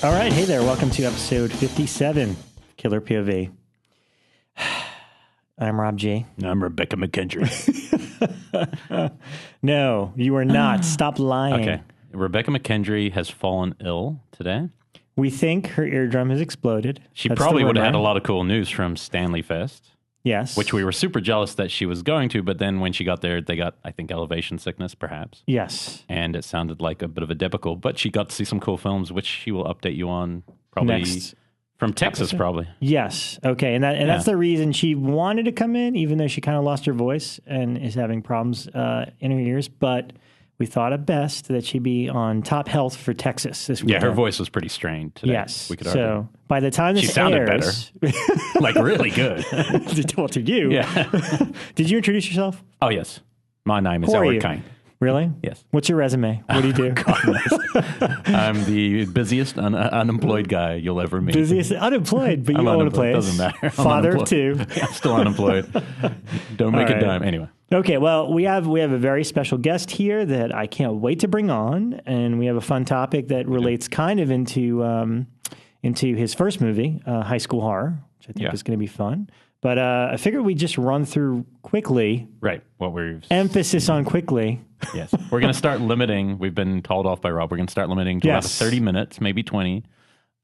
All right. Hey there. Welcome to episode 57, Killer POV. I'm Rob G. I'm Rebecca McKendry. No, you are not. Stop lying. Okay. Rebecca McKendry has fallen ill today. We think her eardrum has exploded. She That's probably the would have had a rumor. lot of cool news from Stanley Fest, Yes. which we were super jealous that she was going to, but then when she got there, they got, I think, elevation sickness, perhaps. Yes. And it sounded like a bit of a debacle, but she got to see some cool films, which she will update you on probably Next from Texas, episode? probably. Yes. Okay. And that's the reason she wanted to come in, even though she kind of lost her voice and is having problems in her ears. But we thought it best that she be on Top Health for Texas this week. Yeah, her voice was pretty strained today. Yes. We could argue. So by the time this She sounded airs, like really good. well, to you. Yeah. Did you introduce yourself? Oh, yes. My name is Who are you? Elric Kane. Really? Yes. What's your resume? What do you do? I'm the busiest unemployed guy you'll ever meet. Busiest, unemployed, but you I'm own a unemployed. place. Doesn't matter. I'm Father of unemployed. two. Yeah, still unemployed. Don't make All a right. dime. Anyway. Okay, well, we have a very special guest here that I can't wait to bring on, and we have a fun topic that relates kind of into his first movie, High School Horror, which I think is going to be fun. But I figured we'd just run through quickly. Right. What we're Emphasis on quickly. Yes. We're going to start limiting. We've been called off by Rob. We're going to start limiting to about 30 minutes, maybe 20.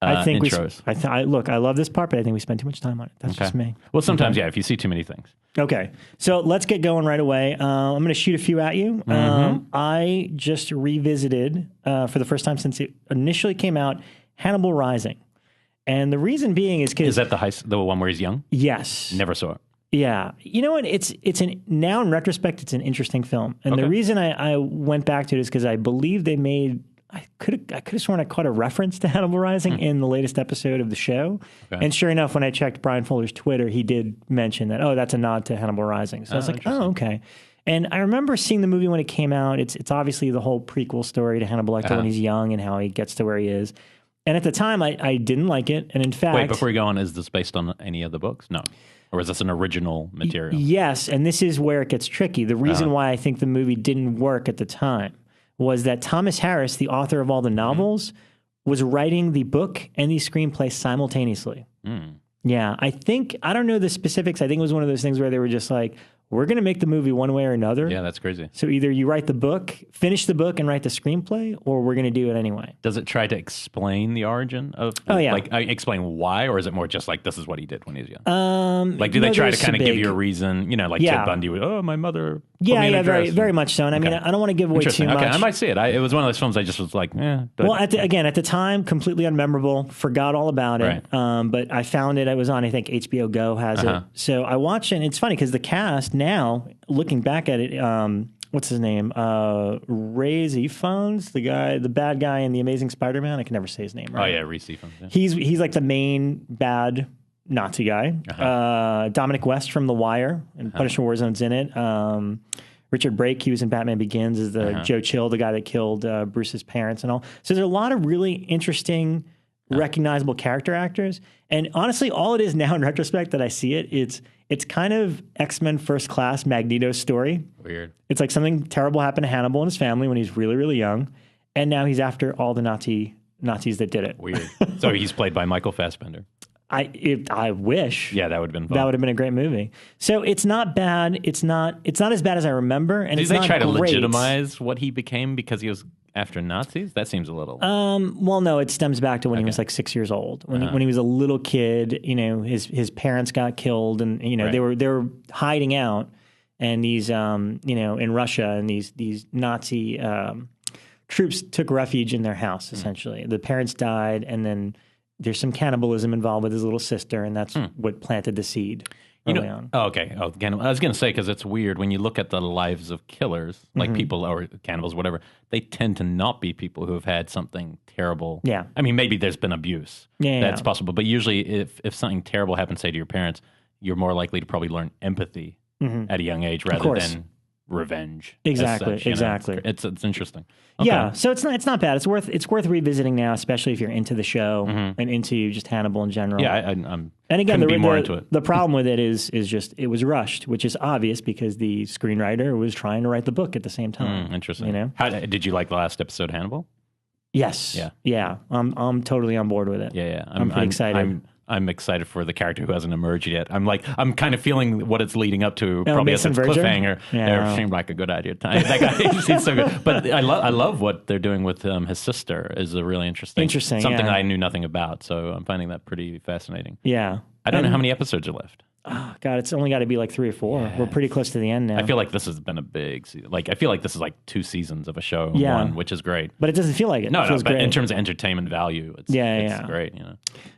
I think intros. look, I love this part, but I think we spend too much time on it. That's just me. Well, sometimes, yeah, if you see too many things. Okay, so let's get going right away. I'm going to shoot a few at you. I just revisited, for the first time since it initially came out, Hannibal Rising. And the reason being is because... Is that the one where he's young? Yes. Never saw it. Yeah. You know what? Now in retrospect, it's an interesting film. And the reason I went back to it is because I believe they made... I could have sworn I caught a reference to Hannibal Rising in the latest episode of the show. Okay. And sure enough, when I checked Brian Fuller's Twitter, he did mention that, that's a nod to Hannibal Rising. So I was like, okay. And I remember seeing the movie when it came out. It's obviously the whole prequel story to Hannibal Lecter when he's young and how he gets to where he is. And at the time, I didn't like it. And in fact... Wait, before you go on, is this based on any of the books? No. Or is this an original material? Yes, and this is where it gets tricky. The reason why I think the movie didn't work at the time was that Thomas Harris, the author of all the novels, was writing the book and the screenplay simultaneously. Yeah, I don't know the specifics. I think it was one of those things where they were just like, we're going to make the movie one way or another. Yeah, that's crazy. So either you write the book, finish the book and write the screenplay, or we're going to do it anyway. Does it try to explain the origin of... explain why, or is it more just like, this is what he did when he was young? Do they try to kind of give you a reason, Ted Bundy would, my mother... very, very much so. And I mean, I don't want to give away too much. Okay, I might see it. It was one of those films I just was like, Well, at the time, completely unmemorable, forgot all about it. Right. But I found it was on, I think, HBO Go has it. So I watched it, and it's funny because the cast now, looking back at it, what's his name? Rhys Ifans, the bad guy in The Amazing Spider-Man. I can never say his name right. Oh, yeah, Rhys Ifans. Yeah. He's like the main bad Nazi guy. Dominic West from The Wire and Punisher Warzone's in it. Richard Brake, he was in Batman Begins as the Joe Chill, the guy that killed Bruce's parents and all. So there's a lot of really interesting, recognizable character actors. And honestly, all it is now in retrospect that I see it, it's kind of X-Men First Class Magneto's story. Weird. It's like something terrible happened to Hannibal and his family when he's really, really young. And now he's after all the Nazis that did it. Weird. So he's played by Michael Fassbender. I wish. Yeah, that would have been fun. That would have been a great movie. So it's not bad. It's not as bad as I remember. And Did it's they not try to great. legitimize what he became because he was after Nazis? That seems a little... Well, no, it stems back to when he was like 6 years old. When he was a little kid, his parents got killed, and they were hiding out, and these in Russia, and these Nazi troops took refuge in their house. Essentially, the parents died, and then there's some cannibalism involved with his little sister, and that's what planted the seed early on. Oh, okay. Oh, I was going to say, because it's weird when you look at the lives of killers, like people or cannibals, whatever, they tend to not be people who have had something terrible. Yeah. I mean, maybe there's been abuse. That's possible. But usually if something terrible happens, say, to your parents, you're more likely to probably learn empathy at a young age rather than revenge. Exactly. It's interesting. Okay. Yeah, so it's not bad. It's worth revisiting now, especially if you're into the show and into just Hannibal in general. Yeah, I'm. And again, be more into it. The problem with it is just it was rushed, which is obvious because the screenwriter was trying to write the book at the same time. Interesting. How did you like the last episode, Hannibal? Yes. Yeah. I'm totally on board with it. Yeah. I'm pretty excited. I'm excited for the character who hasn't emerged yet. I'm kind of feeling what it's leading up to. Probably as a cliffhanger. Yeah. It seemed like a good idea. That guy seems so good. But I love what they're doing with his sister. Is a really interesting something I knew nothing about. So I'm finding that pretty fascinating. Yeah. I don't know how many episodes are left. Oh, God, it's only got to be like 3 or 4. Yeah. We're pretty close to the end now. I feel like this has been a big season. I feel like this is like 2 seasons of a show in one, which is great. But it doesn't feel like it. No, it feels but great. in terms of entertainment value, it's great.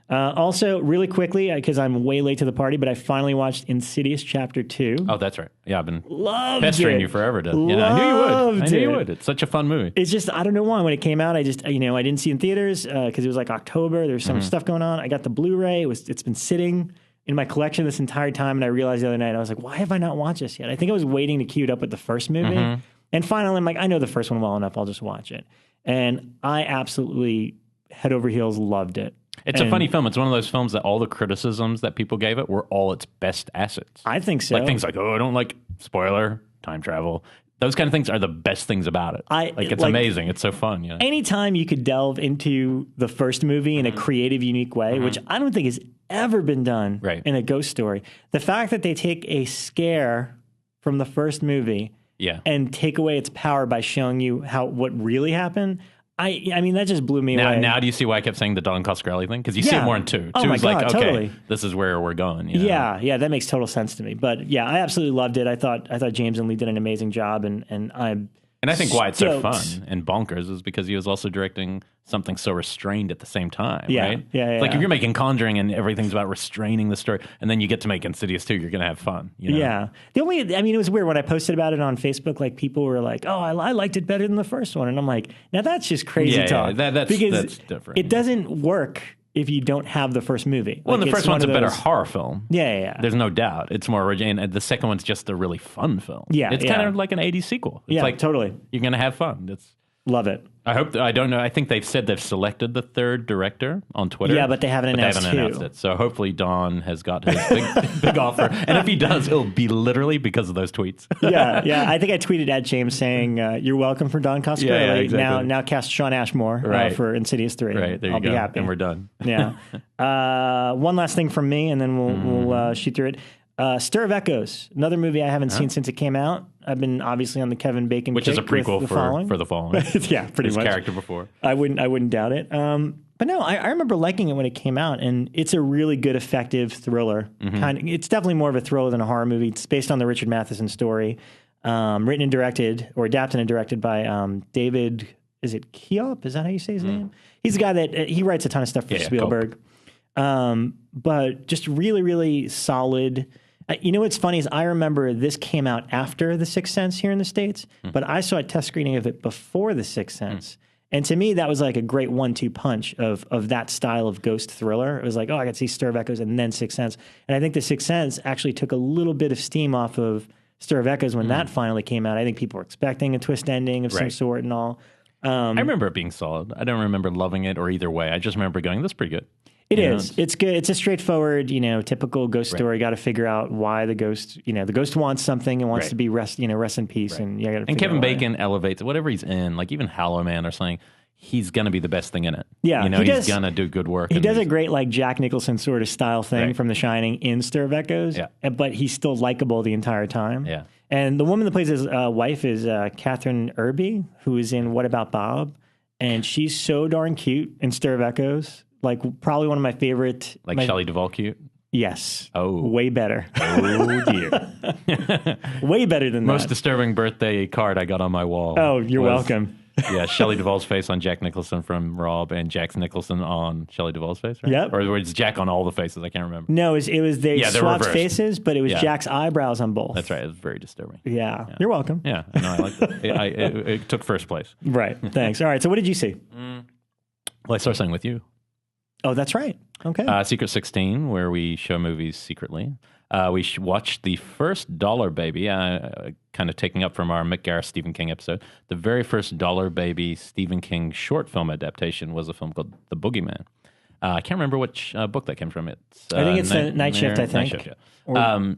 Also, really quickly, because I'm way late to the party, but I finally watched Insidious Chapter 2. Oh, that's right. Yeah, I've been pestering you forever to. I knew you would. It's such a fun movie. It's just, I don't know why. When it came out, I didn't see it in theaters because it was like October. There was some stuff going on. I got the Blu-ray. It's been sitting in my collection this entire time, and I realized the other night, I was like, why have I not watched this yet? I think I was waiting to queue it up with the first movie. And finally, I'm like, I know the first one well enough, I'll just watch it. And I absolutely, head over heels, loved it. It's a funny film. It's one of those films that all the criticisms that people gave it were all its best assets. I think so. Like things like, I don't like spoiler, time travel. Those kind of things are the best things about it. It's amazing. It's so fun. Anytime you could delve into the first movie in a creative, unique way, which I don't think has ever been done in a ghost story. The fact that they take a scare from the first movie and take away its power by showing you what really happened. I mean, that just blew me away. Now do you see why I kept saying the Don Coscarelli thing? Because you see it more in 2. Oh 2 my is God, like, totally. This is where we're going. Yeah, that makes total sense to me. But yeah, I absolutely loved it. I thought James and Lee did an amazing job, and I think why it's so fun and bonkers is because he was also directing something so restrained at the same time, right? Yeah. It's like if you're making Conjuring and everything's about restraining the story, and then you get to make Insidious 2, you're going to have fun. Yeah. It was weird when I posted about it on Facebook, like people were like, oh, I liked it better than the first one. And I'm like, now that's just crazy talk. That's different. It doesn't work if you don't have the first movie. Well, the first one's a better horror film. Yeah. There's no doubt. It's more original. And the second one's just a really fun film. Yeah. It's kind of like an 80s sequel. It's like, totally. You're going to have fun. Love it. I don't know. I think they've said they've selected the third director on Twitter. Yeah, but they haven't announced it. So hopefully Don has got his big offer. And if he does, it'll be literally because of those tweets. Yeah. I think I tweeted at James saying, you're welcome for Don Coscarelli. Yeah, exactly. Now cast Sean Ashmore for Insidious 3. Right, there you go. Be happy. And we're done. Yeah. One last thing from me, and then we'll shoot through it. Stir of Echoes, another movie I haven't seen since it came out. I've been obviously on the Kevin Bacon which kick is a prequel for The Following. Yeah, pretty His much. character before. I wouldn't doubt it. But no, I remember liking it when it came out, and it's a really good, effective thriller. It's definitely more of a thriller than a horror movie. It's based on the Richard Matheson story, written and directed, or adapted and directed by David. Is it Keop? Is that how you say his name? He's the guy that he writes a ton of stuff for Spielberg. But just really, really solid. You know what's funny is I remember this came out after The Sixth Sense here in the States, but I saw a test screening of it before The Sixth Sense. And to me, that was like a great 1-2 punch of that style of ghost thriller. It was like, I got to see Stir of Echoes and then Sixth Sense. And I think The Sixth Sense actually took a little bit of steam off of Stir of Echoes when that finally came out. I think people were expecting a twist ending of some sort and all. I remember it being solid. I don't remember loving it or either way. I just remember going, that's pretty good. It is. It's good. It's a straightforward, typical ghost story. Got to figure out why the ghost wants something and wants to be rest in peace. And you got to. And Kevin Bacon elevates whatever he's in, like even Hollow Man or something. He's gonna be the best thing in it. Yeah, he's gonna do good work. He does a great like Jack Nicholson sort of style thing from The Shining in Stir of Echoes. Yeah, but he's still likable the entire time. Yeah, and the woman that plays his wife is Catherine Irby, who is in What About Bob, and she's so darn cute in Stir of Echoes. Like probably one of my favorite. Like Shelley Duvall cute? Yes. Oh. Way better. Oh, dear. Way better than that. Most disturbing birthday card I got on my wall. Oh, you're welcome. Yeah, Shelley Duvall's face on Jack Nicholson from Rob and Jack Nicholson on Shelley Duvall's face, right? Yep. Or was Jack on all the faces? I can't remember. No, it was they swapped faces, but it was Jack's eyebrows on both. That's right. It was very disturbing. Yeah. You're welcome. Yeah, no, I liked it. It took first place. Right. Thanks. All right, so what did you see? Well, I saw something with you. Oh, that's right. Okay. Secret 16, where we show movies secretly. We watched the first Dollar Baby, kind of taking up from our Mick Garris Stephen King episode. The very first Dollar Baby Stephen King short film adaptation was a film called The Boogeyman. I can't remember which book that came from. It's I think it's the Night Shift, I think. Night Shift,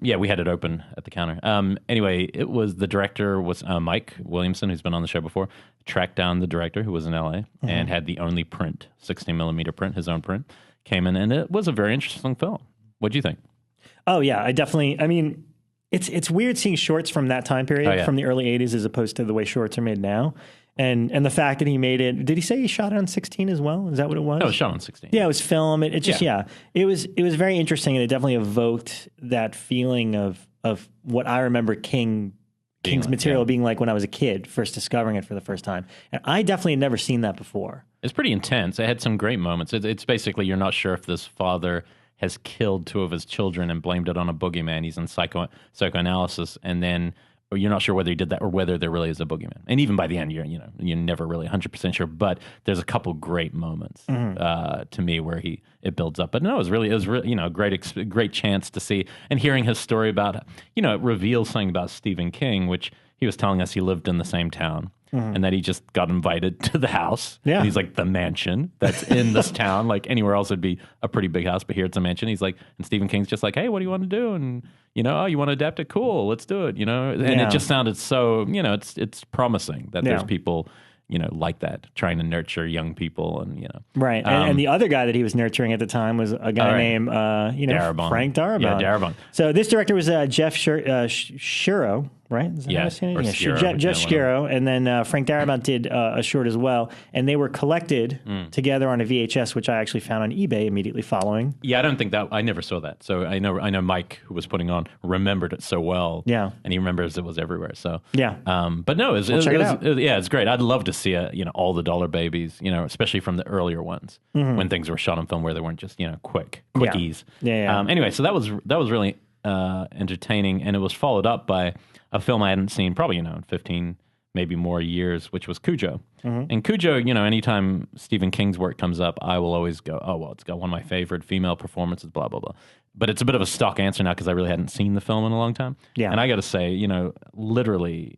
yeah. We had it open at the counter. Anyway, it was the director was Mike Williamson, who's been on the show before, tracked down the director who was in LA and had the only print, 16 millimeter print, his own print, came in, and it was a very interesting film. What do you think? Oh, yeah, I mean, it's weird seeing shorts from that time period, from the early 80s, as opposed to the way shorts are made now. And the fact that he made it, did he say he shot it on 16 as well? Is that what it was? No, it was shot on 16. Yeah, it was film. It just, it was very interesting, and it definitely evoked that feeling of what I remember King's material being like when I was a kid, first discovering it for the first time. And I definitely had never seen that before. It's pretty intense. It had some great moments. It's basically, you're not sure if this father has killed 2 of his children and blamed it on a boogeyman. He's in psychoanalysis, and then you're not sure whether he did that or whether there really is a boogeyman. And even by the end, you're never really 100% sure. But there's a couple great moments to me where it builds up. But no, it was really great chance to see, and hearing his story about it reveals something about Stephen King, which he was telling us he lived in the same town. And that he just got invited to the house. Yeah. And he's like, the mansion that's in this town. Like anywhere else would be a pretty big house, but here it's a mansion. He's like, and Stephen King's just like, hey, what do you want to do? And, oh, you want to adapt it? Cool, let's do it, And it just sounded so, it's promising that there's people, like that, trying to nurture young people and, Right. And the other guy that he was nurturing at the time was a guy named, Darabont. Frank Darabont. Yeah, Darabont. So this director was Jeff Shiro, right? Is that how it's saying? Jeff Shiro. And then Frank Darabont did a short as well. And they were collected together on a VHS, which I actually found on eBay immediately following. Yeah, I never saw that. So I know Mike, who was putting on, remembered it so well. Yeah. And he remembers it was everywhere. So yeah. But no, it's great. I'd love to see all the dollar babies, especially from the earlier ones when things were shot on film where they weren't just quickies. Yeah. Anyway, so that was really entertaining, and it was followed up by a film I hadn't seen probably 15 maybe more years, which was Cujo. And Cujo, anytime Stephen King's work comes up, I will always go, oh well, it's got one of my favorite female performances, blah blah blah. But it's a bit of a stock answer now because I really hadn't seen the film in a long time. Yeah. And I got to say, literally,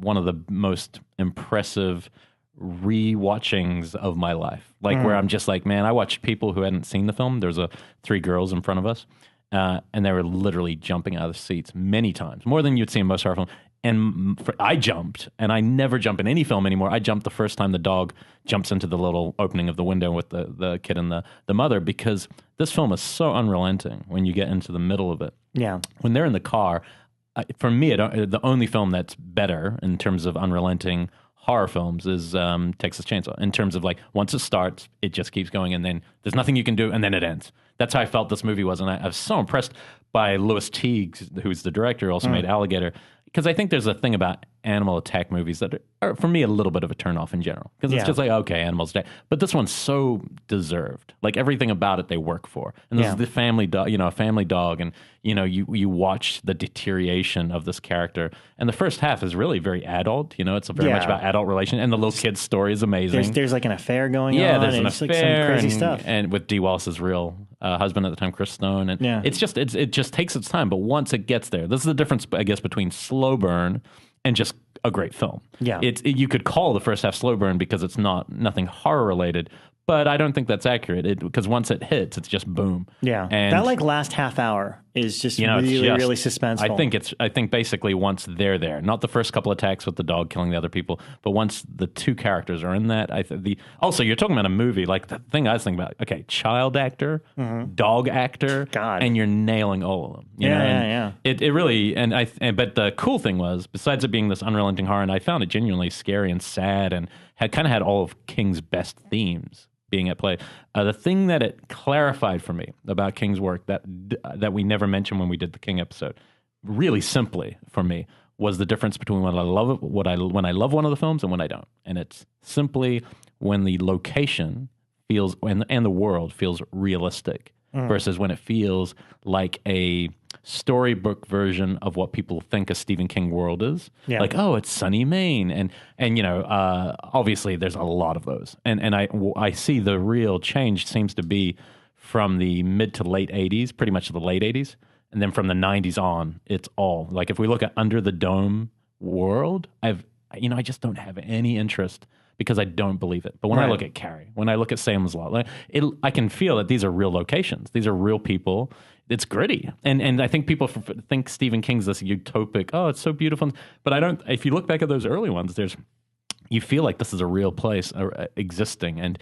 one of the most impressive re-watchings of my life, where I'm just like, man, I watched people who hadn't seen the film. There's 3 girls in front of us. And they were literally jumping out of the seats many times, more than you'd see in most horror films. And I jumped, and I never jump in any film anymore. I jumped the first time the dog jumps into the little opening of the window with the kid and the mother, because this film is so unrelenting when you get into the middle of it. Yeah. When they're in the car, for me, the only film that's better in terms of unrelenting horror films is Texas Chainsaw, in terms of once it starts, it just keeps going, and then there's nothing you can do, and then it ends. That's how I felt this movie was, and I was so impressed by Louis Teague, who's the director, who also made Alligator, because I think there's a thing about animal attack movies that are, for me, a little bit of a turnoff in general, because it's just okay, animals attack, but this one's so deserved. Everything about it, they work for, and this is the family dog, a family dog, and you watch the deterioration of this character, and the first half is really very adult. It's very much about adult relations, and the little kid's story is amazing. There's an affair going on. Yeah, there's an affair, some crazy stuff, and with Dee Wallace's real husband at the time, Chris Stone, and it just takes its time. But once it gets there, this is the difference, I guess, between slow burn and just a great film. Yeah, you could call the first half slow burn because it's nothing horror related. But I don't think that's accurate, because once it hits, it's just boom. Yeah, and that last half hour is just really suspenseful. I think basically once they're there, not the first couple attacks with the dog killing the other people, but once the 2 characters are in that. Also, you're talking about a movie, the thing I was thinking about. Okay, child actor, dog actor, and you're nailing all of them. Yeah. It really but the cool thing was, besides it being this unrelenting horror, and I found it genuinely scary and sad, and had all of King's best themes being at play. The thing that it clarified for me about King's work that we never mentioned when we did the King episode, really simply for me, was the difference between when I love one of the films and when I don't. And it's simply when the location feels and the world feels realistic versus when it feels like a storybook version of what people think a Stephen King world is. Yeah. It's sunny Maine, and obviously there's a lot of those, and I see the real change seems to be from the mid to late 80s, pretty much the late 80s, and then from the 90s on, it's all if we look at Under the Dome world, I just don't have any interest, because I don't believe it. But when I look at Carrie, when I look at Salem's Lot, I can feel that these are real locations. These are real people. It's gritty. And I think people think Stephen King's this utopic, oh, it's so beautiful. But I don't, if you look back at those early ones, you feel like this is a real place existing. And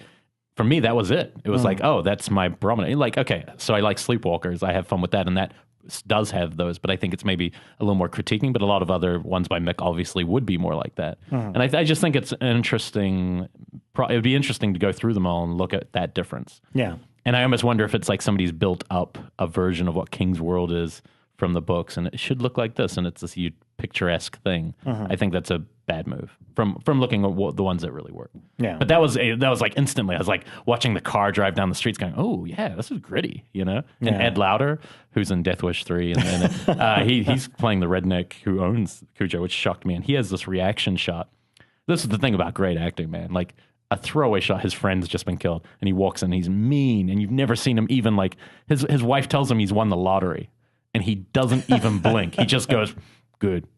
for me, that was it. It was like, oh, that's my barometer. Like, okay, so I like Sleepwalkers. I have fun with that. And that does have those, but I think it's maybe a little more critiquing, but a lot of other ones by Mick obviously would be more like that. And I just think it's interesting. It would be interesting to go through them all and look at that difference. Yeah. And I almost wonder if it's like somebody's built up a version of what King's World is from the books, and it should look like this, and it's this picturesque thing. I think that's a bad move from looking at the ones that really work. Yeah. But that was like instantly. I was like watching the car drive down the streets, going, "Oh yeah, this is gritty," you know. And Ed Lauder, who's in Death Wish 3, and he's playing the redneck who owns Cujo, which shocked me. And he has this reaction shot. This is the thing about great acting, man. Like a throwaway shot, his friend's just been killed, and he walks in, he's mean, and you've never seen him even like his wife tells him he's won the lottery. And he doesn't even blink. He just goes, good.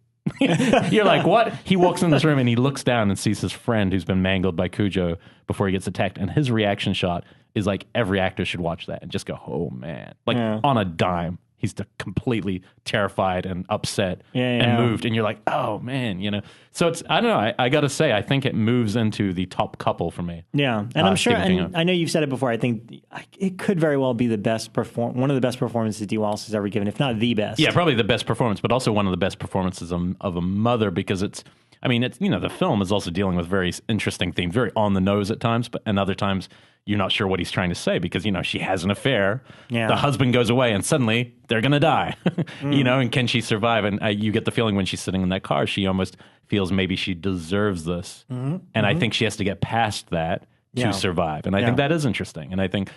You're like, what? He walks in this room and he looks down and sees his friend who's been mangled by Cujo before he gets attacked. And his reaction shot is like every actor should watch that and just go, oh, man. Like on a dime. He's completely terrified and upset and moved. And you're like, oh, man, you know. So it's, I don't know. I got to say, I think it moves into the top couple for me. Yeah. And I'm sure, and I know you've said it before, I think it could very well be the best one of the best performances Dee Wallace has ever given, if not the best. Yeah, probably the best performance, but also one of the best performances of a mother, because it's, I mean, it's, you know, the film is also dealing with very interesting themes, very on the nose at times, and other times you're not sure what he's trying to say because, you know, she has an affair. Yeah. The husband goes away and suddenly they're going to die, you know, and can she survive? And you get the feeling when she's sitting in that car, she almost feels maybe she deserves this. And I think she has to get past that to survive. And I think that is interesting. And I think,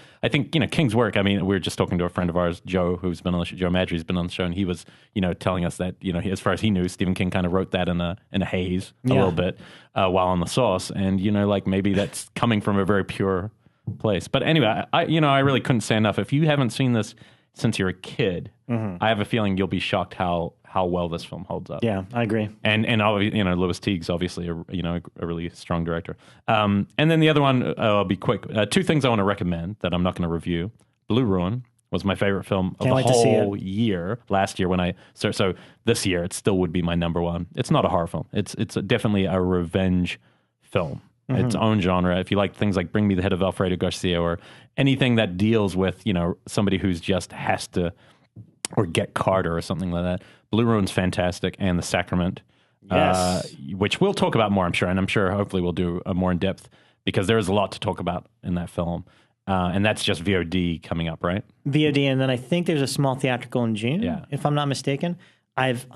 you know, King's work, I mean, we were just talking to a friend of ours, Joe, who's been on the show, Joe Madry's been on the show, and he was, you know, telling us that, you know, as far as he knew, Stephen King kind of wrote that in a haze a little bit while on the sauce. And, you know, like maybe that's coming from a very pure place. But anyway, I really couldn't say enough. If you haven't seen this since you're a kid, I have a feeling you'll be shocked how well this film holds up. Yeah, I agree. And you know, Louis Teague's obviously a really strong director. And then the other one, I'll be quick. Two things I want to recommend that I'm not going to review. Blue Ruin was my favorite film of the whole year. Last year so this year it still would be my number one. It's not a horror film. It's definitely a revenge film. Its own genre. If you like things like Bring Me the Head of Alfredo Garcia or anything that deals with, you know, somebody who's just has to, or Get Carter or something like that. Blue Ruin's fantastic, and The Sacrament, which we'll talk about more, I'm sure, and I'm sure hopefully we'll do a more in depth because there is a lot to talk about in that film. And that's just VOD coming up, right? VOD, and then I think there's a small theatrical in June, if I'm not mistaken. I've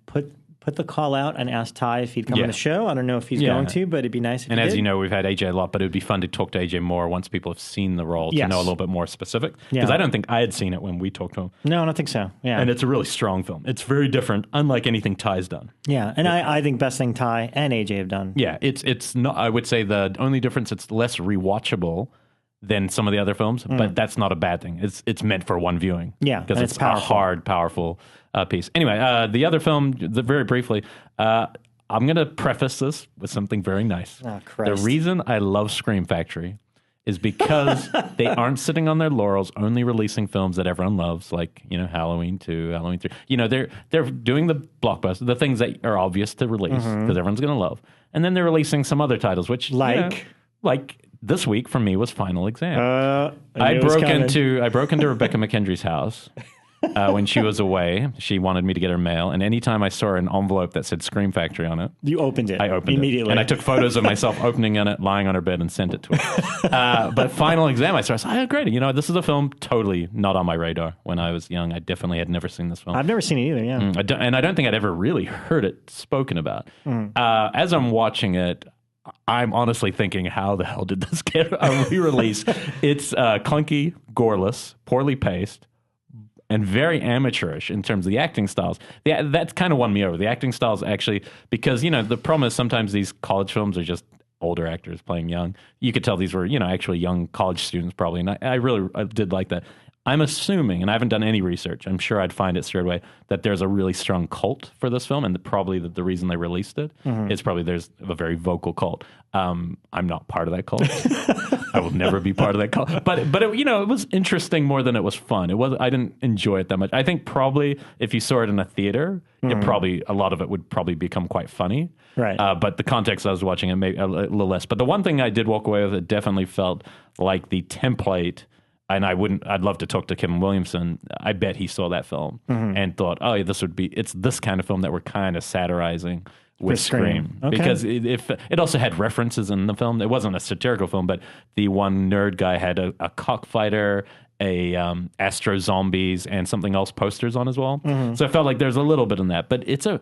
put the call out and asked Ty if he'd come on the show. I don't know if he's going to, but it'd be nice if he did. And as you know, we've had AJ a lot, but it would be fun to talk to AJ more once people have seen the role to know a little bit more specific. Because I don't think I had seen it when we talked to him. No, I don't think so. Yeah. And it's a really strong film. It's very different, unlike anything Ty's done. Yeah, and I think best thing Ty and AJ have done. Yeah, it's not, I would say the only difference, it's less rewatchable than some of the other films, but that's not a bad thing. It's meant for one viewing. Yeah, because it's a hard, powerful piece. Anyway, the other film, very briefly, I'm going to preface this with something very nice. Oh, Christ. The reason I love Scream Factory is because they aren't sitting on their laurels, only releasing films that everyone loves, like, you know, Halloween 2, Halloween 3. You know, they're doing the blockbusters, the things that are obvious to release because everyone's going to love, and then they're releasing some other titles, which like this week for me was Final Exam. I broke into Rebecca McKendry's house when she was away. She wanted me to get her mail, and anytime I saw an envelope that said Scream Factory on it, you opened it. I opened immediately, it. And I took photos of myself opening it, lying on her bed, and sent it to her. But Final Exam, I saw. I was like, oh, great! You know, this is a film totally not on my radar when I was young. I definitely had never seen this film. I've never seen it either. Yeah, and I don't think I'd ever really heard it spoken about. As I'm watching it, I'm honestly thinking, how the hell did this get a re-release? It's clunky, goreless, poorly paced, and very amateurish in terms of the acting styles. That's kind of won me over. The acting styles actually, because, you know, the problem is sometimes these college films are just older actors playing young. You could tell these were, you know, actually young college students probably, and I did like that. I'm assuming, and I haven't done any research, I'm sure I'd find it straight away, that there's a really strong cult for this film, and probably the reason they released it is probably there's a very vocal cult. I'm not part of that cult. I will never be part of that cult. But it, it was interesting more than it was fun. I didn't enjoy it that much. I think probably if you saw it in a theater, a lot of it would probably become quite funny. Right. But the context I was watching it, maybe a little less. But the one thing I did walk away with, it definitely felt like the template. And I'd love to talk to Kevin Williamson. I bet he saw that film and thought, oh, yeah, it's this kind of film that we're kind of satirizing with Scream. Okay. Because it also had references in the film. It wasn't a satirical film, but the one nerd guy had a cockfighter, Astro Zombies, and something else posters on as well. So I felt like there's a little bit in that. But it's a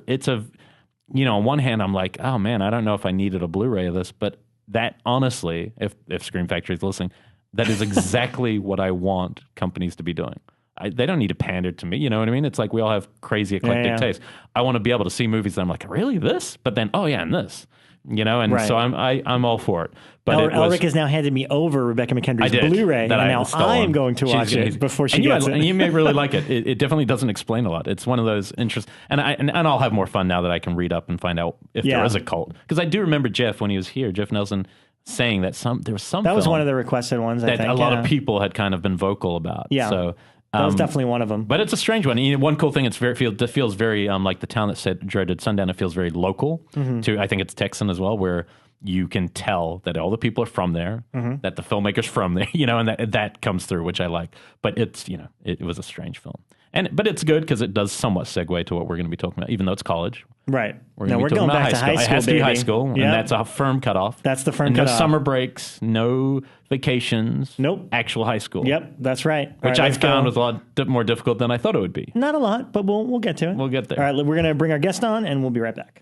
on one hand, I'm like, oh man, I don't know if I needed a Blu-ray of this. But that honestly, if Scream Factory is listening, that is exactly what I want companies to be doing. They don't need to pander to me, you know what I mean? It's like we all have crazy eclectic tastes. I want to be able to see movies that I'm like, really, this? But then, oh yeah, and this, and so I'm all for it. But Elric has now handed me over Rebecca McKendry's Blu-ray, and now I am going to watch it before she gets it. And you may really like it. It definitely doesn't explain a lot. It's one of those interesting, and I'll have more fun now that I can read up and find out if there is a cult. Because I do remember Jeff when he was here, Jeff Nelson, saying that there was some. That was one of the requested ones. I think a lot of people had kind of been vocal about. Yeah, so that was definitely one of them. But it's a strange one. One cool thing, it feels very like the town that said dreaded Sundown. It feels very local. To I think it's Texan as well, where you can tell that all the people are from there, that the filmmaker's from there, and that comes through, which I like. But it's it was a strange film. But it's good because it does somewhat segue to what we're going to be talking about, even though it's college. Right. We're going back to high school. It has to be high school, and that's a firm cutoff. That's the firm cutoff. No summer breaks, no vacations. Nope. Actual high school. Yep, that's right. Which I found was a lot more difficult than I thought it would be. Not a lot, but we'll get to it. We'll get there. All right, we're going to bring our guest on, and we'll be right back.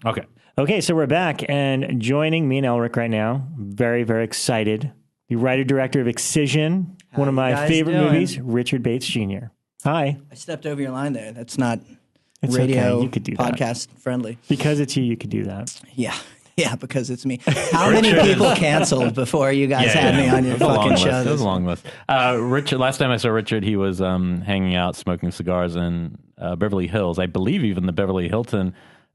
Okay, so we're back, and joining me and Elric right now, very, very excited, the writer-director of Excision, one of my favorite movies, Richard Bates Jr. Hi. I stepped over your line there. That's not radio okay. You could do podcast that. Friendly. Because it's you could do that. Yeah, because it's me. How many people canceled before you guys had me on your fucking show? It was a long list. Richard, last time I saw Richard, he was hanging out, smoking cigars in Beverly Hills. I believe even the Beverly Hilton.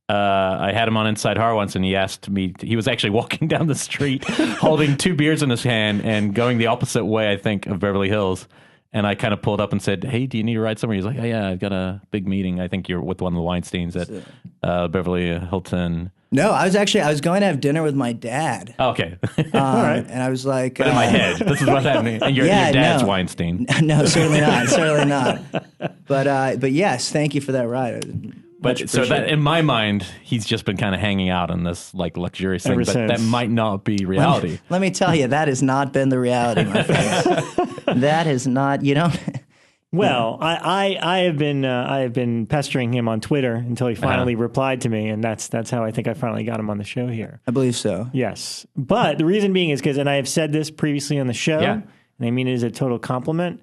I had him on Inside Horror once, and he asked me. He was actually walking down the street, holding 2 beers in his hand, and going the opposite way, I think, of Beverly Hills. And I kind of pulled up and said, hey, do you need to ride somewhere? He's like, oh, yeah, I've got a big meeting. I think you're with one of the Weinsteins at Beverly Hilton. No, I was going to have dinner with my dad. Oh, okay. All right. And I was like... But in my head, this is what's happening. And your dad's Weinstein. No, certainly not. Certainly not. But yes, thank you for that ride. But so that in my mind, he's just been kind of hanging out in this like luxurious thing, but that might not be reality. Let me tell you, that has not been the reality, my friends. That is not, Well, I have been pestering him on Twitter until he finally replied to me, and that's how I think I finally got him on the show here. I believe so. Yes, but the reason being is because, and I have said this previously on the show, and I mean it as a total compliment.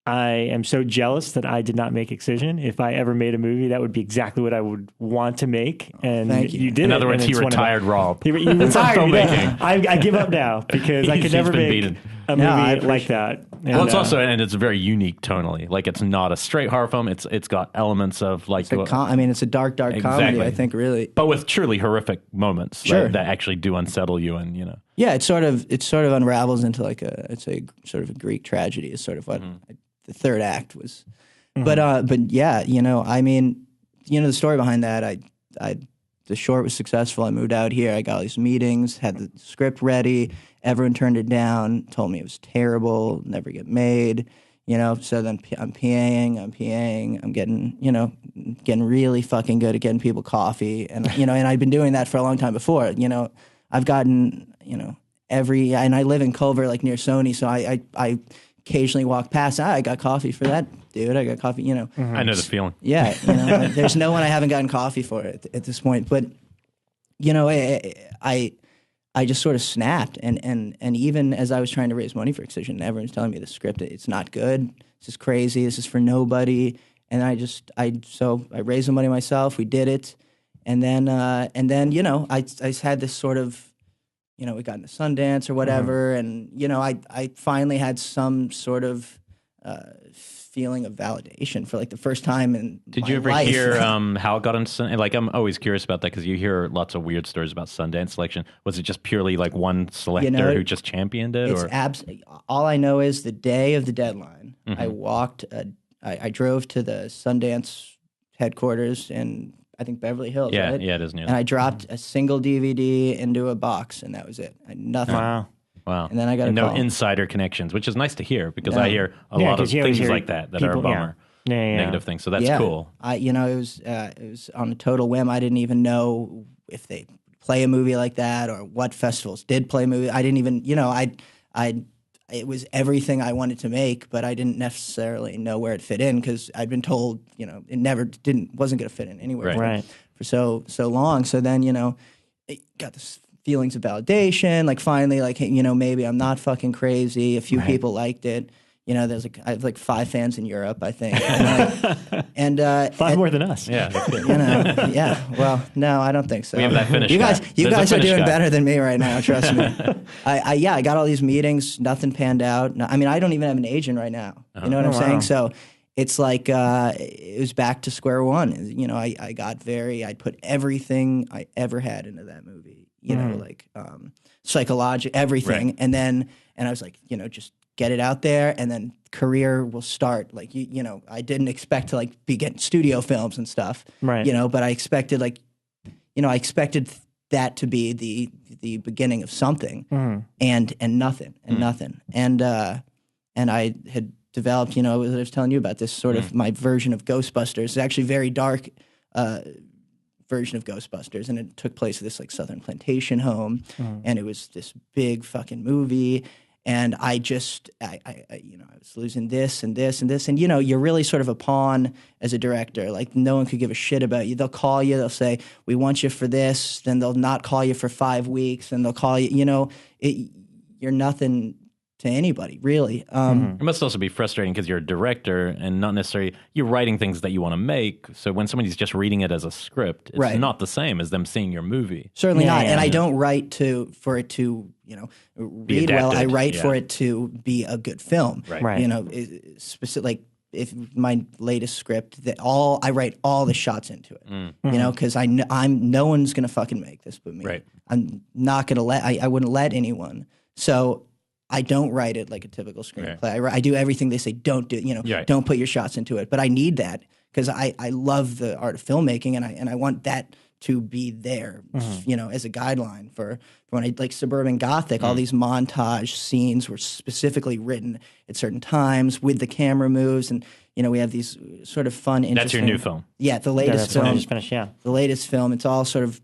I am so jealous that I did not make Excision. If I ever made a movie, that would be exactly what I would want to make. And thank you. Did. In other words, he retired Rob. He retired filmmaking. I give up now because I could never make a movie like that. And, well, it's also, and it's very unique tonally. Like, it's not a straight horror film. It's got elements of like... it's a dark comedy, I think, really. But with truly horrific moments that actually do unsettle you and, Yeah, it sort of unravels into like sort of a Greek tragedy is sort of what the third act was. But yeah, I mean, the story behind that, the short was successful. I moved out here. I got all these meetings, had the script ready. Everyone turned it down, told me it was terrible, never get made. So then I'm PAing, I'm getting really fucking good at getting people coffee. And, and I've been doing that for a long time before. I've gotten, and I live in Culver, like near Sony. So I occasionally walk past, I got coffee for that dude. I got coffee, I know the feeling. Yeah. There's no one I haven't gotten coffee for at this point. But, I just sort of snapped. And even as I was trying to raise money for Excision, everyone's telling me the script, it's not good. This is crazy. This is for nobody. And I raised the money myself. We did it. And then I had this sort of, we got into Sundance or whatever. And, I finally had some sort of feeling of validation for like the first time in Did you ever life. hear how it got into Sundance? Like, I'm always curious about that because you hear lots of weird stories about Sundance selection. Was it just purely like one selector who just championed it? All I know is the day of the deadline, I walked, I drove to the Sundance headquarters in, I think, Beverly Hills, right? Yeah, it is. And I dropped a single DVD into a box, and that was it. I had nothing. Wow. And then I got no insider connections, which is nice to hear because I hear a lot of things like that are a bummer. Negative things. So that's cool. It was on a total whim. I didn't even know if they play a movie like that or what festivals did play a movie. I didn't even, it was everything I wanted to make, but I didn't necessarily know where it fit in because I'd been told, it wasn't going to fit in anywhere for so long. So then, it got this feelings of validation, like finally, like, hey, maybe I'm not fucking crazy. A few people liked it. I have like 5 fans in Europe, I think. And 5 more than us. Yeah. That's good. Yeah. Well, no, I don't think so. We have that Finnish guy. You guys are doing better than me right now. Trust me. I got all these meetings. Nothing panned out. No, I mean, I don't even have an agent right now. You know what I'm saying? So it's like it was back to square one. I put everything I ever had into that movie. Psychology, everything, and I was like, just get it out there, and then career will start. Like I didn't expect to like be getting studio films and stuff, right? But I expected I expected that to be the beginning of something, and nothing, and I had developed, I was telling you about this sort of my version of Ghostbusters. It's actually very dark. Version of Ghostbusters, and it took place at this like Southern plantation home, and it was this big fucking movie, and I was losing this and this and this, and you're really sort of a pawn as a director. Like no one could give a shit about you. They'll call you, they'll say we want you for this, then they'll not call you for 5 weeks, and they'll call you. You're nothing to anybody, really. It must also be frustrating because you're a director and not necessarily you're writing things that you want to make. So when somebody's just reading it as a script, it's not the same as them seeing your movie. Certainly not. And I don't write for it to read well. I write for it to be a good film. Right. Specific, like if my latest script, I write all the shots into it. Because I'm no one's gonna fucking make this but me. Right. I'm not gonna I wouldn't let anyone. So I don't write it like a typical screenplay. Right. I do everything they say don't do. Don't put your shots into it. But I need that because I love the art of filmmaking, and I want that to be there, as a guideline for when I like Suburban Gothic. All these montage scenes were specifically written at certain times with the camera moves, and we have these sort of fun, interesting. That's your new film. Yeah, the latest film. I just finished. Yeah, the latest film. It's all sort of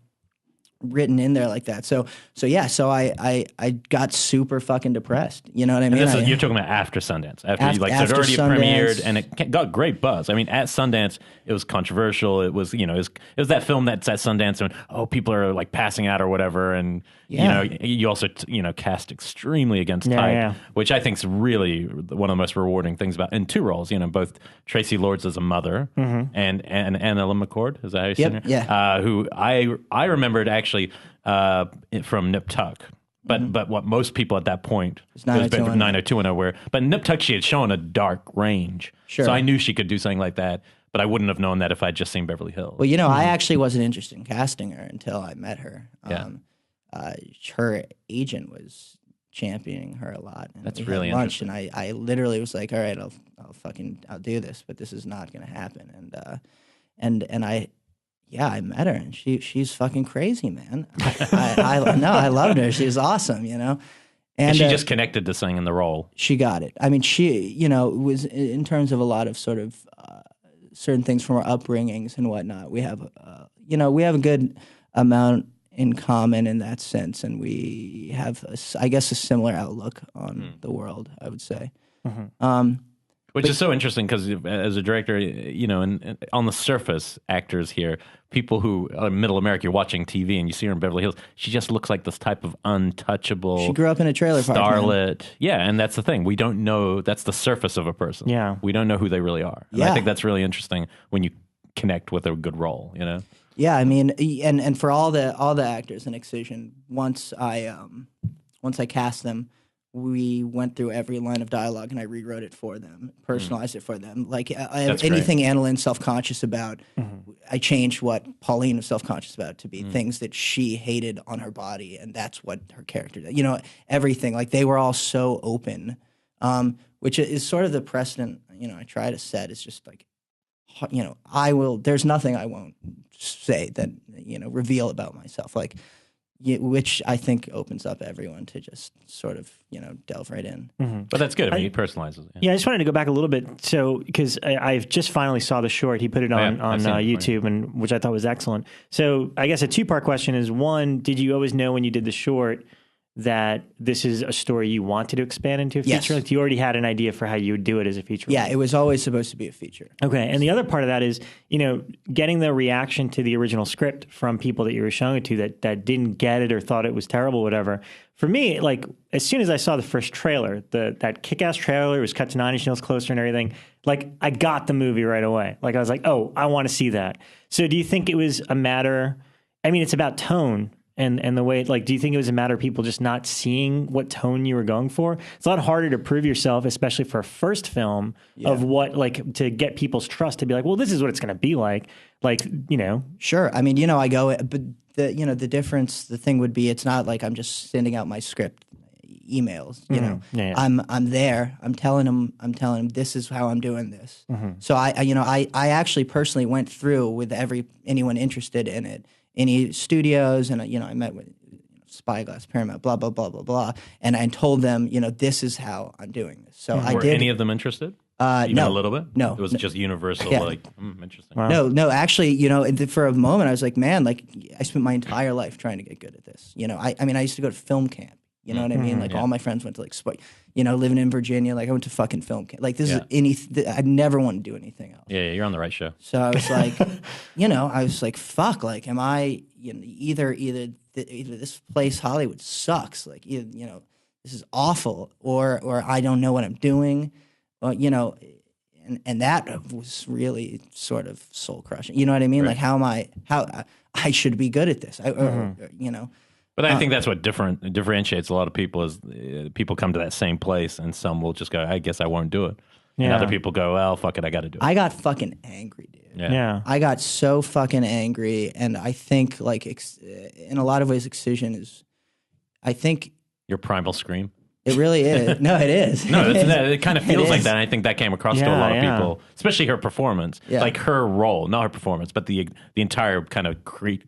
written in there like that. So I got super fucking depressed. You know what I mean? You're talking about after Sundance. After you like it already Sundance. premiered and it got great buzz. I mean, at Sundance it was controversial. It was it was that film that's at Sundance and people are like passing out or whatever, and you also cast extremely against type, which I think is really one of the most rewarding things about in 2 roles. Both Tracy Lords as a mother and Anna McCord, is that how you say her? Yeah. Who I remembered actually from Nip Tuck. But what most people at that point was 90210 but Nip Tuck, she had shown a dark range. Sure. So I knew she could do something like that, but I wouldn't have known that if I'd just seen Beverly Hills. Well, I actually wasn't interested in casting her until I met her. Her agent was championing her a lot. And that's we really had lunch, interesting. And I literally was like, all right, I'll do this, but this is not going to happen. And I met her, and she's fucking crazy, man. I loved her. She was awesome, And she just connected to singing the role. She got it. I mean, she, was in terms of a lot of sort of certain things from our upbringings and whatnot. We have, a good amount in common in that sense, and we have, a similar outlook on the world, I would say. Which is so interesting because as a director, and on the surface, actors here, people who are middle America, you're watching TV and you see her in Beverly Hills, she just looks like this type of untouchable. She grew up in a trailer park. Starlet. Yeah, and that's the thing. We don't know. That's the surface of a person. Yeah. We don't know who they really are. And I think that's really interesting when you connect with a good role, Yeah, I mean, and for all the actors in Excision, once I cast them, we went through every line of dialogue and I rewrote it for them, personalized it for them. Like That's anything great. Annalynne's self-conscious about, I changed what Pauline was self-conscious about to be things that she hated on her body, and that's what her character did. You know, everything. Like they were all so open, which is sort of the precedent, you know, I try to set. It's just like, you know, there's nothing I won't say that, you know, reveal about myself. Like, which I think opens up everyone to just sort of, you know, delve right in. But that's good. I mean, he personalizes it. Yeah, I just wanted to go back a little bit. So, because I've just finally saw the short. He put it on YouTube, and which I thought was excellent. So, I guess a two-part question is, one, did you always know when you did the short that this is a story you wanted to expand into a feature? Yes. Like, you already had an idea for how you would do it as a feature? Yeah, it was always supposed to be a feature. Okay, and the other part of that is, you know, getting the reaction to the original script from people that you were showing it to that didn't get it or thought it was terrible, whatever. For me, like, as soon as I saw the first trailer, that kick-ass trailer, it was cut to 9 Inch Nails closer and everything, like, I got the movie right away. Like, I was like, oh, I want to see that. So do you think it was a matter, I mean, it's about tone, and the way, like, do you think it was a matter of people just not seeing what tone you were going for? It's a lot harder to prove yourself, especially for a first film, of what, like, to get people's trust to be like, well, this is what it's going to be like, you know. Sure. I mean, you know, but the difference, the thing would be, it's not like I'm just sending out my script emails, you know. Yeah. I'm there. I'm telling them this is how I'm doing this. So I actually personally went through with anyone interested in it, any studios, and you know, I met with Spyglass, Paramount, blah blah blah blah blah, and I told them, you know, this is how I'm doing this. So I Were did. any of them interested? Even no, a little bit. No, it was just universal. Yeah. Like, interesting. Wow. No. Actually, you know, for a moment, I was like, man, like I spent my entire life trying to get good at this. You know, I mean, I used to go to film camp. You know what I mean? Like all my friends went to like, you know, living in Virginia. Like I went to fucking film camp. Like this is I never want to do anything else. Yeah, you're on the right show. So I was like, you know, fuck. Like, am I? You know, either this place Hollywood sucks. Like, you know, this is awful, or I don't know what I'm doing. You know, and that was really sort of soul crushing. You know what I mean? Right. Like, how I should be good at this. Or, you know. But I think that's what differentiates a lot of people is people come to that same place, and some will just go, I guess I won't do it. Yeah. And other people go, well, fuck it, I got to do it. I got fucking angry, dude. Yeah. I got so fucking angry, and I think, like, in a lot of ways, Excision is, I think... Your primal scream? It really is. No, it is. No, it kind of feels like that. And I think that came across to a lot of people, especially her performance, like her role, not her performance, but the entire kind of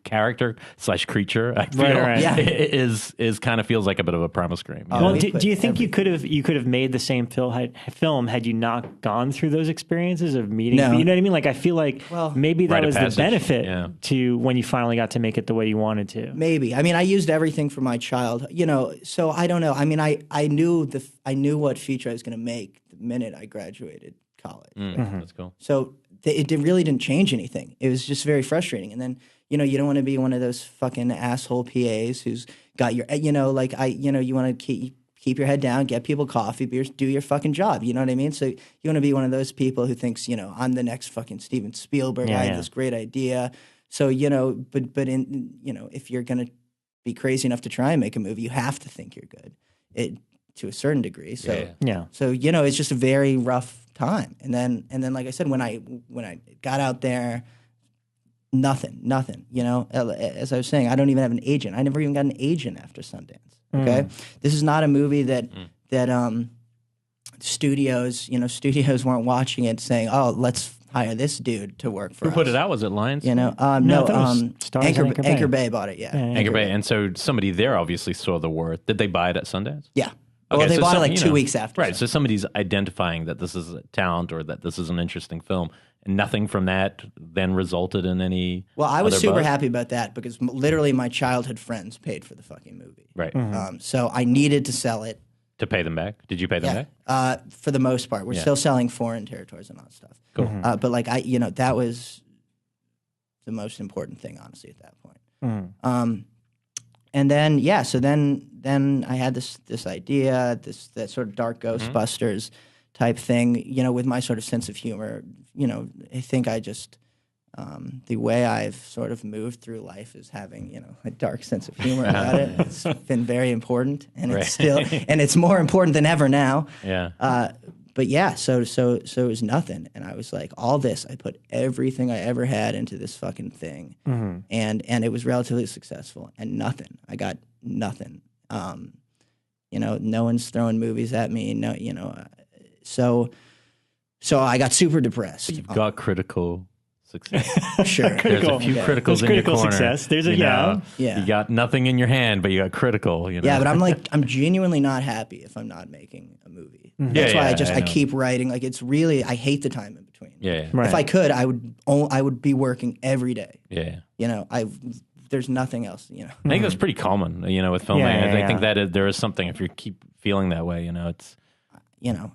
character / creature. I feel is kind of feels like a bit of a primal scream. Well, do you think you could have made the same film had you not gone through those experiences of meeting? No. You know what I mean? Like I feel like maybe that was the benefit to when you finally got to make it the way you wanted to. Maybe. I mean, I used everything from my childhood. You know, so I don't know. I mean, I knew what feature I was going to make the minute I graduated college. That's cool. So it really didn't change anything. It was just very frustrating. And then, you know, you don't want to be one of those fucking asshole PAs who's got your, you know, like you want to keep your head down, get people coffee, beers, do your fucking job. You know what I mean? So you want to be one of those people who thinks, you know, I'm the next fucking Steven Spielberg. I have this great idea. So, you know, but in, you know, if you're going to be crazy enough to try and make a movie, you have to think you're good. To a certain degree. So So, you know, it's just a very rough time. And then like I said, when I got out there, nothing, you know, as I was saying, I don't even have an agent. I never even got an agent after Sundance. Okay. This is not a movie that studios weren't watching it saying, oh, let's hire this dude to work for us. Who put it out? Was it Lions? You know, Anchor Bay bought it. Yeah. Anchor Bay. And so somebody there obviously saw the worth. Did they buy it at Sundance? Yeah. Okay, well, they bought it like 2 weeks after. Right. So somebody's identifying that this is a talent or that this is an interesting film. And nothing from that then resulted in any. Well, I was super happy about that because literally my childhood friends paid for the fucking movie. Right. So I needed to sell it. To pay them back? Did you pay them back? For the most part. We're still selling foreign territories and all that stuff. Cool. But like that was the most important thing, honestly, at that point. And then so then I had this idea, that sort of dark Ghostbusters type thing, you know, with my sort of sense of humor. You know, I think I just the way I've sort of moved through life is having, a dark sense of humor about it. It's been very important, and it's still, and it's more important than ever now. Yeah. But yeah, so it was nothing, and I was like, all this, I put everything I ever had into this fucking thing, and it was relatively successful, and nothing. I got nothing. No one's throwing movies at me. No, so I got super depressed. You've got critical success. Sure. There's a few criticals in your corner. Success. There's a yeah. You got nothing in your hand, but you got critical. Yeah, but I'm genuinely not happy if I'm not making a movie. That's why I keep writing. Like, it's really, I hate the time in between. Yeah. Right. If I could, I would be working every day. Yeah. There's nothing else. I think that's pretty common. With filmmaking, I think that there is something. If you keep feeling that way, it's.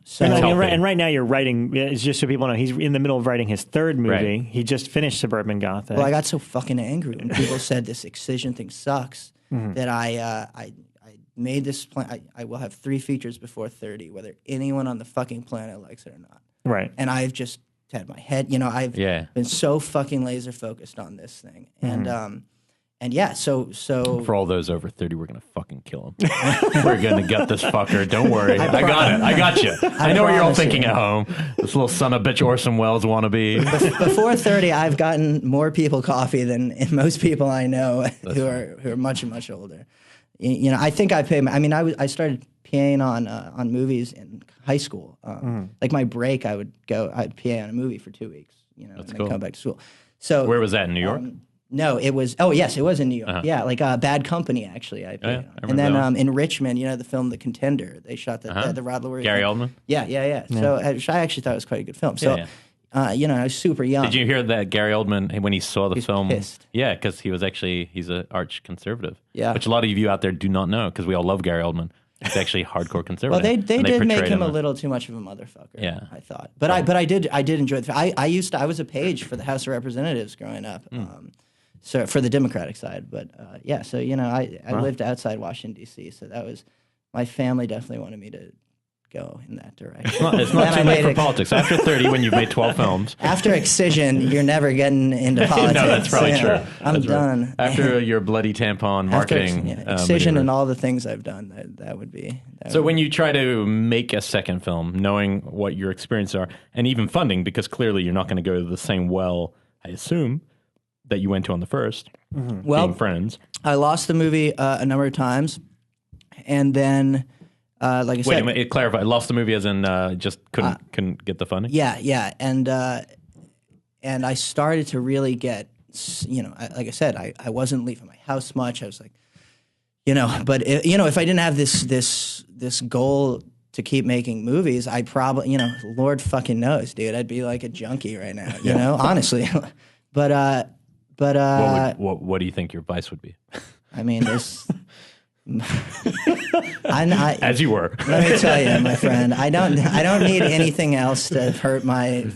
So and right now you're writing. It's just so people know he's in the middle of writing his third movie. Right. He just finished Suburban Gothic. Well, I got so fucking angry when people said this Excision thing sucks that I made this plan. I will have 3 features before 30, whether anyone on the fucking planet likes it or not. Right. And I've just had my head. I've been so fucking laser focused on this thing, and yeah, so for all those over 30, we're gonna fucking kill him. We're gonna gut this fucker. Don't worry, I got it. I got you. I know what you're all thinking at home. This little son of a bitch Orson Welles wannabe. Before 30, I've gotten more people coffee than most people I know who are much older. I think I pay. I started PAing on movies in high school. Like my break, I'd PA on a movie for 2 weeks. And then come back to school. So where was that, in New York? No, it was. Oh, yes, it was in New York. Yeah, like Bad Company, actually. I and then in Richmond, the film The Contender, they shot the Rod Lurie. Gary Oldman. Yeah. So I actually thought it was quite a good film. So, I was super young. Did you hear that Gary Oldman, when he saw the film? Pissed. Yeah, because he's an arch conservative. Yeah, which a lot of you out there do not know, because we all love Gary Oldman. He's actually hardcore conservative. Well, they did make him a little too much of a motherfucker. Yeah, I thought, but I did enjoy the. I was a page for the House of Representatives growing up. So for the Democratic side, but I lived outside Washington D.C., so that was my family definitely wanted me to go in that direction. It's not too late for politics. After 30, when you've made 12 films, after Excision, you're never getting into politics. No, that's probably true. I'm done. Right. After your bloody tampon marketing, Excision and all the things I've done, that would be. So when you try to make a second film, knowing what your experiences are, and even funding, because clearly you're not going to go the same well, I assume, that you went to on the first, being friends. I lost the movie a number of times, and then, like I said... Wait a minute, clarify. Lost the movie as in just couldn't get the funding? Yeah, and I started to really get, like I said, I wasn't leaving my house much. I was like, but if I didn't have this goal to keep making movies, I probably, Lord fucking knows, dude, I'd be like a junkie right now, honestly. But what do you think your vice would be? I mean, there's. As you were. Let me tell you, my friend, I don't need anything else to hurt my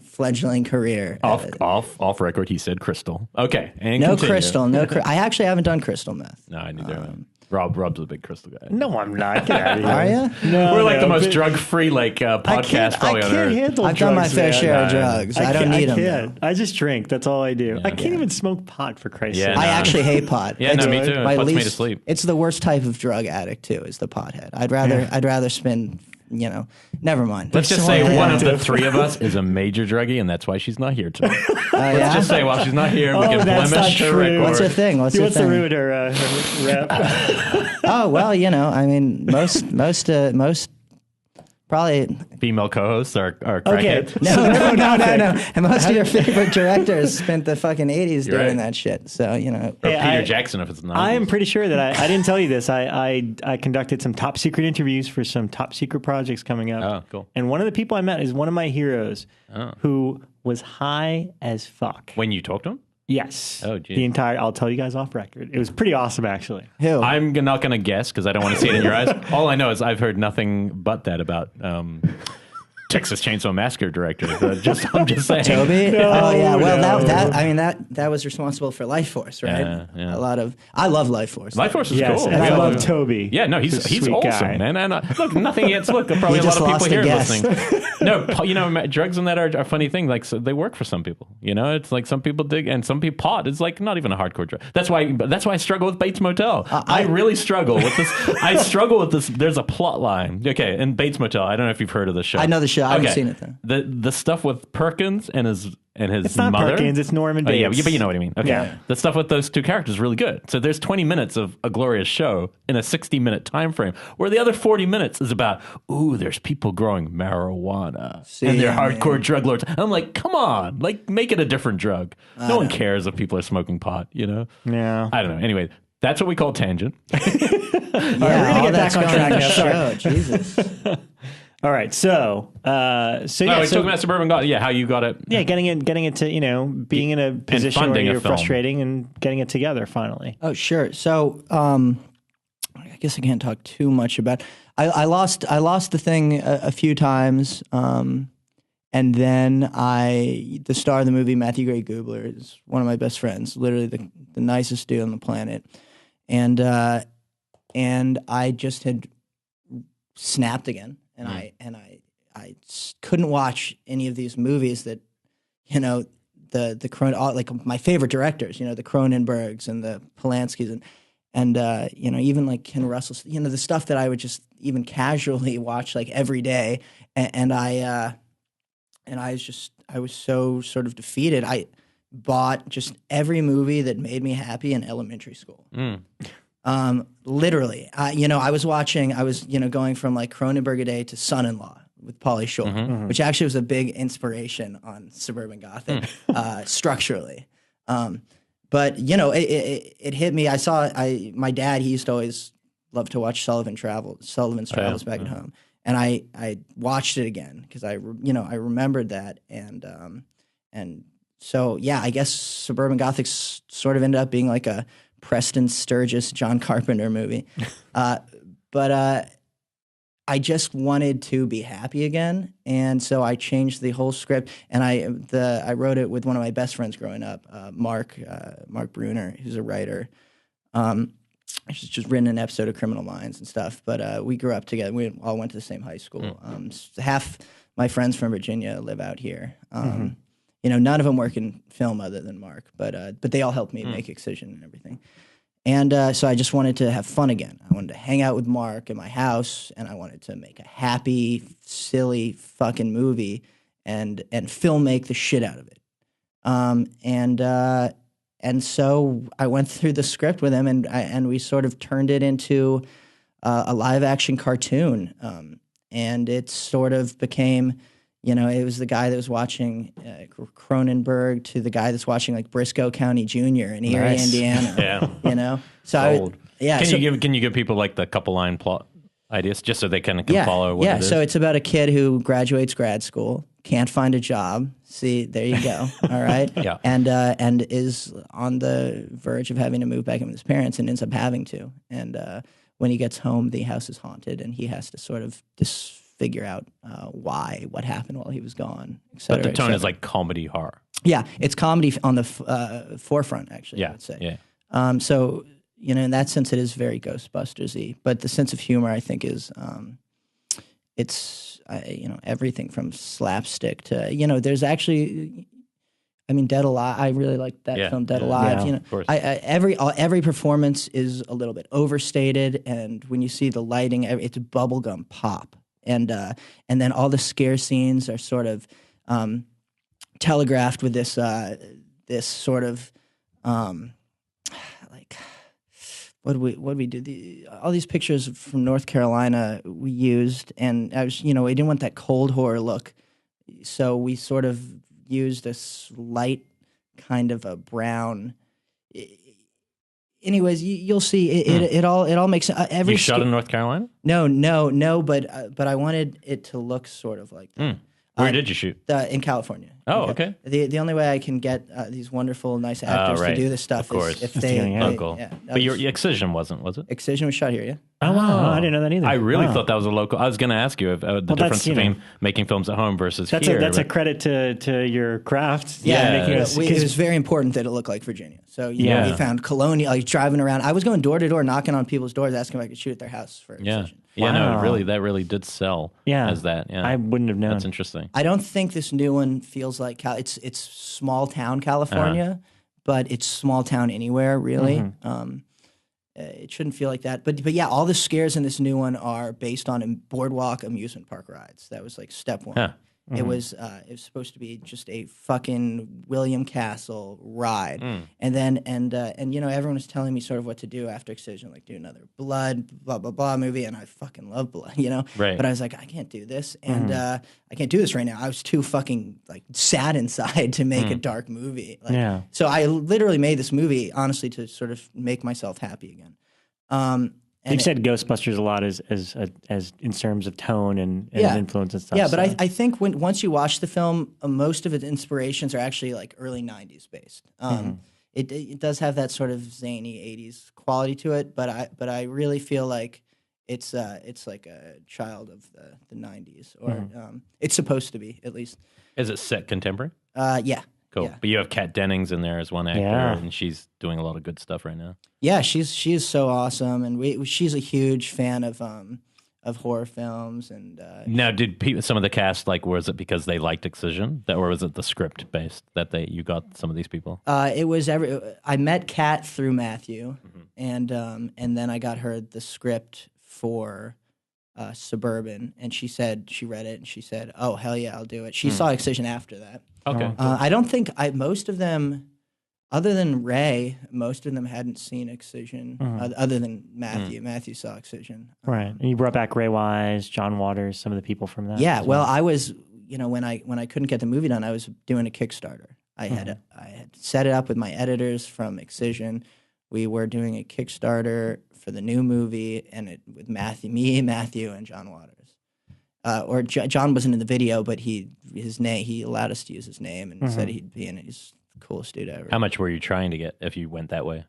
fledgling career. Off record, he said crystal. Okay, and no continue. Crystal. I actually haven't done crystal meth. No, I neither. Rob's a big crystal guy. No, I'm not. Get out of here. Are you? No, we're like the most drug-free podcast probably on earth. I've done my fair share of drugs. I don't need them. I just drink. That's all I do. I can't even smoke pot, for Christ's sake. I actually hate pot. Yeah, me too. It puts me to sleep. It's the worst type of drug addict too. Is the pothead. I'd rather spend. Never mind. Let's just say one of the 3 of us is a major druggie, and that's why she's not here tonight. Let's just say while she's not here, we can blemish her record. What's the thing? What's the ruin her rep? Oh well, I mean, most probably female co-hosts are crackheads. No. And most of your favorite directors spent the fucking 80s doing that shit. So, Or Peter Jackson if it's not. I am pretty sure that I didn't tell you this. I conducted some top secret interviews for some top secret projects coming up. Oh, cool. And one of the people I met is one of my heroes who was high as fuck. When you talked to him? Yes. Oh, geez. I'll tell you guys off record. It was pretty awesome, actually. Who? I'm not going to guess because I don't want to see it in your eyes. All I know is I've heard nothing but that about Texas Chainsaw Massacre director. I'm just saying. Toby? That was responsible for Life Force, right? Yeah. I love Life Force. Life Force is cool. And I love Toby. Yeah, no, he's awesome, guy. man. And look, nothing against. Look, probably a lot of people here listening. No, drugs and that are a funny thing. Like, so they work for some people. It's like some people dig, and some people pot is like not even a hardcore drug. That's why I struggle with Bates Motel. I really struggle with this. I struggle with this. There's a plot line. Okay, in Bates Motel, I don't know if you've heard of the show. I know the show. I haven't seen it though. The stuff with Perkins and his it's not mother. Perkins, it's Norman Bates. Yeah, but you know what I mean. Okay. Yeah. The stuff with those two characters is really good. So there's 20 minutes of a glorious show in a 60-minute time frame, where the other 40 minutes is about, there's people growing marijuana and they're hardcore drug lords. And I'm like, come on, like make it a different drug. No one cares if people are smoking pot, Yeah. I don't know. Anyway, that's what we call tangent. All right, we're gonna get back on track now. Show. Jesus. All right, so we're talking about Suburban Gothic. Yeah, how you got it. Yeah, getting it to being in a position where you're frustrating and getting it together finally. Oh, sure. So I guess I can't talk too much about. I lost the thing a few times, and then the star of the movie, Matthew Gray Gubler, is one of my best friends. Literally the nicest dude on the planet, and I just had snapped again. And I couldn't watch any of these movies that, like my favorite directors, the Cronenbergs and the Polanskis and even like Ken Russell, the stuff that I would just even casually watch like every day. And I was so sort of defeated. I bought just every movie that made me happy in elementary school. Literally, I was going from like Cronenberg a day to Son-in-Law with Pauly Shore, which actually was a big inspiration on Suburban Gothic structurally. But it hit me. My dad, he used to always love to watch Sullivan's Travels back at home. And I watched it again because I remembered that. And so, yeah, I guess Suburban Gothic sort of ended up being like a Preston Sturges, John Carpenter movie. But I just wanted to be happy again. And so I changed the whole script, and I wrote it with one of my best friends growing up, Mark Bruner, who's a writer. He's just written an episode of Criminal Minds and stuff. But we grew up together. We all went to the same high school. Half my friends from Virginia live out here. None of them work in film other than Mark, but they all helped me make Excision and everything. And so I just wanted to have fun again. I wanted to hang out with Mark in my house, and I wanted to make a happy, silly, fucking movie and make the shit out of it. And so I went through the script with him, and we sort of turned it into a live action cartoon. And it sort of became. It was the guy that was watching Cronenberg to the guy that's watching like Briscoe County Jr. in Erie, Indiana. Yeah. So Can you give people like the couple line plot ideas just so they can follow what it is? So it's about a kid who graduates grad school, can't find a job. See, there you go. All right. Yeah. And is on the verge of having to move back in with his parents and ends up having to. And when he gets home, the house is haunted, and he has to sort of figure out what happened while he was gone, et cetera, but the tone is like comedy horror. Yeah, it's comedy on the forefront, actually, I would say. Yeah. So, in that sense, it is very Ghostbusters-y, but the sense of humor, I think, is it's everything from slapstick to, there's actually, Dead Alive. I really like that film, Dead Alive. Of course. Every performance is a little bit overstated, and when you see the lighting, it's bubblegum pop. And then all the scare scenes are sort of telegraphed with this sort of like what we do? All these pictures from North Carolina we used, and I was we didn't want that cold horror look, so we sort of used this light kind of a brown. Anyways, you'll see it all makes sense. You shot in North Carolina? No, but I wanted it to look sort of like that. Where did you shoot? In California. Oh, okay. The only way I can get these wonderful, nice actors to do this stuff is if they. But your Excision wasn't, was it? Excision was shot here, yeah. Oh, wow. I didn't know that either. I really thought that was a local. I was going to ask you if the difference between making films at home versus here. That's a credit to your craft. It was very important that it looked like Virginia. So we found colonial, like driving around. I was going door to door, knocking on people's doors, asking if I could shoot at their house for Excision. Yeah, no, that really did sell as that. Yeah. I wouldn't have known. That's interesting. I don't think this new one feels like it's small town California, but it's small town anywhere, really. Mm-hmm. It shouldn't feel like that. But yeah, all the scares in this new one are based on boardwalk amusement park rides. That was like step one. Huh. Mm-hmm. It was supposed to be just a fucking William Castle ride, and everyone was telling me sort of what to do after Excision, like do another blood blah blah blah movie, and I fucking love blood, Right. But I was like, I can't do this, and I can't do this right now. I was too fucking like sad inside to make a dark movie. So I literally made this movie honestly to sort of make myself happy again. You've said Ghostbusters a lot as in terms of tone and influence and stuff. Yeah, but I think once you watch the film, most of its inspirations are actually like early '90s based. It does have that sort of zany '80s quality to it, but I really feel like it's like a child of the '90s, or it's supposed to be at least. Is it set contemporary? Yeah. Cool. Yeah. But you have Kat Dennings in there as one actor, and she's doing a lot of good stuff right now. Yeah, she's so awesome, and she's a huge fan of horror films. And now, did some of the cast was it because they liked Excision, or was it the script based that you got some of these people? It was I met Kat through Matthew, and then I got her the script for Suburban, and she read it and she said, "Oh hell yeah, I'll do it." She saw Excision after that. Okay. I don't think most of them, other than Ray, most of them hadn't seen Excision. Other than Matthew, Matthew saw Excision. Right, and you brought back Ray Wise, John Waters, some of the people from that. Yeah, well, I was, when I couldn't get the movie done, I was doing a Kickstarter. I had set it up with my editors from Excision. We were doing a Kickstarter for the new movie, and with me, Matthew, and John Waters. John wasn't in the video, but he allowed us to use his name and said he'd be in it. He's the coolest dude ever. How much were you trying to get if you went that way?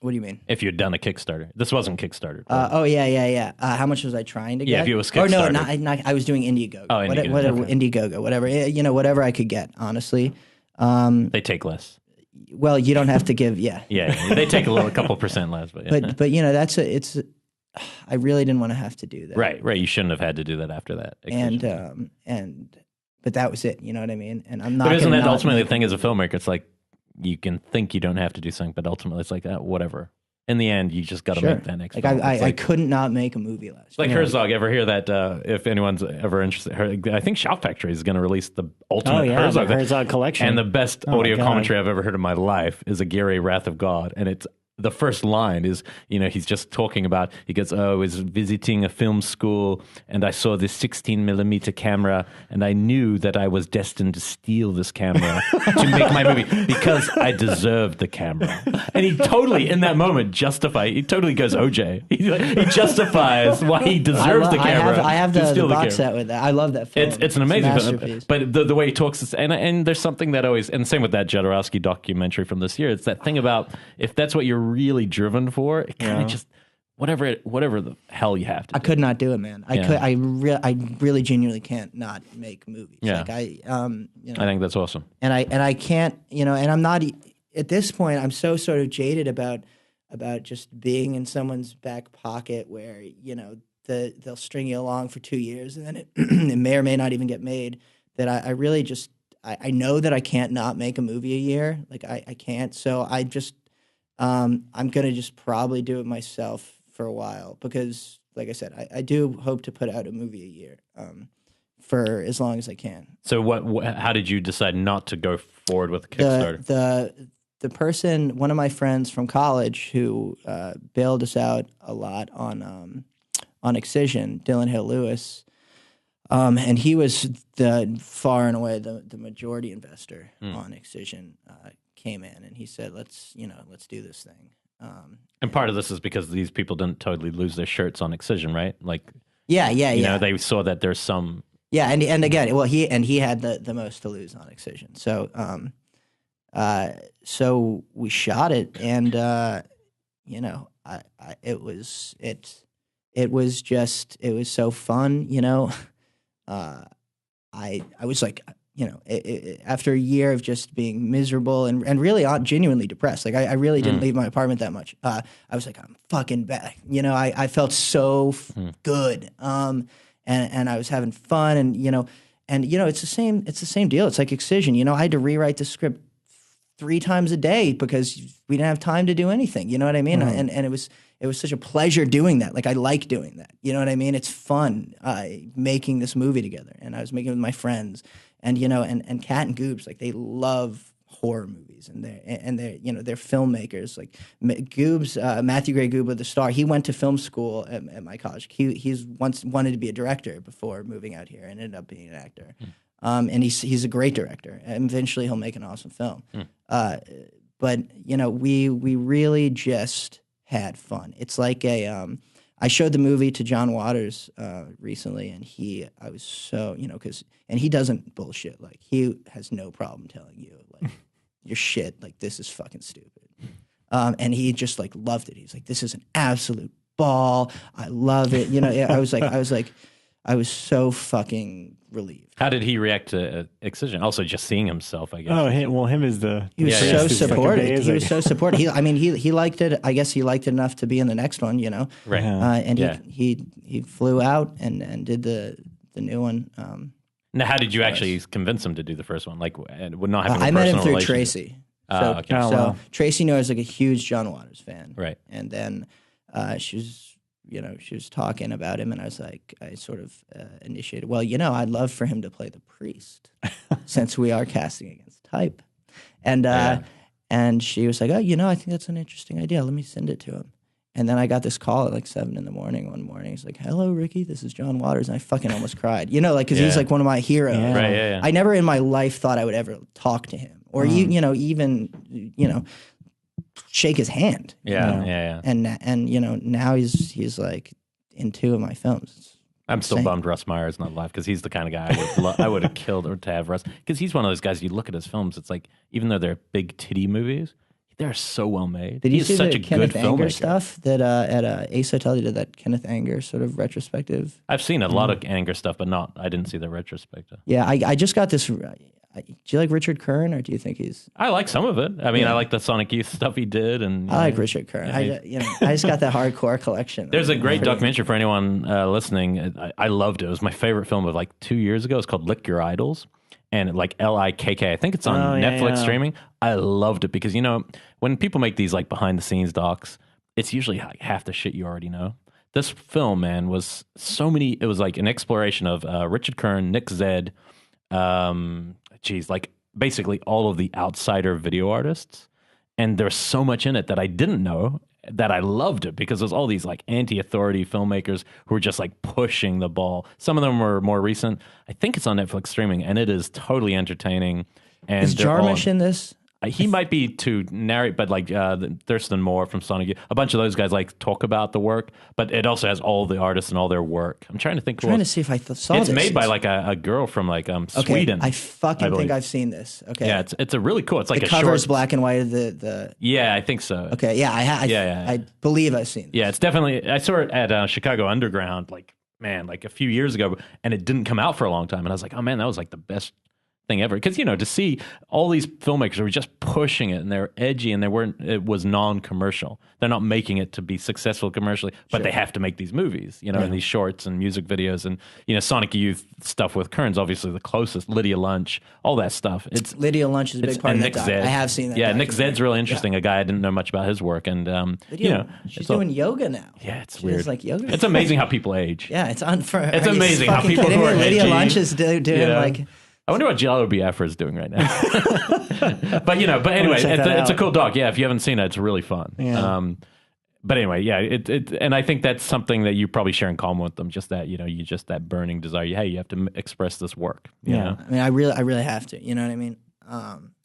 What do you mean? If you'd done a Kickstarter. This wasn't Kickstarter. Yeah. How much was I trying to get? Yeah, if it was Kickstarter. Or no, not, I was doing Indiegogo. Oh, Indiegogo. Whatever, okay. Indiegogo, whatever. Whatever I could get, honestly. They take less. Well, you don't have to give, yeah. Yeah, they take a couple percent less. But I really didn't want to have to do that. Right. You shouldn't have had to do that after that. But that was it. You know what I mean? And I'm not. But isn't that ultimately the thing as a filmmaker? It's like you can think you don't have to do something, but ultimately it's like whatever. In the end, you just got to make that next. I couldn't not make a movie last. Like Herzog. Ever hear that? If anyone's ever interested, I think Shout Factory is going to release the ultimate Herzog collection, and the best audio commentary I've ever heard in my life is Aguirre, Wrath of God, and it's. The first line is, he's just talking about, he goes, I was visiting a film school and I saw this 16 millimeter camera and I knew that I was destined to steal this camera to make my movie because I deserved the camera. And he totally, in that moment, he totally goes OJ. He justifies why he deserves the camera. I have the box set with that. I love that film. It's an amazing film. But the way he talks, and there's something that always, and same with that Jodorowsky documentary from this year, it's that thing about, if that's what you're really driven for, it kind of just whatever the hell you have to. I could not do it, man. I really genuinely can't not make movies. Yeah. I think that's awesome. And I can't, and I'm not at this point. I'm so sort of jaded about just being in someone's back pocket where they'll string you along for 2 years and then it may or may not even get made. That I really just I know that I can't not make a movie a year. Like I can't. So I just. I'm going to just probably do it myself for a while because, like I said, I do hope to put out a movie a year for as long as I can. So how did you decide not to go forward with the Kickstarter? The person, one of my friends from college who bailed us out a lot on Excision, Dylan Hill Lewis, and he was far and away the majority investor on Excision, came in and he said, let's do this thing. And part of this is because these people didn't totally lose their shirts on Excision, right? Like, yeah. They saw that there's some. Yeah. And again, well, he had the most to lose on Excision. So, so we shot it and, it was so fun, you know. I was like, you know, after a year of just being miserable and really genuinely depressed, like I really didn't leave my apartment that much. I was like, I'm fucking back. You know, I felt so good. And I was having fun, and you know, it's the same deal. It's like Excision. You know, I had to rewrite the script 3 times a day because we didn't have time to do anything. You know what I mean? And it was such a pleasure doing that. Like, I like doing that. You know what I mean? It's fun making this movie together. And I was making it with my friends. And, you know, and Kat and Goobs, like, they love horror movies. And they're you know, they're filmmakers. Like, Goobs, Matthew Gray Goob of the Star, he went to film school at my college. He's once wanted to be a director before moving out here and ended up being an actor. And he's a great director. And eventually he'll make an awesome film. But, you know, we really just had fun. It's like I showed the movie to John Waters recently, and I was so, you know, and he doesn't bullshit. Like, he has no problem telling you, like, your shit, like, this is fucking stupid. And he just, like, loved it. He's like, this is an absolute ball. I love it. You know, I was so fucking relieved. How did he react to Excision? Also, just seeing himself, I guess. Oh, him is the... He was so supportive. He was so supportive. He liked it. I guess he liked it enough to be in the next one, you know? Right. And he flew out and did the new one. Now, how did you actually convince him to do the first one? Like, would not having a I personal met him through relationship? Tracy. Okay. So Tracy knows, like, a huge John Waters fan. Right. And then she was talking about him, and I sort of initiated, well, you know, I'd love for him to play the priest since we are casting against type. And she was like, oh, you know, I think that's an interesting idea. Let me send it to him. And then I got this call at like 7 a.m. one morning. He's like, hello, Ricky, this is John Waters. And I fucking almost cried, you know, like, because he's like one of my heroes. Yeah. Right, I never in my life thought I would ever talk to him or, you know, even, you know, shake his hand. Yeah. And you know, now he's like in 2 of my films. I'm still bummed Russ Meyer is not alive, because he's the kind of guy I would have killed to have Russ, because he's one of those guys, you look at his films, it's like, even though they're big titty movies, they're so well made. Did you see such the a Kenneth good Anger filmmaker. stuff that at Ace Hotel they did that Kenneth Anger sort of retrospective? I've seen a lot of Anger stuff, but I didn't see the retrospective. Yeah, I just got this. Do you like Richard Kern, or do you think he's? I like some of it. I mean, I like the Sonic Youth stuff he did, and I like Richard Kern. I just got that hardcore collection. There's a great documentary for anyone listening. I loved it. It was my favorite film of like 2 years ago. It's called Lick Your Idols, and like Likk. I think it's on Netflix streaming. I loved it because, you know, when people make these like behind the scenes docs, it's usually like half the shit you already know. This film, man, was so many. It was like an exploration of Richard Kern, Nick Zed. Like basically all of the outsider video artists, and there's so much in it that I didn't know, that I loved it, because there's all these like anti-authority filmmakers who are just like pushing the ball. Some of them were more recent. I think it's on Netflix streaming, and it is totally entertaining. And is Jarmusch in this? He might be to narrate, but like Thurston Moore from Sonic Youth, a bunch of those guys like talk about the work, but it also has all the artists and all their work. I'm trying to think. To see if I saw this. It's made by like a girl from like Sweden. I think I've seen this. Okay. Yeah, it's a really cool. It's like the a cover's short. black and white. The Yeah, I think so. Okay. Yeah, I believe I've seen this. Yeah, it's definitely. I saw it at Chicago Underground, like a few years ago, and it didn't come out for a long time, and I was like, oh man, that was like the best thing ever, because, you know, to see all these filmmakers who were just pushing it, and they're edgy, and it was non-commercial. They're not making it to be successful commercially, but they have to make these movies, you know, and these shorts and music videos, and, you know, Sonic Youth stuff with Kern's obviously the closest. Lydia Lunch, all that stuff. It's Lydia Lunch is a big part of that doc. I have seen that. Yeah, Nick Zed's really interesting. A guy I didn't know much about his work, and Lydia, you know, she's doing yoga now. Yeah, it's weird. Like yoga. It's amazing how people age. Yeah, it's unfair. It's amazing how people who are Lydia edgy, Lunch is doing like. I wonder what Jello Biafra is doing right now. But, you know, anyway, it's a cool doc. Yeah, if you haven't seen it, it's really fun. Yeah. But anyway, yeah, and I think that's something that you probably share in common with them. Just that, you know, that burning desire. Hey, you have to express this work. You know? I mean, I really have to. You know what I mean?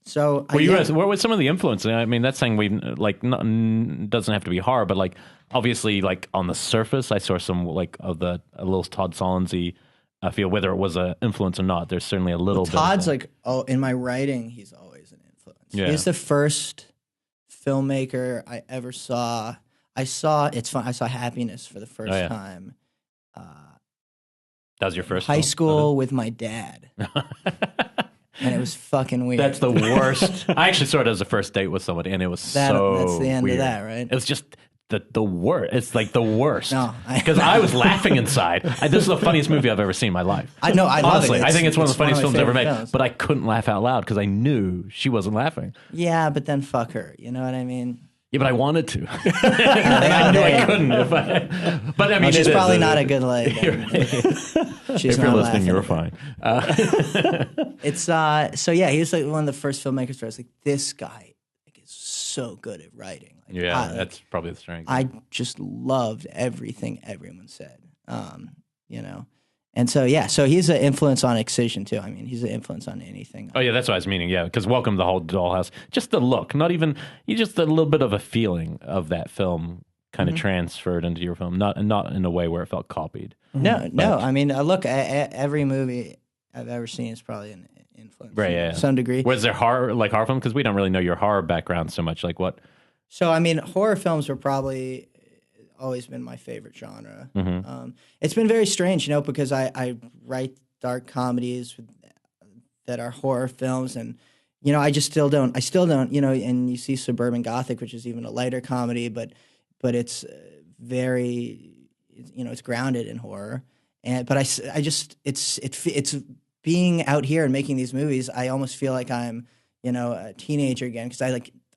So what was some of the influence? I mean, that's saying doesn't have to be horror, but like obviously, like on the surface, I saw some like of a little Todd Solondz-y. I feel, whether it was an influence or not, there's certainly a little bit. Todd's like, in my writing, he's always an influence. Yeah. He's the first filmmaker I ever saw. It's fun. I saw Happiness for the first time. That was your first high school with my dad. And it was fucking weird. That's the worst. I actually saw it as a first date with somebody, and it was that's so the end weird. of that, right? It was just the worst. It's like the worst. No, because I was laughing inside. This is the funniest movie I've ever seen in my life. I know. I Honestly, love it. I think it's one of the funniest films ever made. Films. But I couldn't laugh out loud because I knew she wasn't laughing. Yeah, but then fuck her. You know what I mean? Yeah, but I wanted to. I knew I couldn't. But I mean, she's probably not a good lady. She's if you're listening, you're fine. It's so yeah. He was like one of the first filmmakers where I was like, this guy is so good at writing. Like, that's probably the strength. I just loved everything everyone said. You know. And so, yeah, so he's an influence on Excision, too. I mean, he's an influence on anything. Oh, yeah, that's what I was meaning, yeah, because Welcome to the Whole Dollhouse, just the look, not even, just a little bit of a feeling of that film kind of transferred into your film, not in a way where it felt copied. No, I mean, look, every movie I've ever seen is probably an influence to some degree. Was there horror film? Because we don't really know your horror background so much, like what? So, I mean, horror films were probably always been my favorite genre. It's been very strange, because I write dark comedies that are horror films, and I still don't, and you see Suburban Gothic, which is even a lighter comedy, but it's very, it's grounded in horror, but it's being out here and making these movies. I almost feel like I'm a teenager again, because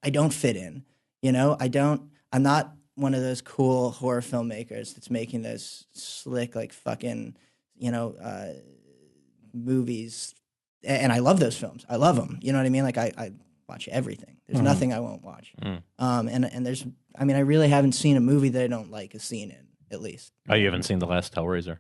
I don't fit in, I'm not one of those cool horror filmmakers that's making those slick, like fucking, movies. And I love those films. I love them. You know what I mean? Like I watch everything. There's nothing I won't watch. And there's, I mean, I really haven't seen a movie that I don't like a scene in, at least. Oh, you haven't seen The Last Hellraiser?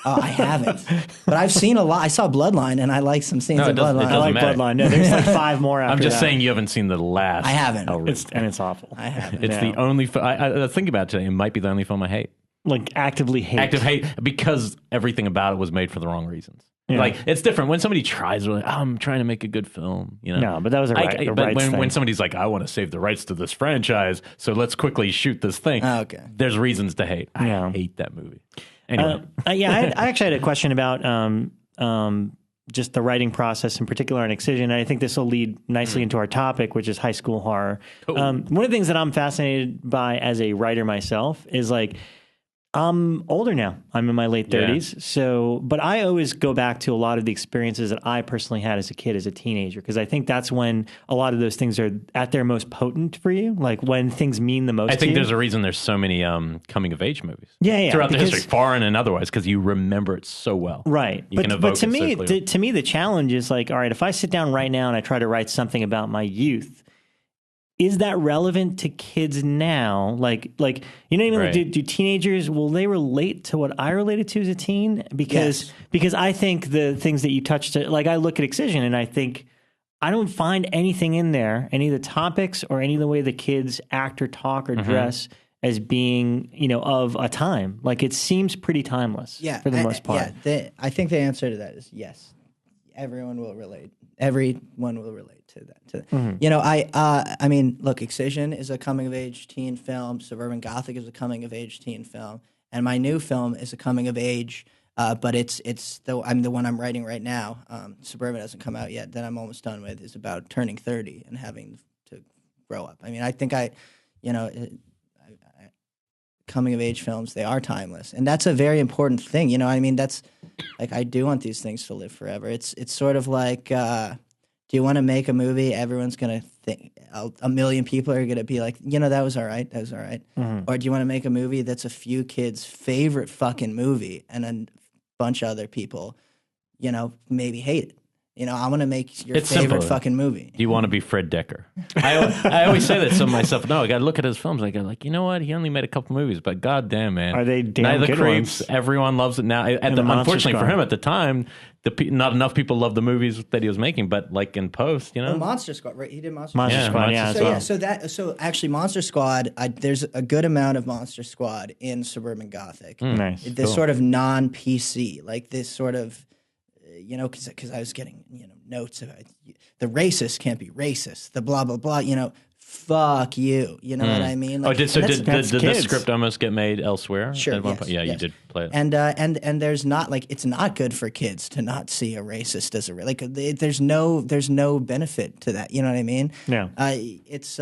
I haven't, but I've seen a lot. I saw Bloodline, and I like some scenes of Bloodline. I like Bloodline. No, there's like 5 more after I'm just that. saying you haven't seen the last. I haven't. It's awful. I haven't. It's the only. I think about it today. It might be the only film I hate. Like actively hate. Active hate because everything about it was made for the wrong reasons. Yeah. Like it's different when somebody tries. Like, I'm trying to make a good film. No, but that was when somebody's like, I want to save the rights to this franchise, so let's quickly shoot this thing. Okay. There's reasons to hate. I hate that movie. Anyway. I actually had a question about just the writing process, in particular on Excision. And I think this will lead nicely into our topic, which is high school horror. Cool. One of the things that I'm fascinated by as a writer myself is like, I'm older now. I'm in my late 30s. Yeah. So, but I always go back to a lot of the experiences that I personally had as a kid, as a teenager, because I think that's when a lot of those things are at their most potent for you, like when things mean the most. I think to you. There's a reason there's so many coming of age movies. Yeah, throughout the history, foreign and otherwise, because you remember it so well. Right. But to me, the challenge is like, all right, if I sit down right now and I try to write something about my youth, is that relevant to kids now? Like you know what I mean? Right. Like, do teenagers, will they relate to what I related to as a teen? Because I think the things that you touched, like I look at Excision and I think I don't find anything in there, any of the topics or any of the way the kids act or talk or dress as being, of a time. Like it seems pretty timeless for the most part. Yeah, I think the answer to that is yes. Everyone will relate. Everyone will relate to that. I mean, look, Excision is a coming of age teen film. Suburban Gothic is a coming of age teen film, and my new film is a coming of age. But I'm the one I'm writing right now. Suburban hasn't come out yet. That I'm almost done with is about turning 30 and having to grow up. I mean, I think coming of age films, they are timeless, and that's a very important thing. I mean, that's like I do want these things to live forever. It's sort of like, do you want to make a movie? Everyone's gonna think a million people are gonna be like, that was all right, that was all right. Or do you want to make a movie that's a few kids' favorite fucking movie, and a bunch of other people, maybe hate it. I want to make your favorite fucking movie. Do you want to be Fred Decker? I always say that to myself. No, I got to look at his films. I go like, you know what? He only made a couple movies, but goddamn, man, are they damn Night of the good Creeps? ones? Everyone loves it now. Unfortunately for him, at the time, not enough people loved the movies that he was making. But like in post, Monster Squad, right? He did Monster Squad. Yeah. So actually, Monster Squad. There's a good amount of Monster Squad in Suburban Gothic. Nice. This sort of non-PC, like this sort of. Because I was getting, notes about the racist can't be racist, the blah, blah, blah, fuck you. You know what I mean? Like, did the script almost get made elsewhere? Sure. At one point? Yeah, yes. You did play it. And there's not like it's not good for kids to not see a racist as a like. There's no benefit to that. You know what I mean? Yeah. It's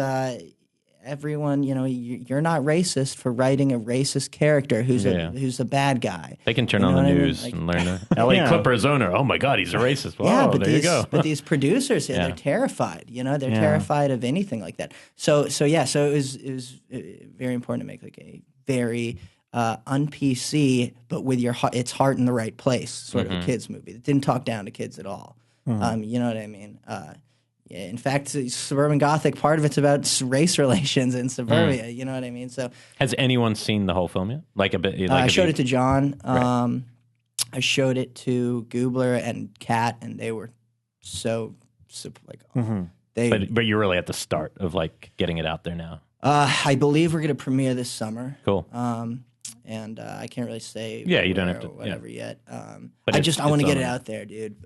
everyone. You know, you're not racist for writing a racist character who's a bad guy. They can turn on the news and learn that. LA Clippers owner. Oh my God, he's a racist. Whoa, but you go. But these producers here, they're terrified. You know, they're terrified of anything like that. So it was very important to make like a very un-PC, but with its heart in the right place, sort of a kids movie. It didn't talk down to kids at all. You know what I mean? In fact, Suburban Gothic, part of it's about race relations in suburbia. You know what I mean? So, has anyone seen the whole film yet? Like a bit? I showed it to John. Right. I showed it to Goobler and Kat, and they were so like But you're really at the start of like getting it out there now. I believe we're going to premiere this summer. Cool. And I can't really say you don't have to whatever yet. But I want to get it out there, dude.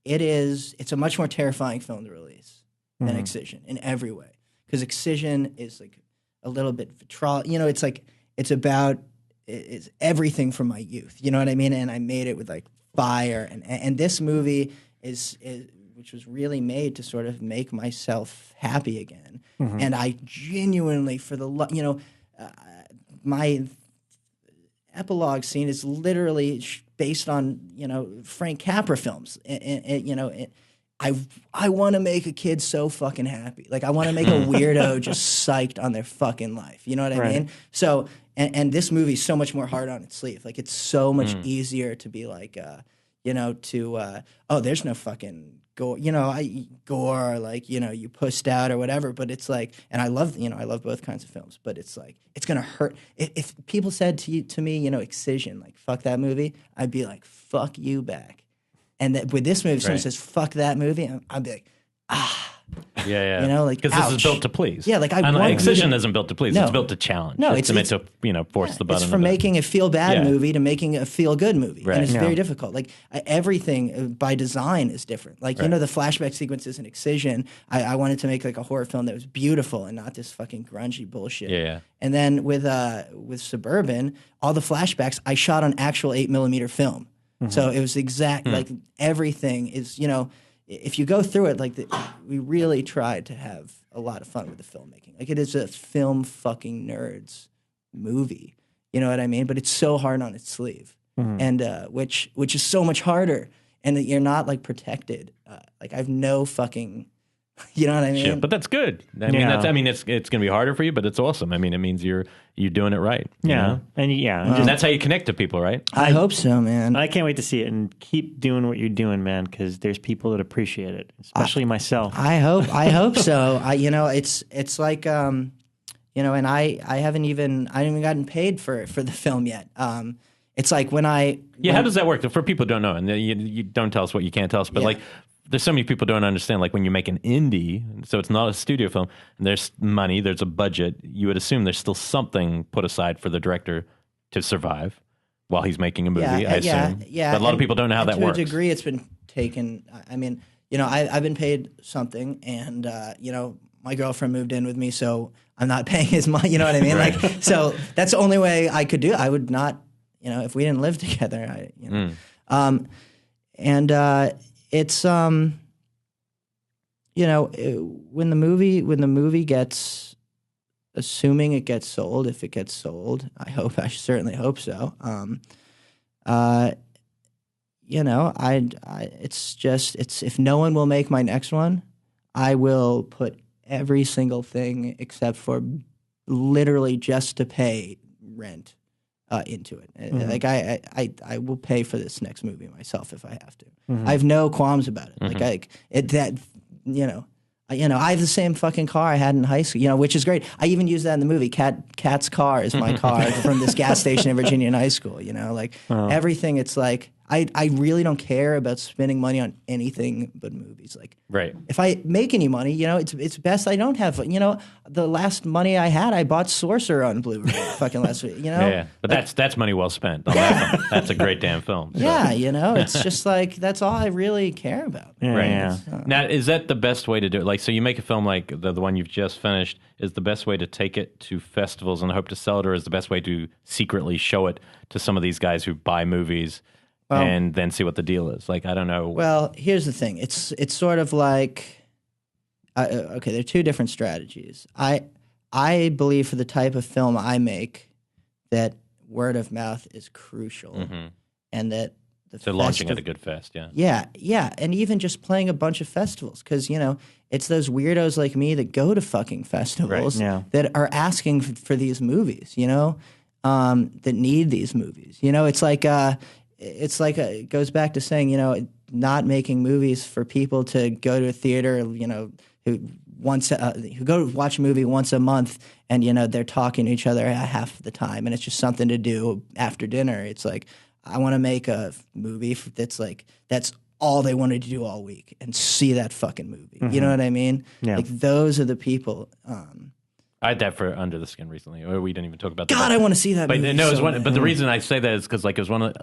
It's a much more terrifying film to release than Excision in every way, because Excision is like a little bit vitriol. You know, it's like it's everything from my youth. You know what I mean? And I made it with like fire, and this movie is which was really made to sort of make myself happy again. And I genuinely, for the my epilogue scene is literally based on Frank Capra films. I want to make a kid so fucking happy. Like I want to make a weirdo just psyched on their fucking life. You know what I mean? So and this movie is so much more hard on its sleeve. Like it's so much easier to be like there's no fucking gore, gore, like, you pussed out or whatever. But it's like, and I love both kinds of films, but it's like, it's going to hurt. If people said to me, Excision, like, fuck that movie, I'd be like, fuck you back. And that with this movie, if someone says, fuck that movie, I'd be like, Yeah. Because this is built to please. Yeah, like Excision isn't built to please. No. It's built to challenge. No, it's meant to force the button. It's from making a feel bad movie to making a feel good movie, and it's very difficult. Like everything by design is different. Like the flashback sequences in Excision, I wanted to make like a horror film that was beautiful and not this fucking grungy bullshit. Yeah. And then with Suburban, all the flashbacks I shot on actual 8mm film, so it was exact. Like everything is if you go through it, like we really tried to have a lot of fun with the filmmaking. Like it is a film fucking nerds movie, you know what I mean? But it's so hard on its sleeve, and which is so much harder, and that you're not like protected. Like I have no fucking, you know what I mean? Shit, but that's good. It's going to be harder for you, but it's awesome. I mean, it means you're doing it right. And that's how you connect to people, right? I hope so, man. I can't wait to see it, and keep doing what you're doing, man, because there's people that appreciate it, especially myself. I hope so. It's like and I haven't even gotten paid for the film yet. It's like when how does that work? For people who don't know, and you don't tell us what you can't tell us, but like, there's so many people don't understand, like when you make an indie, so it's not a studio film, and there's money, there's a budget, you would assume there's still something put aside for the director to survive while he's making a movie, I assume. Yeah. But a lot of people don't know how that works. To a degree, it's been taken, I mean, I've been paid something, and, my girlfriend moved in with me, so I'm not paying his money, you know what I mean? Right. Like, so that's the only way I could do it. I would not, if we didn't live together, it's when the movie gets, assuming it gets sold, if it gets sold, I certainly hope so. If no one will make my next one, I will put every single thing except for literally just to pay rent into it. Like I will pay for this next movie myself if I have to. I have no qualms about it. Like I have the same fucking car I had in high school, which is great. I even use that in the movie. Kat's car is my car from this gas station in Virginia in high school. Everything. It's like I really don't care about spending money on anything but movies. Like, right. If I make any money, it's best I don't have. The last money I had, I bought Sorcerer on Blu-ray fucking last week. Yeah. But like, that's money well spent. On that film. That's a great damn film. So. Yeah, it's just like that's all I really care about. Right. Yeah. Now, is that the best way to do it? Like, so you make a film like the one you've just finished. Is the best way to take it to festivals and hope to sell it, or is the best way to secretly show it to some of these guys who buy movies? And then see what the deal is. Like, I don't know. Well, here's the thing. It's sort of like, okay, there are two different strategies. I believe for the type of film I make that word of mouth is crucial, and that so launching at a good fest, yeah, and even just playing a bunch of festivals because it's those weirdos like me that go to fucking festivals that are asking for these movies, that need these movies. It goes back to saying, not making movies for people to go to a theater, who go watch a movie once a month and, they're talking to each other half the time and it's just something to do after dinner. It's like, I want to make a movie that's all they wanted to do all week and see that fucking movie. You know what I mean? Yeah. Like those are the people. I had that for Under the Skin recently. We didn't even talk about that. God, I want to see that movie. No, but the reason I say that is because, like, it was one of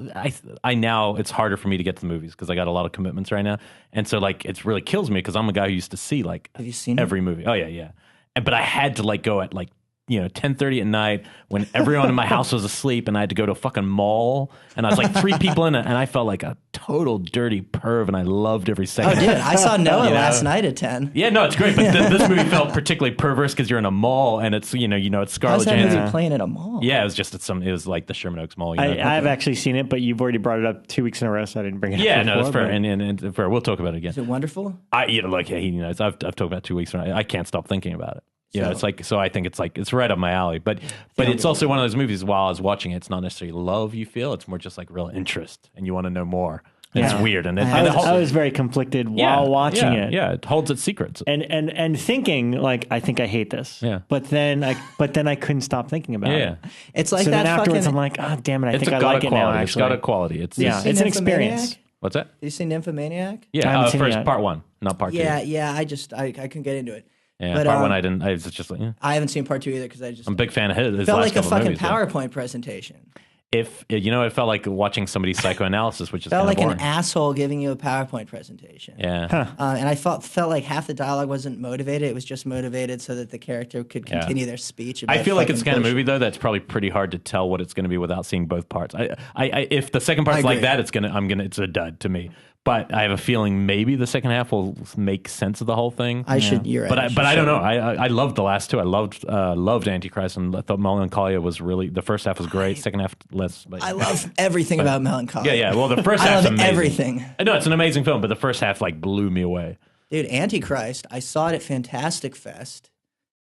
I now, it's harder for me to get to the movies because I got a lot of commitments right now. And so, like, it really kills me because I'm a guy who used to see, like, have you seen every movie. Oh, yeah. But I had to, like, go at, like, 10:30 at night when everyone in my house was asleep and I had to go to a fucking mall and I was like 3 people in it and I felt like a total dirty perv and I loved every second. Oh, dude, I saw Noah last night at 10. Yeah, no, it's great, but this movie felt particularly perverse because you're in a mall and it's, it's Scarlett Johansson. How's that movie playing at a mall? Yeah, it was just it was like the Sherman Oaks Mall. I've actually seen it, but you've already brought it up 2 weeks in a row, so I didn't bring it up. Yeah, no, it's fair, and fair. We'll talk about it again. Is it wonderful? I've talked about 2 weeks. I can't stop thinking about it. It's like, so I think it's right up my alley, but it's also one of those movies while I was watching it, it's not necessarily love you feel, it's more just like real interest and you want to know more. And it's weird. And I was very conflicted while watching it. Yeah, it holds its secrets. And thinking like, I think I hate this. Yeah. But then I couldn't stop thinking about it. It's like so that. Then afterwards I'm like, oh damn it, I think I like it now. Actually. It's got a quality. It's an experience. What's that? Did you see Nymphomaniac? Yeah, first part 1, not part 2. Yeah. I couldn't get into it. Yeah, but, part 1 I didn't. I was just like, I haven't seen part 2 either because I'm a big fan of his. It felt like a fucking PowerPoint presentation. It felt like watching somebody's psychoanalysis, which is felt like boring. An asshole giving you a PowerPoint presentation. Yeah, and I felt like half the dialogue wasn't motivated; it was just motivated so that the character could continue their speech. I feel like it's the kind of movie though that's probably pretty hard to tell what it's going to be without seeing both parts. If the second part's like that, it's a dud to me. But I have a feeling maybe the second half will make sense of the whole thing. You're right. But I don't know. I loved the last two. I loved Antichrist, and I thought Melancholia was really, the first half was great. Second half less. But, I love everything about Melancholia. Yeah. Well, the first half's amazing. Everything. No, it's an amazing film, but the first half like blew me away. Dude, Antichrist. I saw it at Fantastic Fest,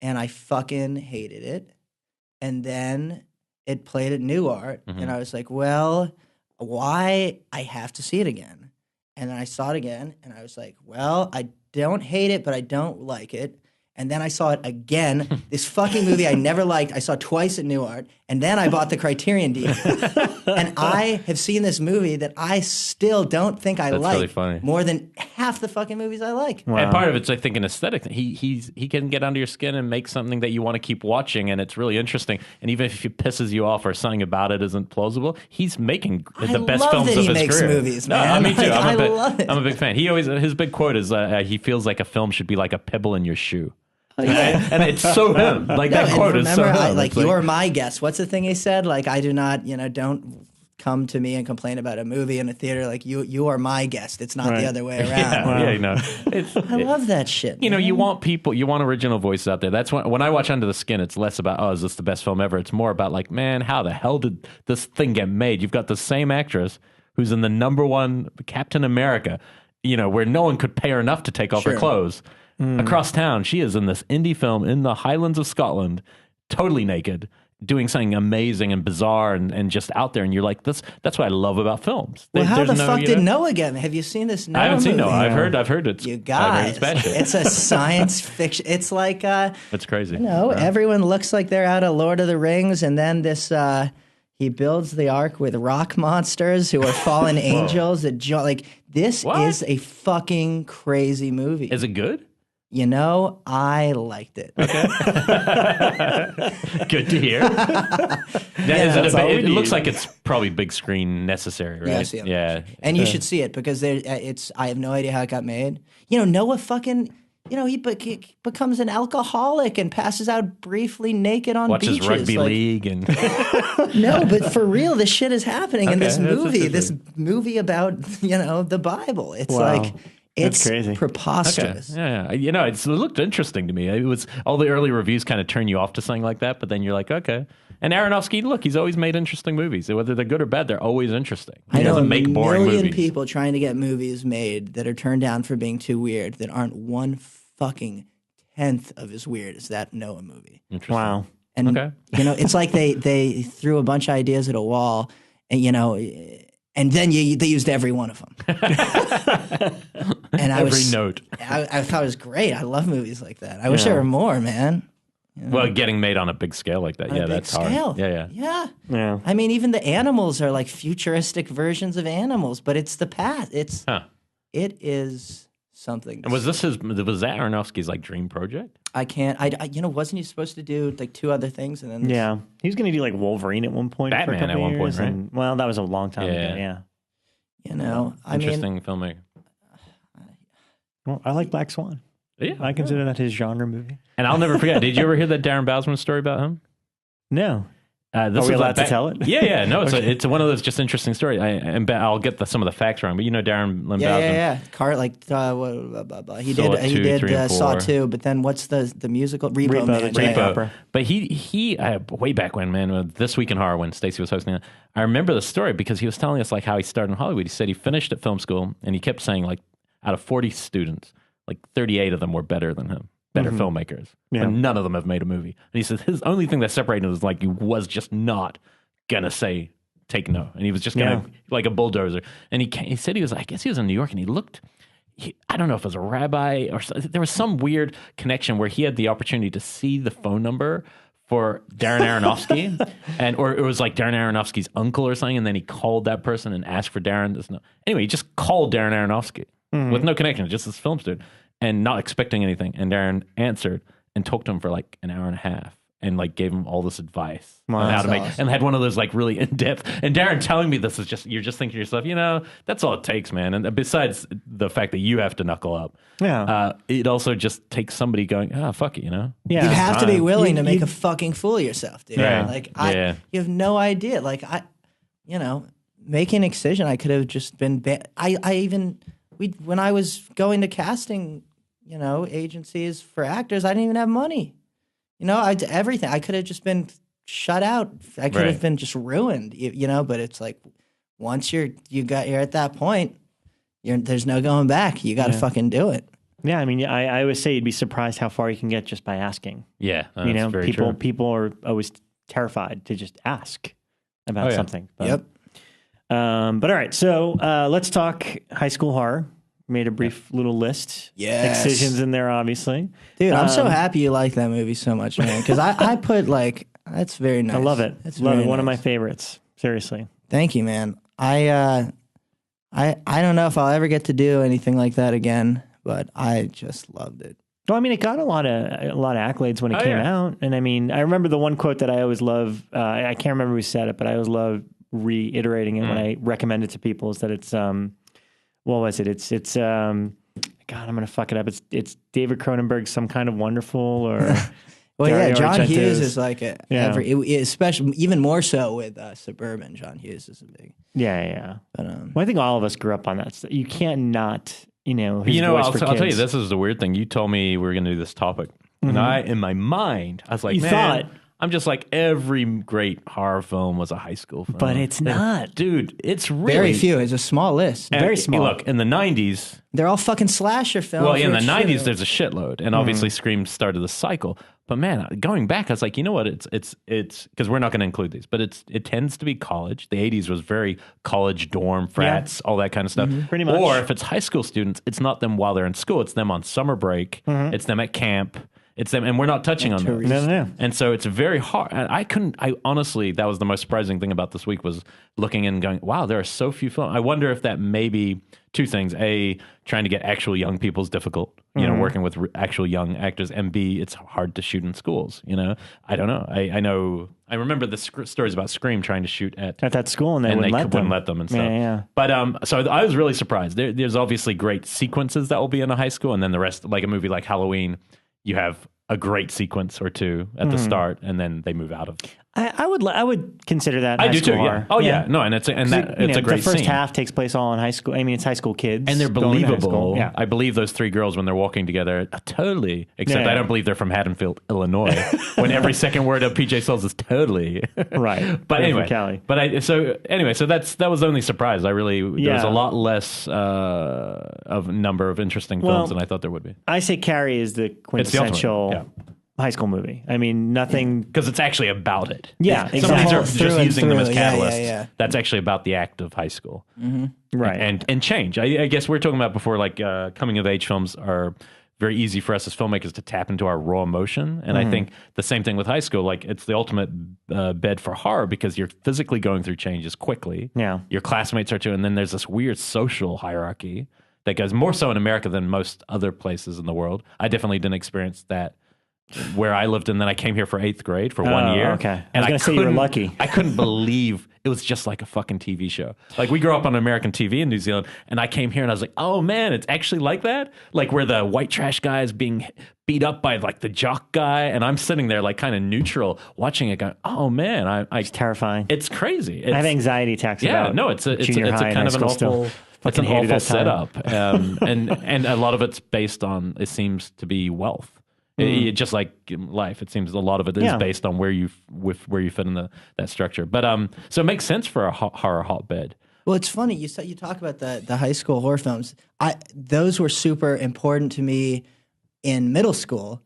and I fucking hated it. And then it played at New Art, and I was like, well, why? I have to see it again. And then I saw it again, and I was like, well, I don't hate it, but I don't like it. And then I saw it again, this fucking movie I never liked. I saw twice at New Art, and then I bought the Criterion deal. And I have seen this movie that I still don't think I like really funny. More than half the fucking movies I like. Wow. And part of it's, I think, an aesthetic thing. He can get under your skin and make something that you want to keep watching, and it's really interesting. And even if it pisses you off or something about it isn't plausible, he's making the best films of his career. I love that he makes movies, man. No, me too. I love it. I'm a big fan. His big quote is, he feels like a film should be like a pebble in your shoe. Oh, yeah. And it's so him. Like that quote is so him. Like, you're my guest. What's the thing he said? Like, I do not, don't come to me and complain about a movie in a theater. Like, you are my guest. It's not the other way around. I love that shit. You want people, you want original voices out there. That's when I watch Under the Skin, it's less about, is this the best film ever? It's more about like, man, how the hell did this thing get made? You've got the same actress who's in the #1 Captain America, where no one could pay her enough to take off her clothes. Across town, she is in this indie film in the Highlands of Scotland, totally naked, doing something amazing and bizarre and just out there. And you're like, that's what I love about films. How the fuck did Noah get me? Have you seen this Noah I haven't seen movie? Noah. I've heard it's. You guys, it's a science fiction. It's like it's crazy. Everyone looks like they're out of Lord of the Rings, and then this He builds the ark with rock monsters who are fallen angels. This is a fucking crazy movie. Is it good? You know, I liked it. Okay. Good to hear. It looks like it's probably big screen necessary, right? Yeah. And you should see it because I have no idea how it got made. You know, Noah fucking... You know, he becomes an alcoholic and passes out briefly naked on beaches. Watches rugby league and... No, but for real, this shit is happening in this movie. This movie about, the Bible. It's it's crazy. Preposterous. Okay. Yeah. You know, it looked interesting to me. It was all the early reviews kind of turn you off to something like that, but then you're like, okay. And Aronofsky, look, he's always made interesting movies. Whether they're good or bad, they're always interesting. He doesn't make boring movies. 1 million people trying to get movies made that are turned down for being too weird that aren't one fucking tenth of as weird as that Noah movie. Wow. And it's like they threw a bunch of ideas at a wall, and and then they used every one of them. And every note. I thought it was great. I love movies like that. I wish there were more, man. Well, getting made on a big scale like that, that's hard. Yeah. I mean, even the animals are like futuristic versions of animals, but it's the past. It is something. And was that Aronofsky's like dream project? I can't. Wasn't he supposed to do like 2 other things and then? He was going to do like Wolverine at one point. Batman at one point, right? Well, that was a long time ago. Yeah. Interesting filmmaker. Well, I like Black Swan. Yeah, I consider that his genre movie. And I'll never forget. Did you ever hear that Darren Bousman story about him? No. Are we allowed to tell it? Yeah. No, it's one of those just interesting stories. I'll get some of the facts wrong, but Darren Lynn Bousman. Yeah. He did Saw 2, but then what's the musical? Repo. But he way back when, man, This Week in Horror, when Stacey was hosting it, I remember the story because he was telling us like how he started in Hollywood. He said he finished at film school, and he kept saying like out of 40 students, like 38 of them were better than him. Better filmmakers. Yeah. And none of them have made a movie. And he says his only thing that separated him was like he was just not gonna take no. And he was just gonna like a bulldozer. And he said I guess he was in New York, and he looked, I don't know if it was a rabbi or there was some weird connection where he had the opportunity to see the phone number for Darren Aronofsky, or it was like Darren Aronofsky's uncle or something, and then he called that person and asked for Darren. Anyway, he just called Darren Aronofsky with no connection, just this film student. And not expecting anything. And Darren answered and talked to him for like an hour and a half and like gave him all this advice on how to make, and had one of those like really in-depth. And Darren telling me this is just, you're just thinking to yourself, that's all it takes, man. And besides the fact that you have to knuckle up, it also just takes somebody going, fuck it, Yeah. You have to be willing to make a fucking fool of yourself, dude. Yeah. You have no idea. Like making Excision, I could have just been, when I was going to casting, agencies for actors, I didn't even have money. Everything. I could have just been shut out. I could have been just ruined, but it's like once you're at that point, there's no going back. You got to fucking do it. Yeah. I mean, I always say you'd be surprised how far you can get just by asking. Yeah. That's very true. People are always terrified to just ask about something. But, yep. But all right, so let's talk high school horror. Made a brief little list. Yes. Excision's in there, obviously. Dude, I'm so happy you like that movie so much, man. Because I put that's very nice. I love it. It's one of my favorites. Seriously. Thank you, man. I don't know if I'll ever get to do anything like that again, but I just loved it. Well, I mean, it got a lot of accolades when it came out, and I mean, I remember the one quote that I always love. I can't remember who said it, but I always love reiterating it when I recommend it to people. Is that it's what was it? It's God, I'm gonna fuck it up. It's David Cronenberg's Some Kind of Wonderful or. Well, John Hughes is like especially even more so with Suburban. John Hughes is a big. Yeah. But well, I think all of us grew up on that. So you can't not. I'll tell you, this is the weird thing. You told me we were going to do this topic. And in my mind, I was like, I'm just like, every great horror film was a high school film. But it's not. Dude, it's really... Very few. It's a small list. Very small. Look, in the 90s... They're all fucking slasher films. Well, in the 90s, there's a shitload. And obviously, Scream started the cycle. But man, going back, I was like, you know what? It's because we're not going to include these, but it tends to be college. The 80s was very college, dorm, frats, all that kind of stuff. Pretty much. Or if it's high school students, it's not them while they're in school. It's them on summer break. It's them at camp. It's them, and we're not touching on those. No. And so it's very hard. I honestly, that was the most surprising thing about this week was looking and going, wow, there are so few films. I wonder if that may be two things. A, trying to get actual young people is difficult, working with actual young actors. And B, it's hard to shoot in schools, I don't know. I remember the stories about Scream trying to shoot at that school, and they wouldn't let them and stuff. Yeah. But so I was really surprised. There's obviously great sequences that will be in a high school, and then the rest, like a movie like Halloween, you have a great sequence or two at the start, and then they move out of. I would consider that. I do too. Horror. Yeah. Oh yeah. No, and it's a great. The first scene. half takes place all in high school. I mean, it's high school kids, and they're believable. Yeah. I believe those three girls when they're walking together totally. Except I don't believe they're from Haddonfield, Illinois. When every second word of PJ Souls is totally right. But anyway, so that was the only surprise. There was a lot less of number of interesting films than I thought there would be. I say Carrie is the quintessential high school movie. I mean, nothing... Because it's actually about it. Yeah, exactly. Some of these are just using them as catalysts. Yeah. That's actually about the act of high school. Mm-hmm. Right. And change. I guess we were talking about before, like coming-of-age films are very easy for us as filmmakers to tap into our raw emotion. And I think the same thing with high school. Like, it's the ultimate bed for horror because you're physically going through changes quickly. Yeah. Your classmates are too. And then there's this weird social hierarchy that goes more so in America than most other places in the world. I definitely didn't experience that where I lived, and then I came here for 8th grade for 1 year. Okay. And I was going to say you were lucky. I couldn't believe it was just like a fucking TV show. Like, we grew up on American TV in New Zealand, and I came here and I was like, oh man, it's actually like that? Like, where the white trash guy is being beat up by like the jock guy, and I'm sitting there like kind of neutral watching it going, oh man, it's terrifying. It's crazy. I have anxiety attacks about it's a kind of an awful... It's an awful setup. And a lot of it's based on, it seems to be wealth. Just like life, it seems a lot of it is based on where you fit in that structure. But so it makes sense for a horror hotbed. Well, it's funny you talk about the high school horror films. Those were super important to me in middle school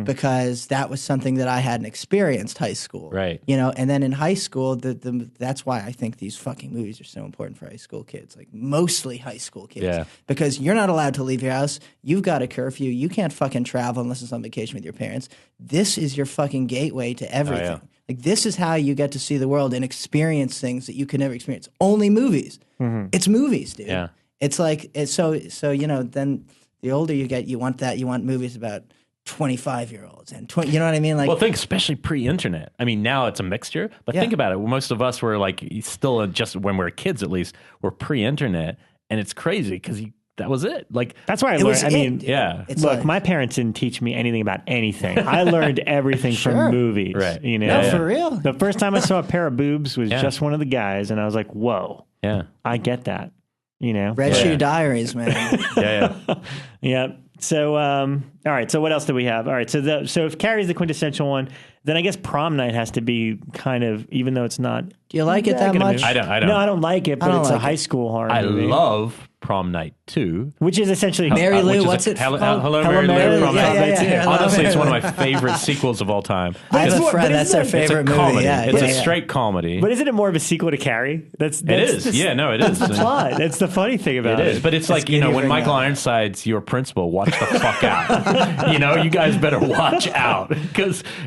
because that was something that I hadn't experienced high school. Right. And then in high school, that's why I think these fucking movies are so important for high school kids, like mostly high school kids. Yeah. Because you're not allowed to leave your house. You've got a curfew. You can't fucking travel unless it's on vacation with your parents. This is your fucking gateway to everything. Oh, yeah. Like, this is how you get to see the world and experience things that you could never experience. Only movies. It's movies, dude. Yeah. It's like, then... The older you get, you want movies about 25-year-olds and 20. You know what I mean? Like, well, think especially pre-internet. I mean, now it's a mixture, but think about it. Most of us were like still just when we were kids, at least, were pre-internet, and it's crazy because that was it. Like, that's why I learned. I mean, look, my parents didn't teach me anything about anything. I learned everything from movies. Right? No, for real. The first time I saw a pair of boobs was just one of the guys, and I was like, "Whoa, I get that." Red Shoe Diaries, man. Yeah. So, all right. So what else do we have? All right. So if Carrie's the quintessential one, then I guess Prom Night has to be kind of, even though it's not. Do you like it that much? I don't. No, I don't like it, but it's a high school horror movie. I love Prom Night 2. Which is essentially... Mary Lou, what's it called? Hello, Mary Lou. Prom Night 2. Honestly, it's one of my favorite sequels of all time. I have a friend, that's their favorite movie. It's a straight comedy. But isn't it more of a sequel to Carrie? It is. It is. That's the plot. That's the funny thing about it. It is. But it's like, when Michael Ironside's your principal, watch the fuck out. You guys better watch out.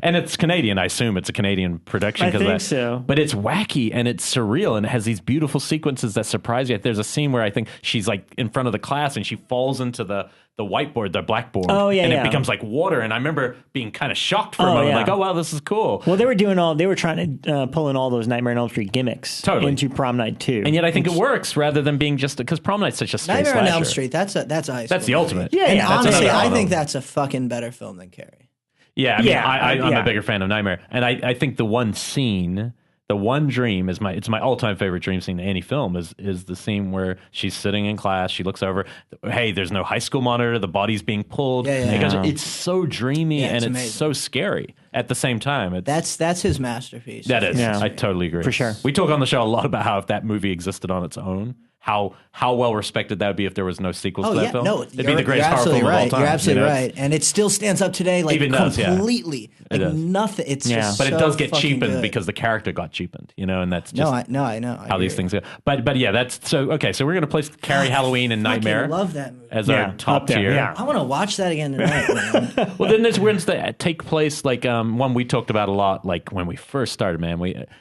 And it's Canadian, I assume. It's a Canadian production. I think so. But it's wacky and it's surreal and it has these beautiful sequences that surprise you. There's a scene where I think she's like in front of the class and she falls into the whiteboard, the blackboard. Oh, yeah, and it becomes like water. And I remember being kind of shocked for a moment. Like, oh, wow, this is cool. Well, they were trying to pull in all those Nightmare on Elm Street gimmicks into Prom Night 2. And yet I think it works rather than being just because Prom Night's such a straight Nightmare slasher. on Elm Street, that's a high school That's the ultimate. Yeah, and honestly, I think that's a fucking better film than Carrie. Yeah, I'm a bigger fan of Nightmare. And I think the one scene... The one dream is it's my all-time favorite dream scene in any film is the scene where she's sitting in class, she looks over, hey, there's no high school monitor, the body's being pulled. It's so dreamy and it's so scary at the same time. That's his masterpiece. That is. Yeah. I totally agree. For sure. We talk on the show a lot about how if that movie existed on its own, how well respected that would be if there was no sequels to that film. No, it'd be the greatest horror film of all time. You're absolutely right, and it still stands up today, like completely, nothing. It's just but so it does get cheapened good. because the character got cheapened, and that's just I know how these things go. But yeah, that's so okay. So we're gonna place Carrie, Halloween, and Nightmare. I love that movie as our top tier. Yeah. I want to watch that again tonight. Man. Well, then there's ones that take place like one we talked about a lot, like when we first started. Man,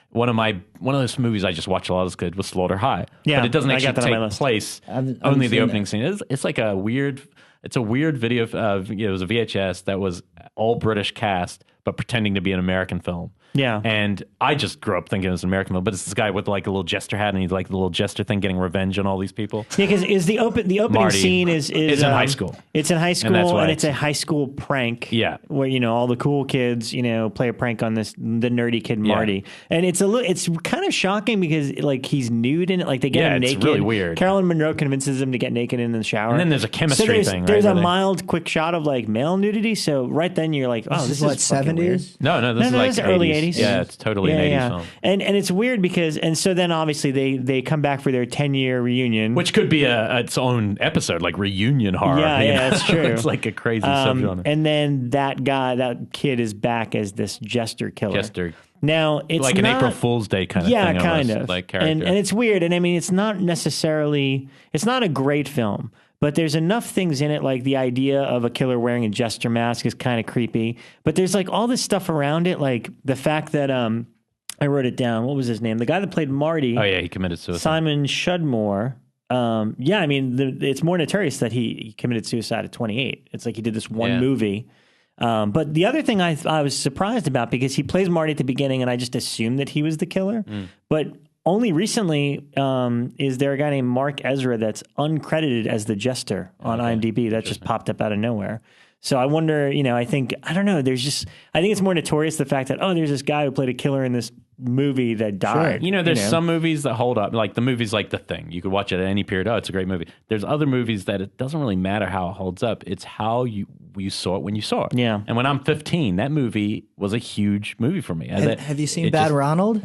one of those movies I just watched a lot as kid was Slaughter High. Yeah, but it doesn't actually take place. Only the opening scene. It's like a weird. It's a weird video. It was a VHS that was all British cast, but pretending to be an American film. Yeah. And I just grew up thinking it was an American film, but it's this guy with like a little jester hat, and he's like the little jester thing, getting revenge on all these people. Yeah, because the opening Marty scene is in high school. It's in high school, and it's a high school prank. Yeah. Where all the cool kids play a prank on the nerdy kid Marty, and it's kind of shocking because like he's nude in it, like they get him naked. It's really weird. Carolyn Monroe convinces him to get naked in the shower, and then there's a chemistry thing. There's a mild, quick shot of like male nudity. So right then you're like, oh, this is what, 70s? No, this is like early 80s. Yeah, it's totally an 80s film. And it's weird because so then obviously they come back for their 10-year reunion, which could be its own episode, like reunion horror. Yeah, that's true. It's like a crazy subgenre. And then that kid is back as this jester killer. Now it's like an April Fool's Day kind of thing. Yeah, kind of. Like character. And it's weird. And I mean, it's not a great film. But there's enough things in it, like the idea of a killer wearing a jester mask is kind of creepy. But there's like all this stuff around it, like the fact that I wrote it down. What was his name? The guy that played Marty. Oh yeah, he committed suicide. Simon Shudmore. I mean, it's more notorious that he committed suicide at 28. It's like he did this one movie. But the other thing I was surprised about, because he plays Marty at the beginning, and I just assumed that he was the killer. But only recently is there a guy named Mark Ezra that's uncredited as the jester on IMDb. That just popped up out of nowhere. So I wonder, I think it's more notorious the fact that, there's this guy who played a killer in this movie that died. Sure. There's some movies that hold up, like the movies like The Thing. You could watch it at any period. Oh, it's a great movie. There's other movies that it doesn't really matter how it holds up. It's how you saw it when you saw it. Yeah. And when I'm 15, that movie was a huge movie for me. Have you seen Bad Ronald?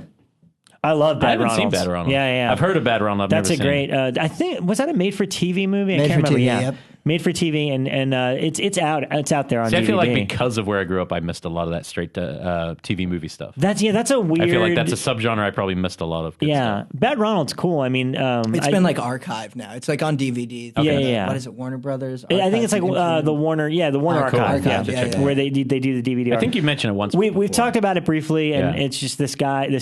I love Bad Ronald. I haven't seen Bad Ronald. Yeah. I've heard of Bad Ronald. That's a great. I think was that a made-for-TV movie? I can't remember. Yep. Made for TV, and it's out there on DVD. I feel like because of where I grew up, I missed a lot of that straight to TV movie stuff. That's a weird. I feel like that's a subgenre I probably missed a lot of. Good stuff. Bad Ronald's cool. I mean, it's been like archived now. It's like on DVD. Yeah. What is it? Warner Brothers. I think it's like the Warner. Yeah, the Warner Archive. Yeah. Where they do the DVD. I think you mentioned it once. We've talked about it briefly, and it's just this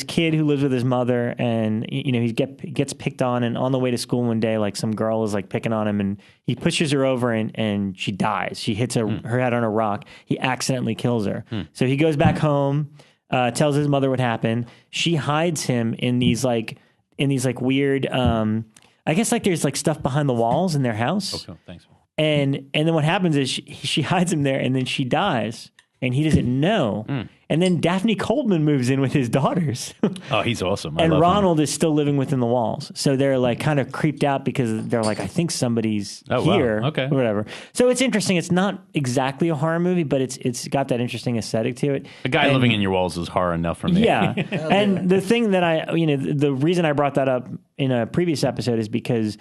kid who lives with his mother, and he gets picked on, and on the way to school one day, like some girl is like picking on him, and he pushes her over, and she dies. She hits her head on a rock. He accidentally kills her. So he goes back home, tells his mother what happened. She hides him in these weird. I guess like there's like stuff behind the walls in their house. Okay, thanks. And then what happens is she hides him there, and then she dies, and he doesn't know. And then Daphne Coleman moves in with his daughters. Oh, he's awesome. And Ronald is still living within the walls. So they're like kind of creeped out because they're like, I think somebody's here. Wow. Okay. Or whatever. So it's interesting. It's not exactly a horror movie, but it's got that interesting aesthetic to it. The guy living in your walls is horror enough for me. Yeah. And the thing that the reason I brought that up in a previous episode is because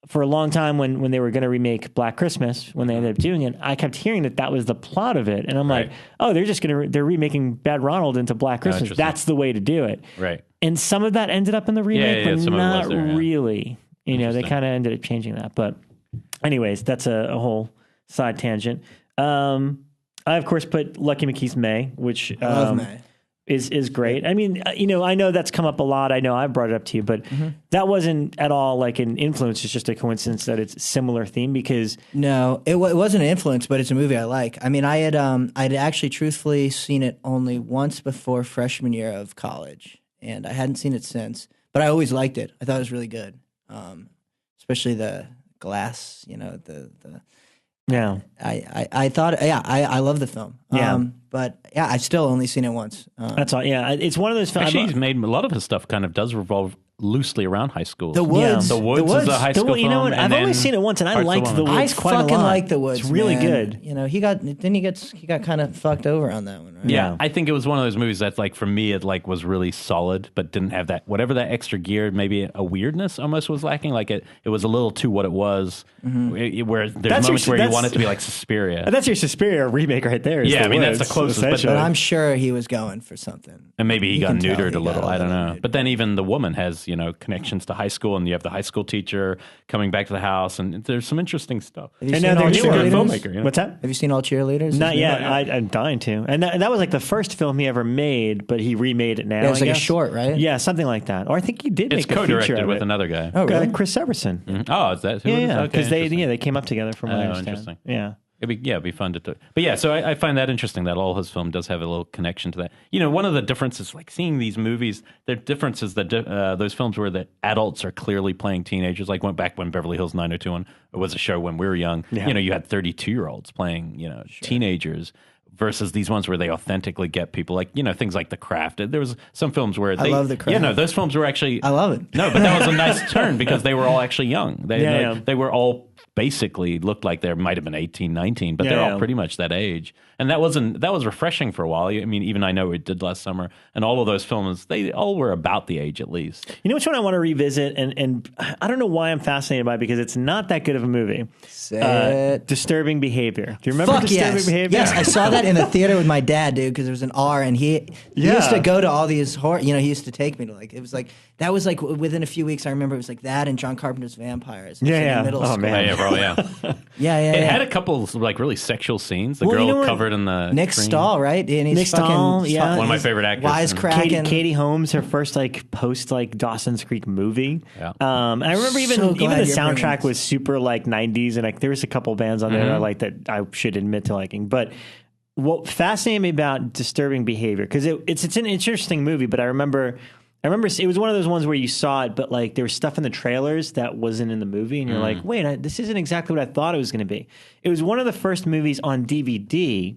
for a long time when they were going to remake Black Christmas, when they ended up doing it, I kept hearing that was the plot of it. And I'm like, they're remaking Bad Ronald into Black Christmas. That's the way to do it. Right. And some of that ended up in the remake, but not really. They kind of ended up changing that. But anyways, that's a whole side tangent. I, of course, put Lucky McKee's May, which love May. Is great. I mean, I know that's come up a lot. I know I've brought it up to you, but that wasn't at all like an influence. It's just a coincidence that it's a similar theme because... No, it wasn't an influence, but it's a movie I like. I mean, I'd actually truthfully seen it only once before freshman year of college, and I hadn't seen it since, but I always liked it. I thought it was really good, especially the glass, Yeah, I thought, I love the film. But I've still only seen it once. Uh-huh. That's all. Yeah, it's one of those films. Actually, he's made a lot of his stuff kind of does revolve loosely around high schools. The Woods. The Woods is a high school film. You know what? I've only seen it once, and I liked The Woods quite a lot. I fucking like The Woods. It's really good. You know, he got kind of fucked over on that one, right? Yeah, I think it was one of those movies that's like, for me, it like was really solid, but didn't have that, whatever that extra gear, maybe a weirdness almost was lacking. Like it was a little too what it was, where there's moments where you want it to be like Suspiria. That's your Suspiria remake right there. Yeah, I mean, that's the closest. But I'm sure he was going for something. And maybe he got neutered a little. I don't know. But then even the woman has, connections to high school, and you have the high school teacher coming back to the house, and there's some interesting stuff. And now they're doing filmmaker. Yeah. What's that? Have you seen All Cheerleaders? Not yet. I'm dying to. And that was like the first film he ever made, but he remade it now. Yeah, it's like a short, right? Yeah, something like that. Or I think he did. It's make a feature co-directed with another guy. Oh, really? Chris Everson. Mm-hmm. Oh, is that? Yeah, because they came up together from what I understand. Interesting. Yeah. It'd be fun to do. But yeah, so I find that interesting that all his film does have a little connection to that. One of the differences, like seeing these movies, the difference is that those films where the adults are clearly playing teenagers, like went back when Beverly Hills 90210 was a show when we were young. Yeah. You had 32-year-olds playing, teenagers, versus these ones where they authentically get people, like, things like The Craft. There was some films where I love The Craft. Yeah, no, those films were actually... I love it. No, but that was a nice turn because they were all actually young. They were all basically looked like they might have been 18, 19, but they're all pretty much that age. And that was refreshing for a while. I mean, even I Know What We Did Last Summer, and all of those films, they all were about the age at least. You know which one I want to revisit, and I don't know why I'm fascinated by it, because it's not that good of a movie. Disturbing Behavior. Do you remember Disturbing Behavior? Yes, I saw that in the theater with my dad, dude, because there was an R, and he used to go to all these horror, he used to take me to, like, it was like, that was like within a few weeks, I remember it was like that and John Carpenter's Vampires. Yeah. Middle school. Man. Yeah, bro, yeah. It had a couple of, like, really sexual scenes. The girl covered in the Nick screen. Stahl, right? And he's Nick Stahl, yeah. One of my favorite actors. Wisecracking. Katie Holmes, her first, like, post, like, Dawson's Creek movie. Yeah. And I remember even the soundtrack was super, like, 90s, and like there was a couple bands on there that I liked that I should admit to liking. But what fascinated me about Disturbing Behavior, because it's an interesting movie, but I remember it was one of those ones where you saw it, but like there was stuff in the trailers that wasn't in the movie, and you're like, wait, this isn't exactly what I thought it was going to be. It was one of the first movies on DVD.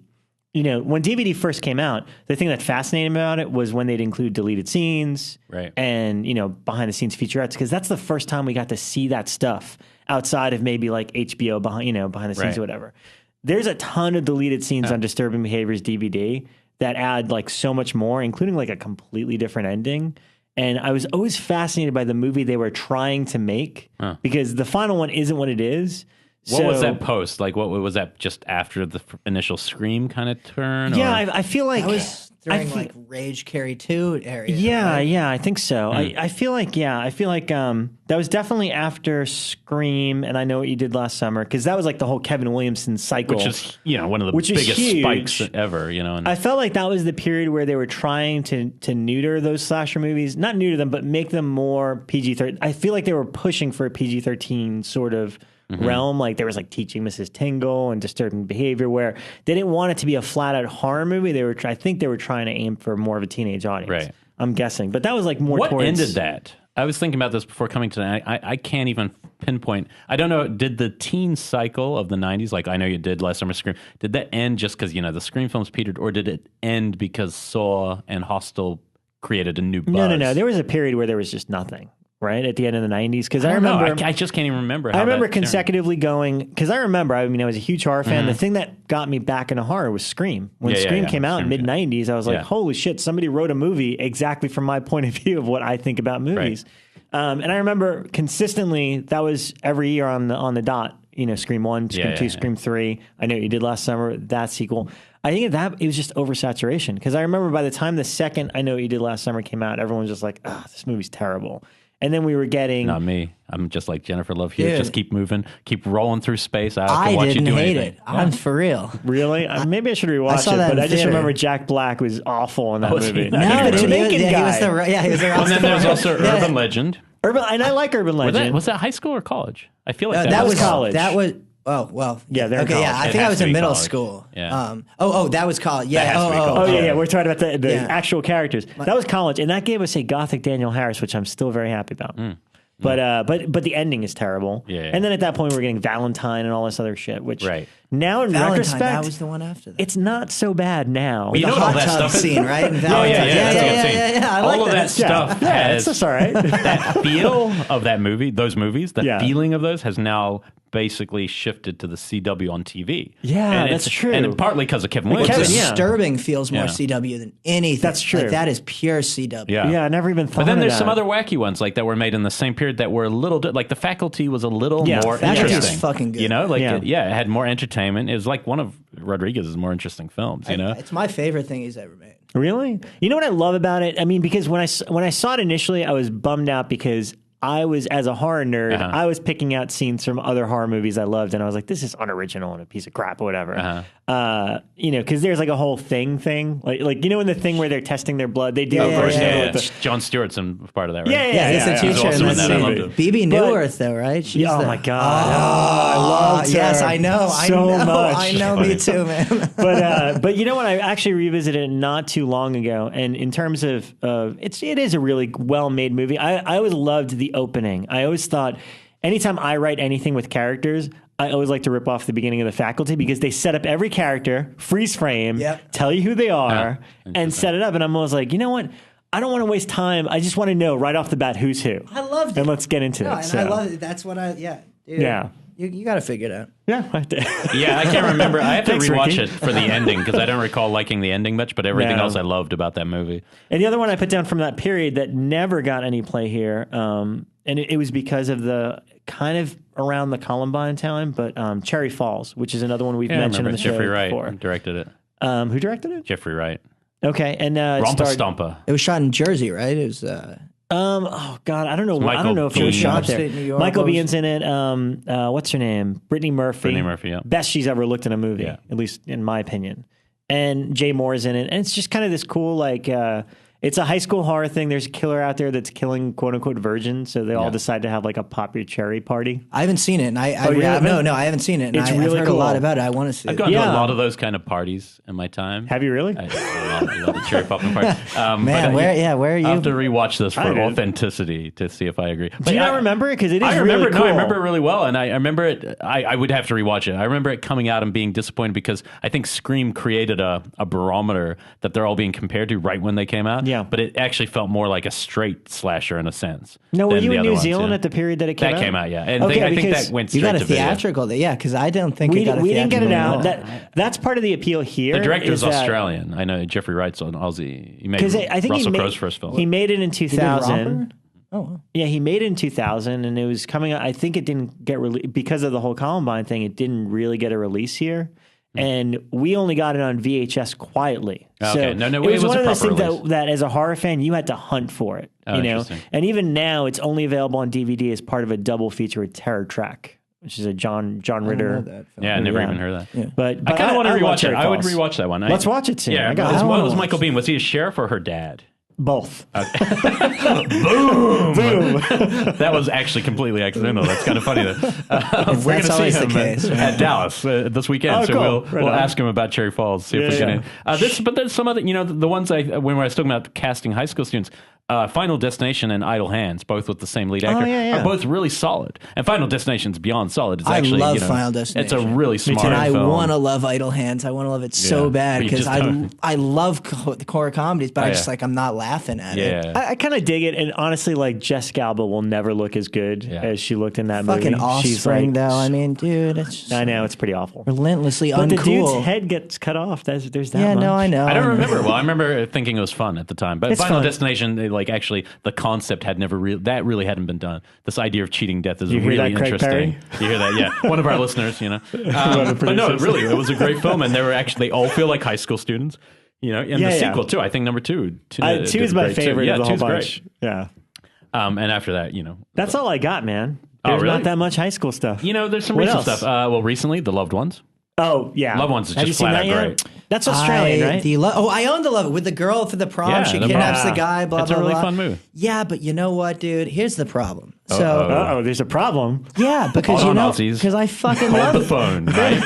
When DVD first came out, the thing that fascinated me about it was when they'd include deleted scenes, right, and behind the scenes featurettes, because that's the first time we got to see that stuff outside of maybe like HBO behind the scenes or whatever. There's a ton of deleted scenes on Disturbing Behavior's DVD that add like so much more, including like a completely different ending. And I was always fascinated by the movie they were trying to make, because the final one isn't what it is. What was that post? Like, what was that just after the initial Scream kind of turn? Yeah, I feel like... That was during like Rage Carrie 2 area. Yeah, right? yeah, I think so. I feel like that was definitely after Scream and I Know What You Did Last Summer, because that was like the whole Kevin Williamson cycle. Which is, one of the biggest spikes ever, And I felt like that was the period where they were trying to neuter those slasher movies. Not neuter them, but make them more PG-13. I feel like they were pushing for a PG-13 sort of realm. Like there was like Teaching Mrs. Tingle and Disturbing Behavior, where they didn't want it to be a flat out horror movie. I think they were trying to aim for more of a teenage audience. Right. I'm guessing, but that was like more. What ended that? I was thinking about this before coming tonight. I can't even pinpoint. I don't know. Did the teen cycle of the 90s, like I Know You Did Last Summer, Scream, did that end just because the Scream films petered, or did it end because Saw and Hostel created a new buzz? No. There was a period where there was just nothing. Right at the end of the 90s, because I remember, I just can't even remember. I remember consecutively going, because I was a huge horror fan. The thing that got me back into horror was Scream. When Scream came out in mid 90s, I was like, holy shit! Somebody wrote a movie exactly from my point of view of what I think about movies. Right. And I remember consistently that was every year on the dot. Scream 1, Scream 2, Scream 3. I Know What You Did Last Summer. That sequel. I think that it was just oversaturation, because I remember by the time the second I Know What You Did Last Summer came out, everyone was just like, this movie's terrible. And then we were getting... Not me. I'm just like Jennifer Love Hewitt. Just keep moving. Keep rolling through space. I didn't hate it. I'm for real. Really? Maybe I should rewatch it, but I just remember Jack Black was awful in that movie. No, but he was the... Yeah, he was the... And then there's also Urban Legend. And I like Urban Legend. Was that high school or college? I feel like that was college. That was... Oh, well. Yeah, they're in college. Yeah, I think I was in middle school. Yeah. That was college. Yeah. Yeah. We're talking about the actual characters. That was college, and that gave us a gothic Daniel Harris, which I'm still very happy about. But the ending is terrible. Yeah. And then at that point, we're getting Valentine and all this other shit, which Now in Valentine, retrospect, that was the one after that. It's not so bad now. You know the what all hot that tub stuff scene, right? In yeah. I like all of that stuff has that's all right. that feel of that movie, those movies, the feeling of those has now basically shifted to the CW on TV. Yeah, and that's true. And partly because of Kevin Williamson. Disturbing feels more CW than anything. That's true. Like, that is pure CW. Yeah, I never even thought of that. But then there's some other wacky ones like that were made in the same period that were a little, like The Faculty was a little more interesting. Is fucking good. You know, like it had more entertainment. It was like one of Rodriguez's more interesting films, you know? It's my favorite thing he's ever made. Really? You know what I love about it? I mean, because when I saw it initially, I was bummed out because I was, as a horror nerd, I was picking out scenes from other horror movies I loved, and I was like, this is unoriginal and a piece of crap or whatever. You know, because there's like a whole thing. Like you know in the thing where they're testing their blood, they do John Stewart's in part of that, right? Yeah, he's a teacher in this movie. Bebe Neuwirth, though, right? She's my God. I love her. Yes, I know. So much. I know, me too, man. But you know what? I actually revisited it not too long ago, and in terms of it is a really well-made movie. I always loved the opening. I always thought anytime I write anything with characters, I always like to rip off the beginning of The Faculty because they set up every character, freeze frame, tell you who they are, and set it up. And I'm always like, you know what? I don't want to waste time. I just want to know right off the bat who's who. I loved it. And let's get into it. And I love it. That's what dude. Yeah. You got to figure it out. Yeah, I did. Yeah, I can't remember. I have to rewatch it for the ending because I don't recall liking the ending much, but everything else I loved about that movie. And the other one I put down from that period that never got any play here, and it was because of the kind of around the Columbine time, but Cherry Falls, which is another one we've mentioned in the show Jeffrey Wright before. Directed it. Who directed it? Jeffrey Wright. Okay, and Rompa Stompa. It was shot in Jersey, right? It was. Oh God, I don't know. I don't know if it was shot there. New York, Michael Biehn's in it. What's her name? Brittany Murphy. Brittany Murphy. Yeah. Best she's ever looked in a movie, at least in my opinion. And Jay Moore's in it, and it's just kind of this cool like. It's a high school horror thing. There's a killer out there that's killing quote unquote virgins, so they all decide to have like a pop your cherry party. I haven't seen it, and I haven't seen it. And it's really I've heard a lot about it. I want to see it. I've gone to a lot of those kind of parties in my time. Have you really? I love the cherry popping party. Man, where are you? I have to rewatch this for authenticity to see if I agree. Do you not remember it? Because it is I remember, really cool. No, I remember it really well, and I remember it. I would have to rewatch it. I remember it coming out and being disappointed because I think Scream created a barometer that they're all being compared to right when they came out. Yeah. But it actually felt more like a straight slasher in a sense. No, were you in New Zealand at the period that it came out? That came out, yeah. And I think that went straight to video. You got a video. theatrical, because I don't think we didn't get it out. That's part of the appeal here. The director's Australian. I know Jeffrey Wright's an Aussie. He made Russell Crowe's first film. He made it in 2000. Oh, wow. Yeah, he made it in 2000, and it was coming out. I think it didn't get released because of the whole Columbine thing. It didn't really get a release here. And we only got it on VHS quietly. Okay. So it was one of those things release. that as a horror fan, you had to hunt for it. Oh, you know? And even now, it's only available on DVD as part of a double feature with Terror Track, which is a John Ritter. I never even heard that. Yeah. But I kind of want to rewatch it. I would rewatch that one. Let's watch it soon. Yeah. What was Michael Biehn? Was he a sheriff or her dad? Both. Boom! That was actually completely accidental. That's kind of funny. We're going to see him at Dallas this weekend, so we'll ask him about Cherry Falls. See if we can. But there's some other, the ones when I was talking about casting high school students. Final Destination and Idle Hands, both with the same lead actor, are both really solid. And Final Destination's beyond solid. It's actually, I love Final Destination. It's a really smart film. I want to love Idle Hands. I want to love it so bad because I love horror comedies, but I just I'm not laughing at it. I kind of dig it, and honestly, like Jessica Alba will never look as good as she looked in that movie. Fucking Offspring, though. I mean, dude, it's just I know it's pretty awful. Relentlessly uncool. But the dude's head gets cut off. There's that much. Yeah, no, I know. I don't remember. Well, I remember thinking it was fun at the time, but Final Destination, actually the concept had never really hadn't been done. This idea of cheating death is really interesting. You hear that? Yeah, one of our listeners, But no, it was a great film, and they all feel like high school students. And the sequel too. I think number two. Two is my favorite of the whole bunch. Great. Yeah. And after that, that's all I got, man. There's not that much high school stuff. There's some recent stuff. Recently, The Loved Ones. Oh, yeah. Loved Ones is just flat out great. That's Australian, right? I own The Love It with the girl for the prom. She kidnaps the guy, blah, blah, blah. It's a really fun movie. Yeah, but you know what, dude? Here's the problem. There's a problem. Yeah, because because I fucking love the phone, right?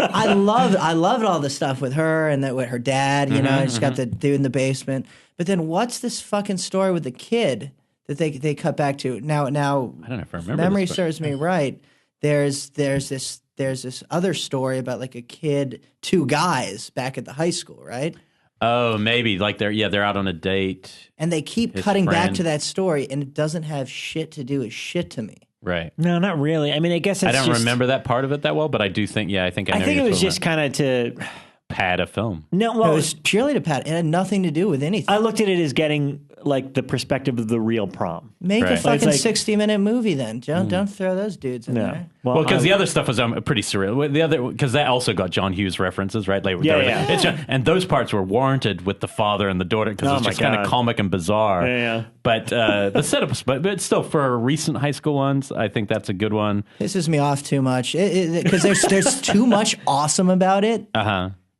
I loved all the stuff with her and with her dad, just got the dude in the basement. But then what's this fucking story with the kid that they cut back to? Now I don't know if I remember. Memory serves me right. There's there's this other story about like a kid, 2 guys back at the high school, right? Oh, maybe like they're out on a date, and they keep cutting back to that story, and it doesn't have shit to do with shit to me. Right? No, not really. I mean, I guess it's I don't remember that part of it that well, but I do think. Yeah, I think it was just kind of to pad a film. No, well, it was purely to pad. It had nothing to do with anything. I looked at it as getting like the perspective of the real prom. Make a fucking 60-minute movie then. Don't throw those dudes in there. Well, because the other stuff was pretty surreal. The other, because that also got John Hughes references, right? And those parts were warranted with the father and the daughter because it's just kind of comic and bizarre. Yeah. But the setup, but still for recent high school ones, I think that's a good one. Pisses me off too much because there's too much awesome about it.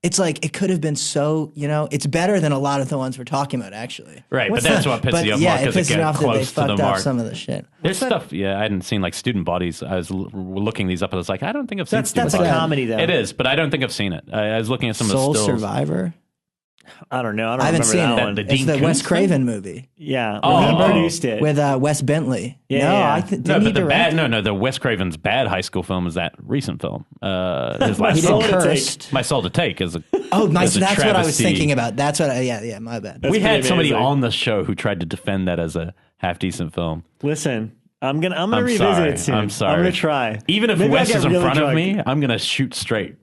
It's like it could have been so, it's better than a lot of the ones we're talking about, actually. Right, but that's what pisses you off, because it gets close to the mark. Some of the shit. There's stuff, I hadn't seen like Student Bodies. I was looking these up, and I was like, I don't think I've seen That's a comedy, though. It is, but I don't think I've seen it. I was looking at some of the Soul stills. Survivor? I don't know. I haven't seen that it. It's the Wes Craven movie. Yeah, he produced it with Wes Bentley. The Wes Craven's bad high school film is that recent film. His last film, My Soul to Take, is a that's what I was thinking about. That's what. My bad. We had somebody on the show who tried to defend that as a half decent film. Listen. I'm gonna revisit it soon. I'm sorry. I'm gonna try. Even if Wes is in front of me, I'm gonna shoot straight.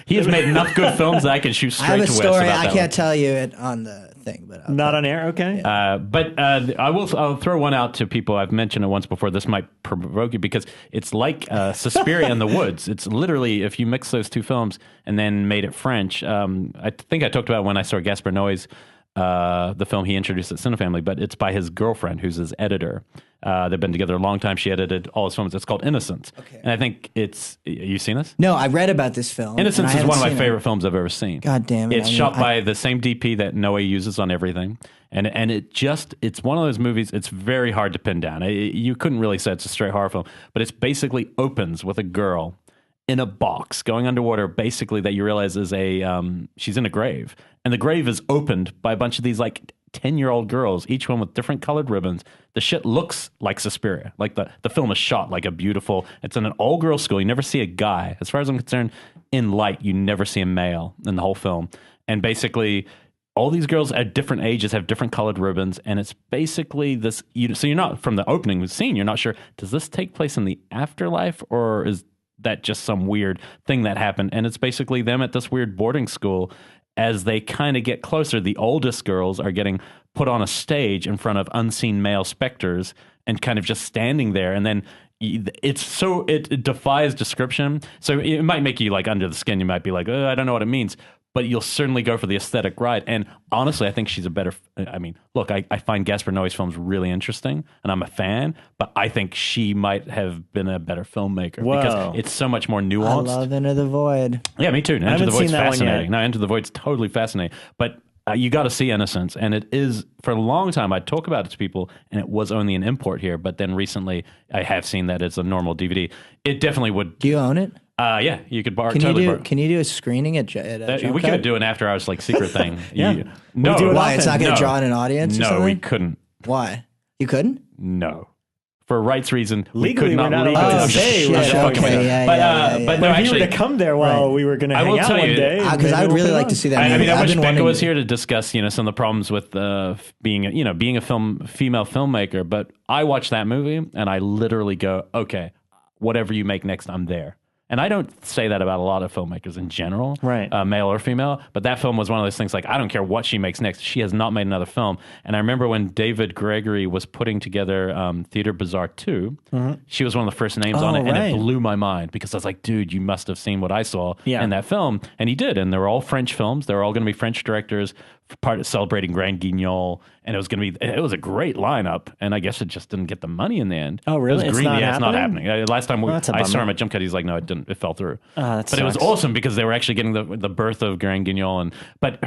He has made enough good films that I can shoot straight to Wes. I have a story. I can't tell you it on the thing, but not on air. Okay. I'll throw one out to people. I've mentioned it once before. This might provoke you because it's like Suspiria and The Woods. It's literally, if you mix those two films and then made it French. I think I talked about it when I saw Gaspar Noé's the film he introduced at Cinefamily, but it's by his girlfriend, who's his editor. They've been together a long time. She edited all his films. It's called Innocence. Okay. And I think you've seen this? No, I read about this film. Innocence is one of my favorite films I've ever seen. God damn it. It's shot by the same DP that Noé uses on everything. And it's one of those movies, it's very hard to pin down. You couldn't really say it's a straight horror film, but it basically opens with a girl in a box going underwater, basically, that you realize is she's in a grave. And the grave is opened by a bunch of these like 10-year-old girls, each one with different colored ribbons. The shit looks like Suspiria. Like the film is shot like it's in an all-girls school. You never see a guy. As far as I'm concerned, in light, you never see a male in the whole film. And basically, all these girls at different ages have different colored ribbons, and it's basically this. So you're not, from the opening scene, you're not sure, does this take place in the afterlife, or is that just some weird thing that happened? And it's basically them at this weird boarding school. As they kind of get closer, the oldest girls are getting put on a stage in front of unseen male specters and kind of just standing there. And then it defies description. So it might make you like under the skin. You might be like, I don't know what it means. But you'll certainly go for the aesthetic ride. And honestly, I think she's a better... I mean, look, I find Gaspar Noé's films really interesting, and I'm a fan, but I think she might have been a better filmmaker because it's so much more nuanced. I love Into the Void. Yeah, me too. Into the Void's fascinating. No, Into the Void's totally fascinating. But you got to see Innocence, and it is, for a long time, I'd talk about it to people, and it was only an import here, but then recently I have seen that it's a normal DVD. It definitely would... Do you own it? Yeah, you could borrow. Can you do a screening at we could do an after hours like secret thing. Yeah. Why? It's not going to draw in an audience? No, or something? We couldn't. Why? You couldn't? No. For rights reason, legally, we could not legally say. But no, if you were to come there while we were going to hang out one day, because I would really like to see that. I wish Bekah was here to discuss, some of the problems with being a female filmmaker. But I watch that movie and I literally go, okay, whatever you make next, I'm there. And I don't say that about a lot of filmmakers in general, right? Male or female. But that film was one of those things like, I don't care what she makes next. She has not made another film. And I remember when David Gregory was putting together Theater Bazaar 2, she was one of the first names on it. And it blew my mind because I was like, dude, you must have seen what I saw in that film. And he did. And they were all French films. They were all going to be French directors, part of celebrating Grand Guignol. And it was a great lineup. And I guess it just didn't get the money in the end. Oh, really? It's not happening. Last time I saw him at Jump Cut, he's like, no, it didn't. It fell through. But it was awesome because they were actually getting the birth of Grand Guignol. But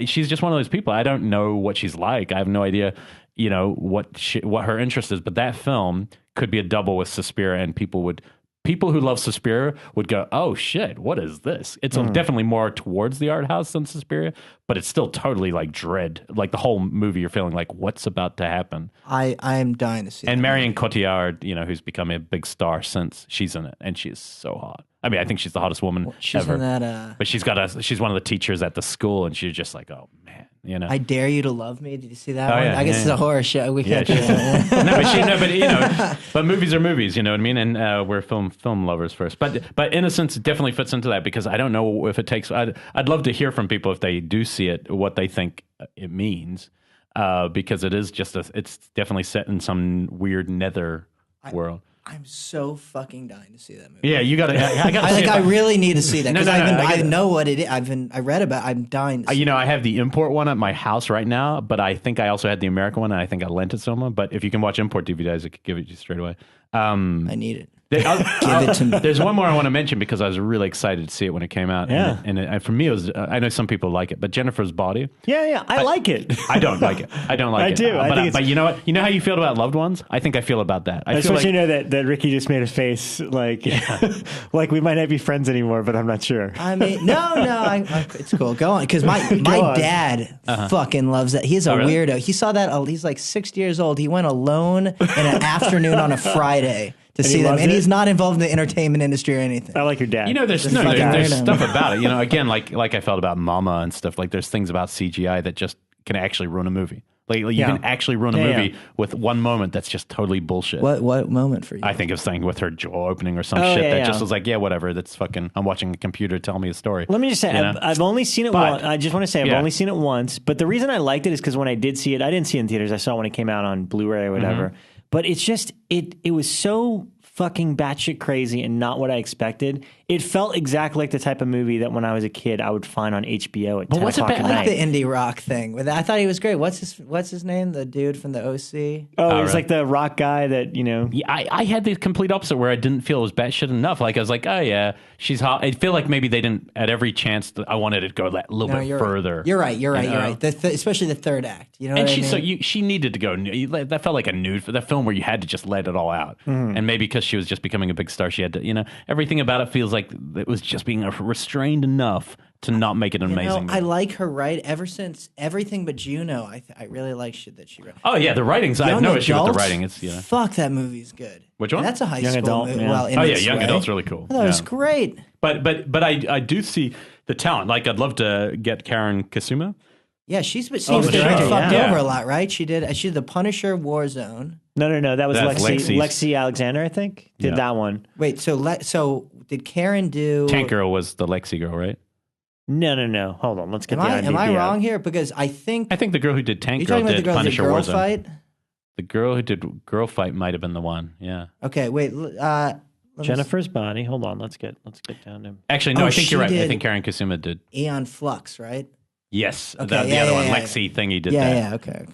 she's just one of those people. I don't know what she's like. I have no idea, what her interest is. But that film could be a double with Suspiria, and people would people who love Suspiria would go, oh shit, what is this? It's definitely more towards the art house than Suspiria, but it's still totally like dread. Like the whole movie, you're feeling like, what's about to happen? I am dying to see. And Marion Cotillard, who's become a big star since she's in it, and she's so hot. I mean, I think she's the hottest woman ever. In that, but she's one of the teachers at the school, and she's just like, oh man, I Dare You to Love Me. Did you see that one? Yeah, I guess it's a horror show. We can't do that. But movies are movies, you know what I mean? And we're film lovers first. But Innocence definitely fits into that, because I don't know if it takes. I'd love to hear from people if they do see it, what they think it means, because it is it's definitely set in some weird nether world. I'm so fucking dying to see that movie. Yeah, you got to. I really need to see that, because I know what it is. I read about it. I'm dying to see it. I have the import one at my house right now, but I think I also had the American one, and I think I lent it to someone. But if you can watch import DVDs, I could give it to you straight away. I need it. Give it to me. There's one more I want to mention, because I was really excited to see it when it came out. Yeah. And for me, it was. I know some people like it, but Jennifer's Body. Yeah, I like it. I don't like it. I don't like it. I do. But you know what? You know how you feel about Loved Ones? I think I feel about that. I feel like, that Ricky just made a face like like we might not be friends anymore, but I'm not sure. I mean, no, it's cool. Go on, because my dad fucking loves that. He's a weirdo. He saw that. He's like 60 years old. He went alone in an afternoon on a Friday to see them, and he's not involved in the entertainment industry or anything. I like your dad. There's stuff about it. Again, like I felt about Mama and stuff. Like there's things about CGI that just can actually ruin a movie. Like you can actually ruin a movie with one moment that's just totally bullshit. What moment for you? I think of something with her jaw opening or some shit that just was like, whatever. That's fucking. I'm watching a computer tell me a story. Let me just say, I've only seen it once. I just want to say I've only seen it once. But the reason I liked it is because when I did see it, I didn't see it in theaters. I saw it when it came out on Blu-ray or whatever. Mm-hmm. But it's just it was so fucking batshit crazy and not what I expected. It felt exactly like the type of movie that when I was a kid I would find on HBO at 10 o'clock at night. I like the indie rock thing. I thought he was great. What's his name? The dude from the OC? Oh, he's like the rock guy that, Yeah, I had the complete opposite, where I didn't feel it was batshit enough. Like I was like, oh yeah, she's hot. I feel like maybe they didn't, at every chance, I wanted it to go a little bit further. You're right. Especially the third act. You know and what I mean? So she needed to go. That felt like a nude for that film where you had to just let it all out. Mm-hmm. And maybe because she was just becoming a big star, she had to, everything about it feels like it was just being restrained enough to not make it an amazing movie. I like her ever since Everything But Juno. I really like shit that she wrote. Oh yeah, the writings. I have no issue with the writing. It's fuck, that movie's good. Which one? That's a high young school adult movie. Yeah. Well, Young Adult's really cool. That was great. But I do see the talent. Like I'd love to get Karen Kasuma. Yeah, seems to get fucked over a lot, right? She did The Punisher, Warzone. No, that was Lexi Alexander, I think, did that one. Wait, so did Karen do... Tank Girl was the Lexi girl, right? No. Hold on, let's get Am I wrong here? Because I think the girl who did Tank Girl did Punisher Warzone. Fight? The girl who did Girl Fight might have been the one, yeah. Okay, wait, Jennifer's Body. Hold on, let's get down to... Actually, no, I think you're right. I think Karen Kasuma did. Aeon Flux, right? Yes, the other one, Lexi Thingy did that. Yeah, okay.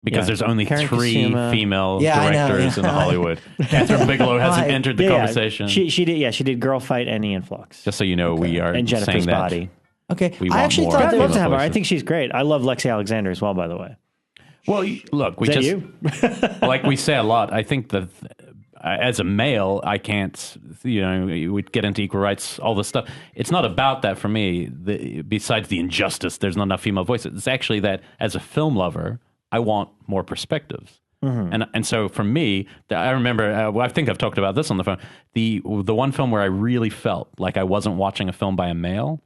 Because there's only Karen 3 female directors in Hollywood. Catherine Bigelow hasn't entered the conversation. She did Girl Fight and Aeon Flux. Just so you know, we are and Jennifer's saying Body. Okay, I actually thought I'd love to have her. I think she's great. I love Lexi Alexander as well, by the way. Well, look, like we say a lot. I think that as a male, I can't, we get into equal rights, all this stuff. It's not about that for me. Besides the injustice, there's not enough female voices. It's actually that as a film lover, I want more perspectives. Mm-hmm. And so for me, I remember, I think I've talked about this on the phone, the one film where I really felt like I wasn't watching a film by a male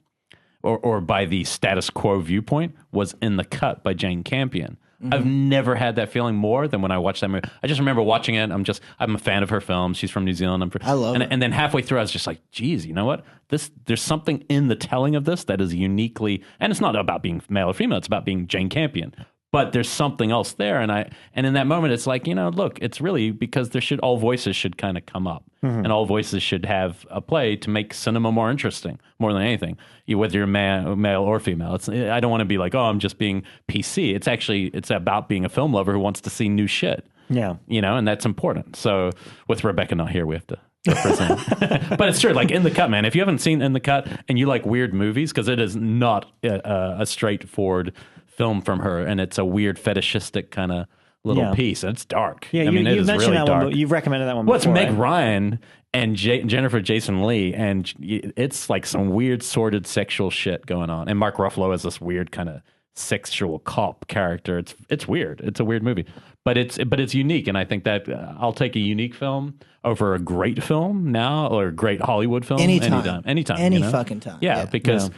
or by the status quo viewpoint was In the Cut by Jane Campion. Mm-hmm. I've never had that feeling more than when I watched that movie. I just remember watching it. I'm a fan of her films. She's from New Zealand. I love it. And then halfway through, I was just like, geez, you know what? There's something in the telling of this that is uniquely, and it's not about being male or female. It's about being Jane Campion. But there's something else there, and in that moment, it's like, look, it's really because all voices should kind of come up, and all voices should have a play to make cinema more interesting, more than anything. Whether you're male or female, I don't want to be like, oh, I'm just being PC. It's about being a film lover who wants to see new shit. Yeah, and that's important. So with Rebecca not here, we have to represent. But it's true. Like In the Cut, man. If you haven't seen In the Cut and you like weird movies, because it is not a straightforward film from her, and it's a weird fetishistic kind of little piece. And it's dark. Yeah, I mean, it is really dark. You've recommended that one before. before. Well, it's Meg Ryan and Jennifer Jason Leigh, and it's like some weird, sordid sexual shit going on. And Mark Ruffalo is this weird kind of sexual cop character. It's weird. It's a weird movie, but it's unique. And I think that I'll take a unique film over a great film now, or a great Hollywood film anytime, any fucking time. Yeah, because.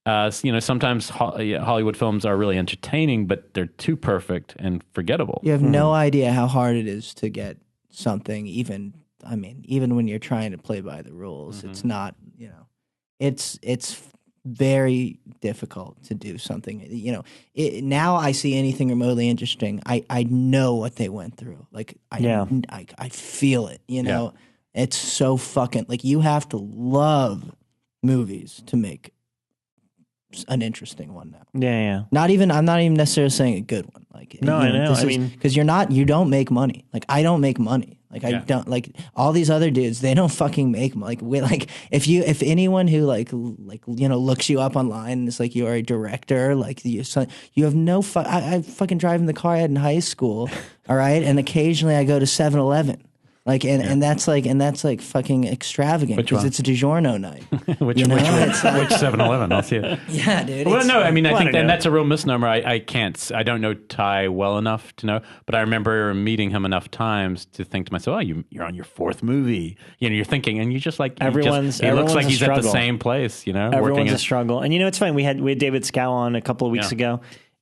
Sometimes Hollywood films are really entertaining, but they're too perfect and forgettable. You have no idea how hard it is to get something, even when you're trying to play by the rules. It's not, it's very difficult to do something. Now I see anything remotely interesting, I know what they went through. Like, I feel it, It's so fucking, like, you have to love movies to make an interesting one now. Yeah. I'm not even necessarily saying a good one. Like, no, I know. Because you don't make money. Like, I don't make money. Like, I don't, like, all these other dudes, they don't fucking make money. Like, if anyone who looks you up online and it's like you're a director, like, you have no I fucking drive in the car I had in high school, all right? And occasionally I go to 7-Eleven. Like, and that's like fucking extravagant because it's a DiGiorno night. Which 7-Eleven? I'll see it. Yeah, dude. Well, no, I mean, I think that's a real misnomer. I don't know Ty well enough to know, but I remember meeting him enough times to think to myself, oh, you're on your fourth movie. You're thinking, and you just like, he looks like he's at the same place, Everyone's a struggle. And it's funny, we had David Scow on a couple of weeks ago,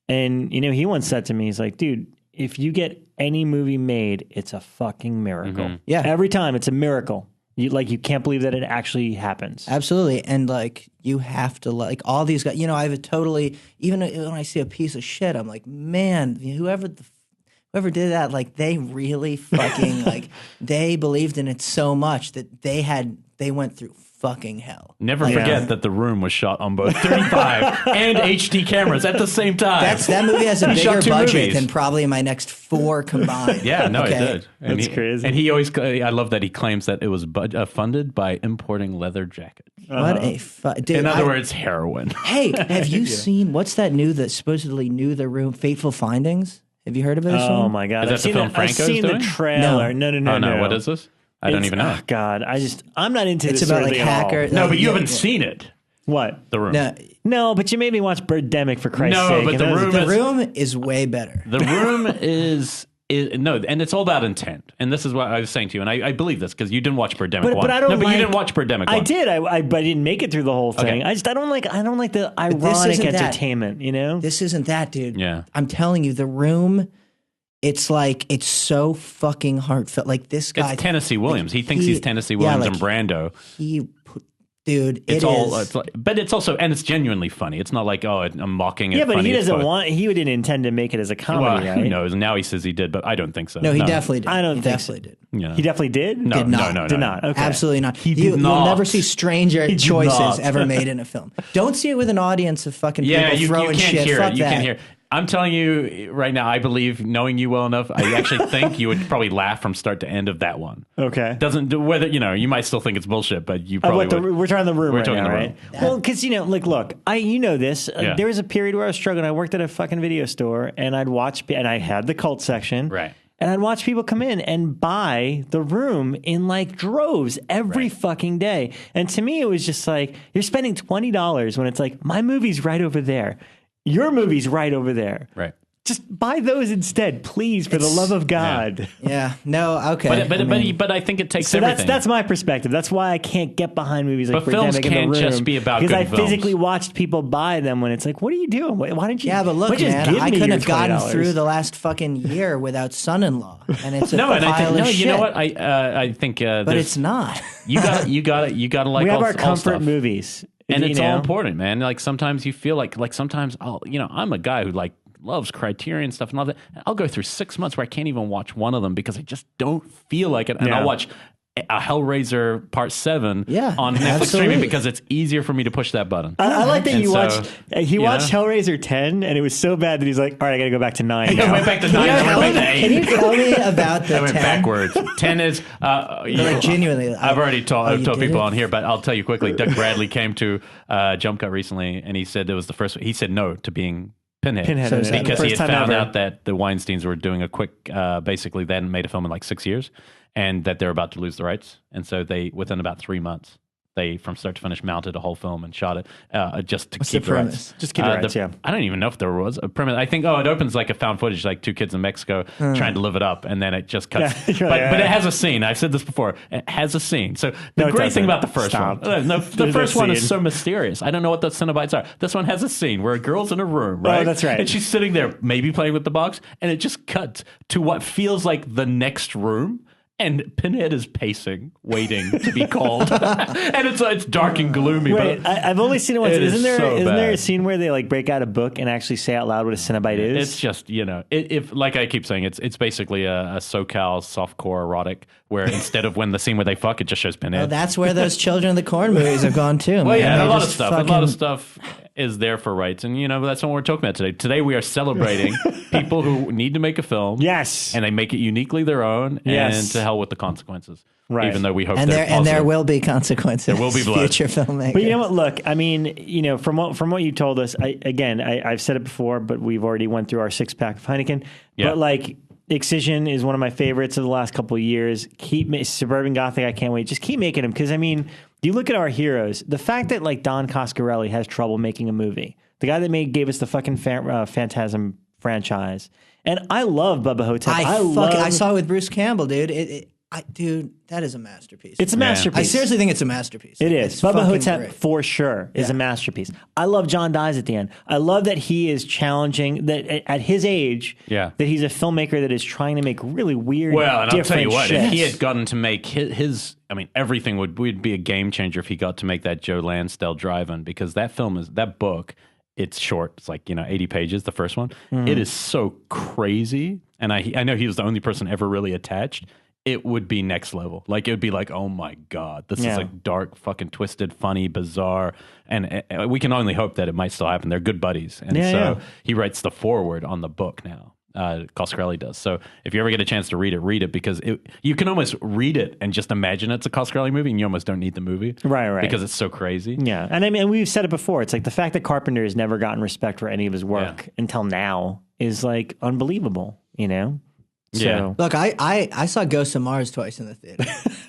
and he once said to me, he's like, dude, if you get any movie made, it's a fucking miracle. Mm-hmm. Yeah. Every time, it's a miracle. You can't believe that it actually happens. Absolutely. And like, you have to, like, all these guys, I have a totally, even when I see a piece of shit, I'm like, man, whoever did that, like, they really fucking, like, they believed in it so much that they went through fucking hell. Never forget that The Room was shot on both 35 and HD cameras at the same time. That movie has a bigger budget than probably my next 4 combined. Yeah, no, okay? It did. And That's crazy. And he always, I love that he claims that it was funded by importing leather jackets. What a dude! In other words, heroin. Hey, have you seen what's that supposedly new The Room? Fateful Findings. Have you heard of it? Oh my god! Is that the film Franco's doing? I've seen the trailer. No. Oh no! What is this? I don't even know. Oh God, I'm not into this. It's about like hacker. No, but you haven't seen it. What? The Room. No, but you made me watch Birdemic for Christ's sake. No, but The Room is way better. The Room is no, and it's all about intent. And this is what I was saying to you, and I believe this because you didn't watch Birdemic 1. But I don't. No, but you didn't watch Birdemic 1. I did. But I didn't make it through the whole thing. Okay. I don't like the ironic entertainment. This isn't that, dude. Yeah. I'm telling you, The Room. It's like, it's so fucking heartfelt. Like, this guy. It's Tennessee Williams. He thinks he's Tennessee Williams and Brando. Dude, but it's also, and it's genuinely funny. It's not like, oh, I'm mocking it. Yeah, but he didn't intend to make it as a comedy, right? Who knows? And now he says he did, but I don't think so. No, he definitely did. I don't think definitely did. Yeah. He definitely did? No, did not. Did not. Okay. Absolutely not. You'll never see stranger choices ever made in a film. Don't see it with an audience of fucking people throwing shit. You can't hear it. I'm telling you right now, I believe, knowing you well enough, I actually think you would probably laugh from start to end of that one. Okay. You might still think it's bullshit, but you probably would. We're talking The Room right now, right? Yeah. Well, because, look, this. There was a period where I was struggling. I worked at a fucking video store, and I'd watch, and I had the cult section. Right. And I'd watch people come in and buy The Room in like droves every fucking day. And to me, it was just like, you're spending $20 when it's like, my movie's right over there. Your movie's right over there. Right. Just buy those instead, please, for the love of God. Yeah. No. Okay. But I think it takes everything. That's my perspective. That's why I can't get behind movies like Birdemic films and The can't Room, just be about because good I physically watched people buy them when it's like, what are you doing? Why didn't you? Yeah, but look, man, I couldn't have gotten through the last fucking year without Son-in-Law, and it's a pile of shit. You know what? I think, but it's not. You gotta like. We have all, our comfort stuff. movies. And it's all important, man. Like sometimes you feel like sometimes I'm a guy who like loves Criterion stuff and all that. I'll go through 6 months where I can't even watch one of them because I just don't feel like it. And I'll watch a Hellraiser Part 7 on Netflix streaming because it's easier for me to push that button. I like that watched Hellraiser 10 and it was so bad that he's like, all right, I got to go back to 9 now. I went back to 9 and I went back to 8. Can you tell me about the 10? I went backwards. 10 is... genuinely. I've already told people on here, but I'll tell you quickly. Doug Bradley came to Jump Cut recently and he said it was the first... He said no to being Pinhead because he had found out that the Weinsteins were doing a quick, basically they hadn't made a film in like 6 years, and that they're about to lose the rights. And so they, within about 3 months, they, from start to finish, mounted a whole film and shot it just to keep the rights. Just keep the rights, yeah. I don't even know if there was a premise. I think, it opens like a found footage, like 2 kids in Mexico trying to live it up, and then it just cuts. But it has a scene. I've said this before. It has a scene. So the great thing about the first one, the first one is so mysterious. I don't know what the Cenobites are. This one has a scene where a girl's in a room, right? Oh, that's right. And she's sitting there, maybe playing with the box, and it just cuts to what feels like the next room. And Pinhead is pacing, waiting to be called, and it's dark and gloomy. Wait, but I've only seen it once. Isn't there bad. a scene where they like break out a book and actually say out loud what a Cenobite is? It's just if like I keep saying, it's basically a SoCal softcore erotic where instead of when the scene where they fuck, it just shows Pinhead. Oh, that's where those Children of the Corn movies have gone too. Well, yeah, a lot of stuff is there for rights, and that's what we're talking about today. Today we are celebrating people who need to make a film, yes, and they make it uniquely their own, and to hell with the consequences. Right. Even though we hope there will be consequences. There will be blood. Future filmmakers. But you know what? Look, I mean, from what you told us, I've said it before, but we've already went through our 6-pack of Heineken. Yeah. But like, Excision is one of my favorites of the last couple of years. Suburban Gothic, I can't wait. Just keep making them, because I mean, you look at our heroes. The fact that like Don Coscarelli has trouble making a movie, the guy that gave us the fucking Phantasm franchise, and I love Bubba Hotep. I saw it with Bruce Campbell, dude. Dude, that is a masterpiece. It's a masterpiece. I seriously think it's a masterpiece. It is. Bubba Hotep, for sure, is a masterpiece. I love John dies at the end. I love that he is challenging, that at his age, that he's a filmmaker that is trying to make really weird, and I'll tell you what, shit. if he had gotten to make his everything would be a game changer if he got to make that Joe Lansdale drive-in, because that book, it's short. It's like, 80 pages, the first one. Mm-hmm. It is so crazy. And I know he was the only person ever really attached. It would be next level. Like, it would be like, oh my God, this is like dark, fucking twisted, funny, bizarre. And we can only hope that it might still happen. They're good buddies. And he writes the foreword on the book now. Coscarelli does. So if you ever get a chance to read it, because you can almost read it and just imagine it's a Coscarelli movie, and you almost don't need the movie. Right. Because it's so crazy. Yeah. And I mean, we've said it before. It's like the fact that Carpenter has never gotten respect for any of his work until now is like unbelievable, So. Look, I saw Ghost of Mars twice in the theater.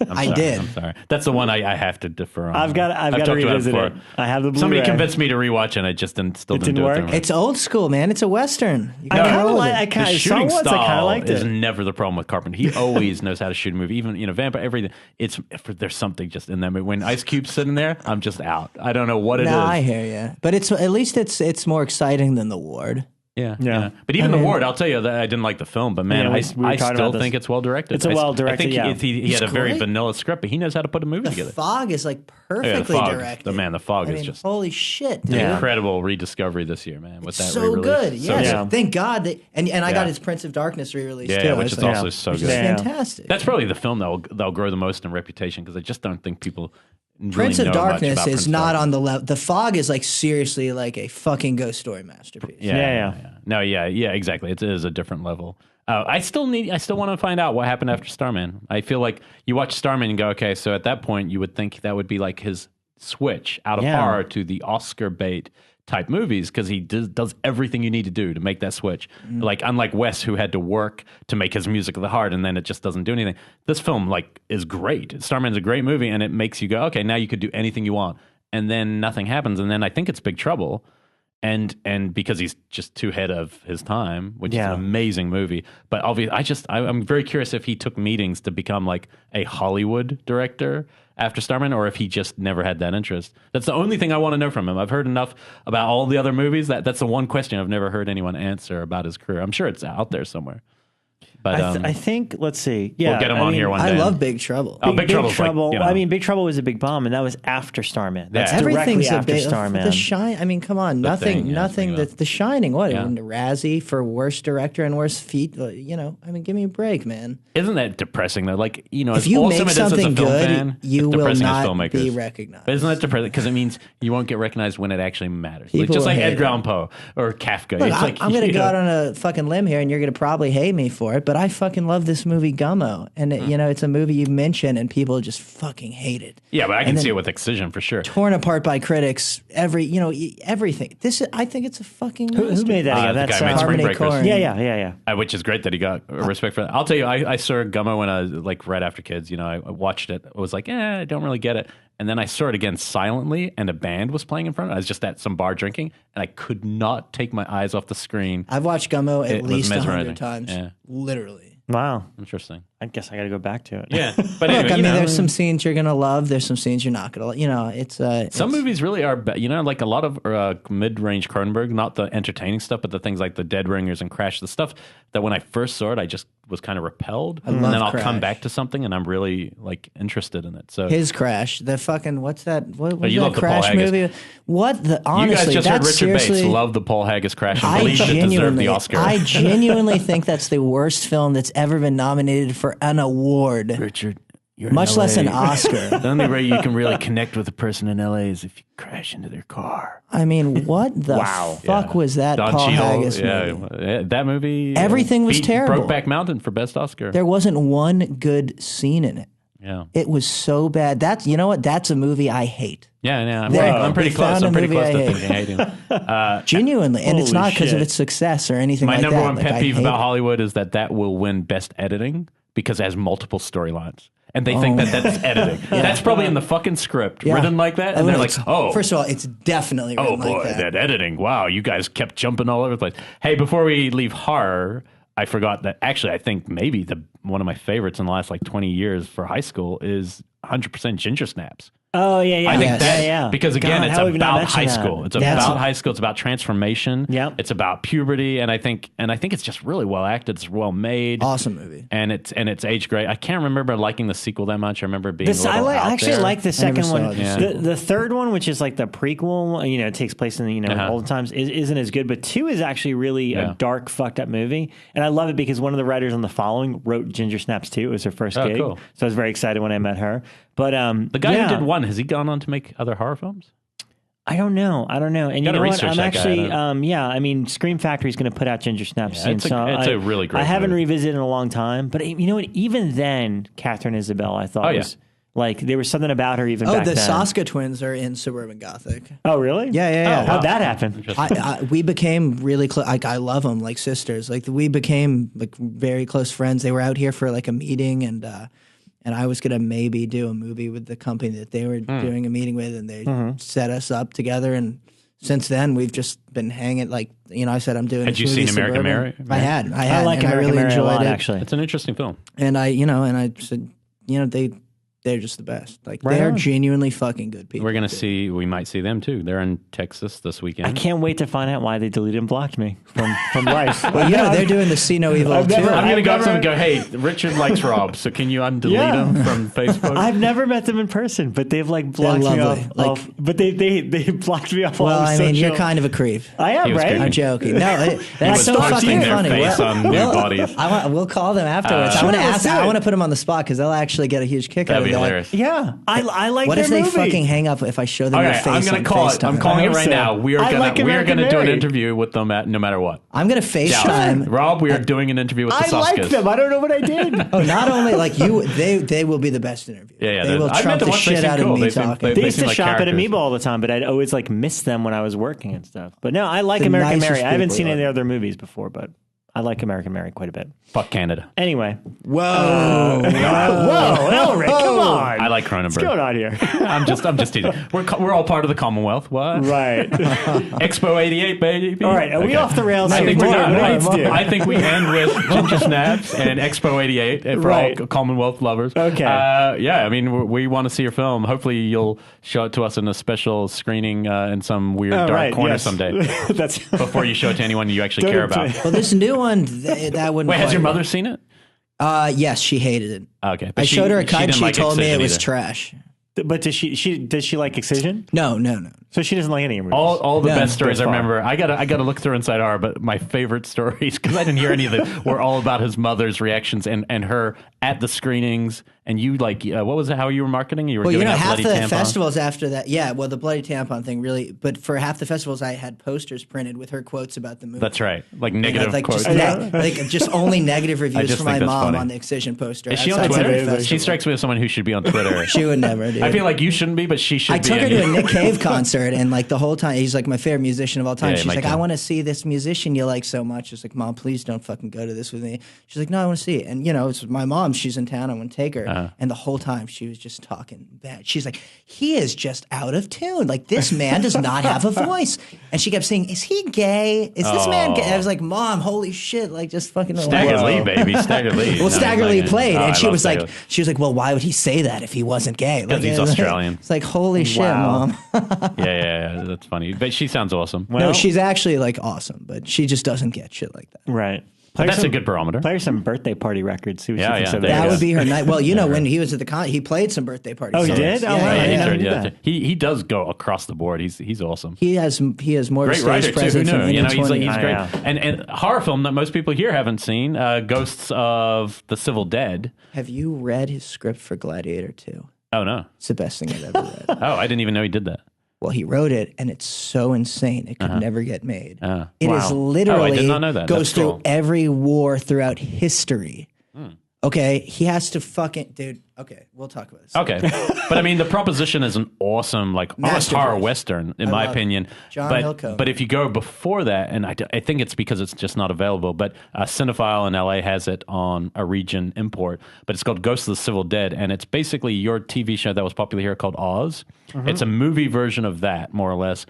I did. I'm sorry. That's the one I have to defer on. I've got to revisit it. I have the Blu-ray. Somebody convinced me to rewatch it, and I just still didn't do work. it. It's old school, man. It's a Western. The shooting style is never the problem with Carpenter. He always knows how to shoot a movie. Even, Vampire, everything. There's something just in them. When Ice Cube's sitting there, I'm just out. I don't know what it is. I hear you. But at least it's more exciting than The Ward. Yeah. But even The Ward, I'll tell you that I didn't like the film, but man, I still think it's well directed. It's well directed. I think he had a very vanilla script, but he knows how to put a movie together. The Fog is like perfectly directed. The Fog is just holy shit, dude. An incredible rediscovery this year, man. With that so re-release. Good. Yeah. Thank God and I got his Prince of Darkness re-release too. Yeah, which is also so good. It's fantastic. That's probably the film that'll grow the most in reputation, because I just don't think people. Prince of Darkness is not on the level. The Fog is like seriously like a fucking ghost story masterpiece. No, exactly. It is a different level. I still want to find out what happened after Starman. I feel like you watch Starman and go, okay, so at that point you would think that would be like his switch out of horror to the Oscar bait type movies, because he does everything you need to do to make that switch. Like, unlike Wes, who had to work to make his music of the heart, and then it just doesn't do anything. This film is great. Starman's a great movie, and it makes you go, okay, now you could do anything you want, and then nothing happens, and then I think it's Big Trouble, and because he's just too ahead of his time, which is an amazing movie. But obviously, I'm very curious if he took meetings to become like a Hollywood director after Starman, or if he just never had that interest. That's the only thing I want to know from him. I've heard enough about all the other movies. That's the one question I've never heard anyone answer about his career. I'm sure it's out there somewhere. But I think, let's see. We'll get him on here one day. I love Big Trouble. Big Trouble. Like, Big Trouble was a big bomb, and that was after Starman. That's directly after Starman. Come on. Nothing. The Shining. What? Razzie for worst director and worst feat. Give me a break, man. Isn't that depressing though? Like, if you make something good, you will not be recognized. But isn't that depressing? Because it means you won't get recognized when it actually matters. Just like Edgar Allan Poe or Kafka. Look, I'm going to go out on a fucking limb here, and you're going to probably hate me for it. but I fucking love this movie Gummo, and it's a movie you mention and people just fucking hate it. Yeah, but I can see it with Excision for sure. Torn apart by critics, everything. I think it's a fucking. Who made that? That's Harmony Korine. Yeah. Which is great that he got respect for that. I'll tell you, I saw Gummo when I was like right after kids. I watched it. I was like, I don't really get it. And then I saw it again silently, and a band was playing in front of it. I was just at some bar drinking, and I could not take my eyes off the screen. I've watched Gummo at least 100 times. Yeah. Literally. Wow. Interesting. I guess I got to go back to it. Yeah. But anyway, look, there's some scenes you're going to love. There's some scenes you're not going to it's some movies really are, like a lot of mid-range Cronenberg, not the entertaining stuff, but the things like the Dead Ringers and Crash, the stuff that when I first saw it, I just was kind of repelled. And then I'll come back to something and I'm really like interested in it. So his Crash, the fucking, what's that? What was you that love Crash the Paul movie? Haggis. What the, honestly, you guys just heard Richard seriously, Bates love the Paul Haggis Crash and believe it deserved the Oscar. I genuinely think that's the worst film that's ever been nominated for an award. Richard, much less an Oscar. The only way you can really connect with a person in LA is if you crash into their car. I mean, what the fuck was that Don Paul Cheadle, Haggis movie? That movie. Everything was terrible. Brokeback Mountain for Best Oscar. There wasn't one good scene in it. Yeah. It was so bad. That's, you know what? That's a movie I hate. Yeah, I'm pretty close. I'm pretty close to thinking hating. Genuinely. And it's not because of its success or anything like that. My number one pet peeve about Hollywood is that will win Best Editing because it has multiple storylines. And they think that's editing. That's probably in the fucking script, written like that. And they're like, First of all, it's definitely written like that. That editing. Wow, you guys kept jumping all over the place. Hey, before we leave horror, I forgot that actually I think maybe one of my favorites in the last like 20 years for high school is 100% Ginger Snaps. Oh, yeah. I think that, because again, it's about high school. It's about high school. It's about transformation. Yeah. It's about puberty. And I think it's just really well acted. It's well made. Awesome movie. And it's aged great. I can't remember liking the sequel that much. I remember being I actually like the second one. Yeah. The third one, which is like the prequel, it takes place in old times, isn't as good. But 2 is actually really a dark, fucked up movie. And I love it because one of the writers on The Following wrote Ginger Snaps 2. It was her first gig. Cool. So I was very excited when I met her. But the guy who did 1, has he gone on to make other horror films? I don't know. And you know what? I'm actually, Scream Factory's going to put out Ginger Snaps soon. It's a really great I haven't movie. revisited in a long time. But you know what? Even then, Catherine Isabelle, I thought was... Like, there was something about her even back then. Oh, the Saska twins are in Suburban Gothic. Oh, really? Yeah. How'd that happen? We became really close. Like, I love them like sisters. Like, we became like very close friends. They were out here for like a meeting, and I was gonna maybe do a movie with the company that they were doing a meeting with, and they set us up together. And since then, we've just been hanging. Like, I said, I'm doing. Had you seen American Mary? I had. I like American really Mary enjoyed a lot, it. actually. It's an interesting film. And I said, they're just the best. Like, they're genuinely fucking good people. We might see them too. They're in Texas this weekend. I can't wait to find out why they deleted and blocked me from life. Well, they're doing the See No Evil too. I'm going to go up to them and go, hey, Richard likes Rob, so can you undelete him from Facebook? I've never met them in person, but they've like blocked me off. But they blocked me off. Well, I mean, you're kind of a creep. I am, right? I'm joking. No, that's so fucking funny. Face on new bodies. We'll call them afterwards. I want to ask. I want to put them on the spot because they'll actually get a huge kick out of that. Hilarious. Yeah. I like what their movie. What if they fucking hang up if I show them their face? I'm going to call it. I'm calling it right now. We are going to do an interview with them no matter what. I'm going to FaceTime. Rob, we are doing an interview with the Saskas. I like them. I don't know what I did. Not only like you, they will be the best interview. Yeah. They will trump the shit out of me talking. They used to shop at Amoeba all the time, but I'd always like miss them when I was working and stuff. But no, I like American Mary. I haven't seen any other movies before, but I like American Mary quite a bit. Fuck Canada. Anyway. Whoa, Elric, come on. I like Cronenberg. What's going on here? I'm just teasing. We're all part of the Commonwealth. What? Right. Expo 88, baby. All right, are we off the rails? I think I think we end with Ginger Snaps and Expo 88 for all Commonwealth lovers. Okay. I mean, we want to see your film. Hopefully, you'll show it to us in a special screening in some weird dark corner someday. That's before you show it to anyone you actually care about. Well, this new one, that wouldn't. Wait, has your mother seen it? Yes, she hated it. Okay, I showed her a cut. She told me it was trash. But does she like Excision? No. So she doesn't like any movies. All the best stories I remember. I gotta look through Inside R, but my favorite stories, because I didn't hear any of them, were all about his mother's reactions and her at the screenings And you like, what was it? How you were marketing? You were well, giving out half the tampons? festivals after that, well, the bloody tampon thing really. But for half the festivals, I had posters printed with her quotes about the movie. That's right, like negative quotes. Just only negative reviews for my mom funny. On the Excision poster. Is she on Twitter? She strikes me as someone who should be on Twitter. She would never, dude. I feel like you shouldn't be, but she should. I took her to a Nick Cave concert, and like the whole time, he's like my favorite musician of all time. She's like, I want to see this musician you like so much. It's like, Mom, please don't fucking go to this with me. She's like, no, I want to see it. And it's my mom. She's in town. I want to take her. And the whole time she was just talking bad. She's like, he is just out of tune. Like, this man does not have a voice. And she kept saying, is he gay? Is this man gay? I was like, Mom, holy shit. Like, just fucking. Stagger Lee, baby. Stagger Lee. Well, Stagger Lee played. And she was like, well, why would he say that if he wasn't gay? Because he's Australian. It's like, holy shit, Mom. yeah, that's funny. But she sounds awesome. Well, no, she's actually like awesome, but she just doesn't get shit like that. Right. That's a good barometer. Play her some birthday party records. See what she thinks of that would be her night. Well, when he was at the he played some birthday parties. Oh, he did? Oh, wow. He does go across the board. He's awesome. He has more great writer too. Who knew? He's great. Yeah. And horror film that most people here haven't seen, Ghosts of the Civil Dead. Have you read his script for Gladiator 2? Oh no, it's the best thing I've ever read. Oh, I didn't even know he did that. Well, he wrote it, and it's so insane it could never get made. It is I literally did not know that. Goes through every war throughout history. Okay, he has to dude. Okay, we'll talk about this. Okay, but I mean, the proposition is an awesome, like almost horror western, in my opinion. John Hillcoat. But if you go before that, and I think it's because it's just not available. But Cinephile in LA has it on a region import. But it's called Ghosts of the Civil Dead, and it's basically your TV show that was popular here called Oz. It's a movie version of that, more or less,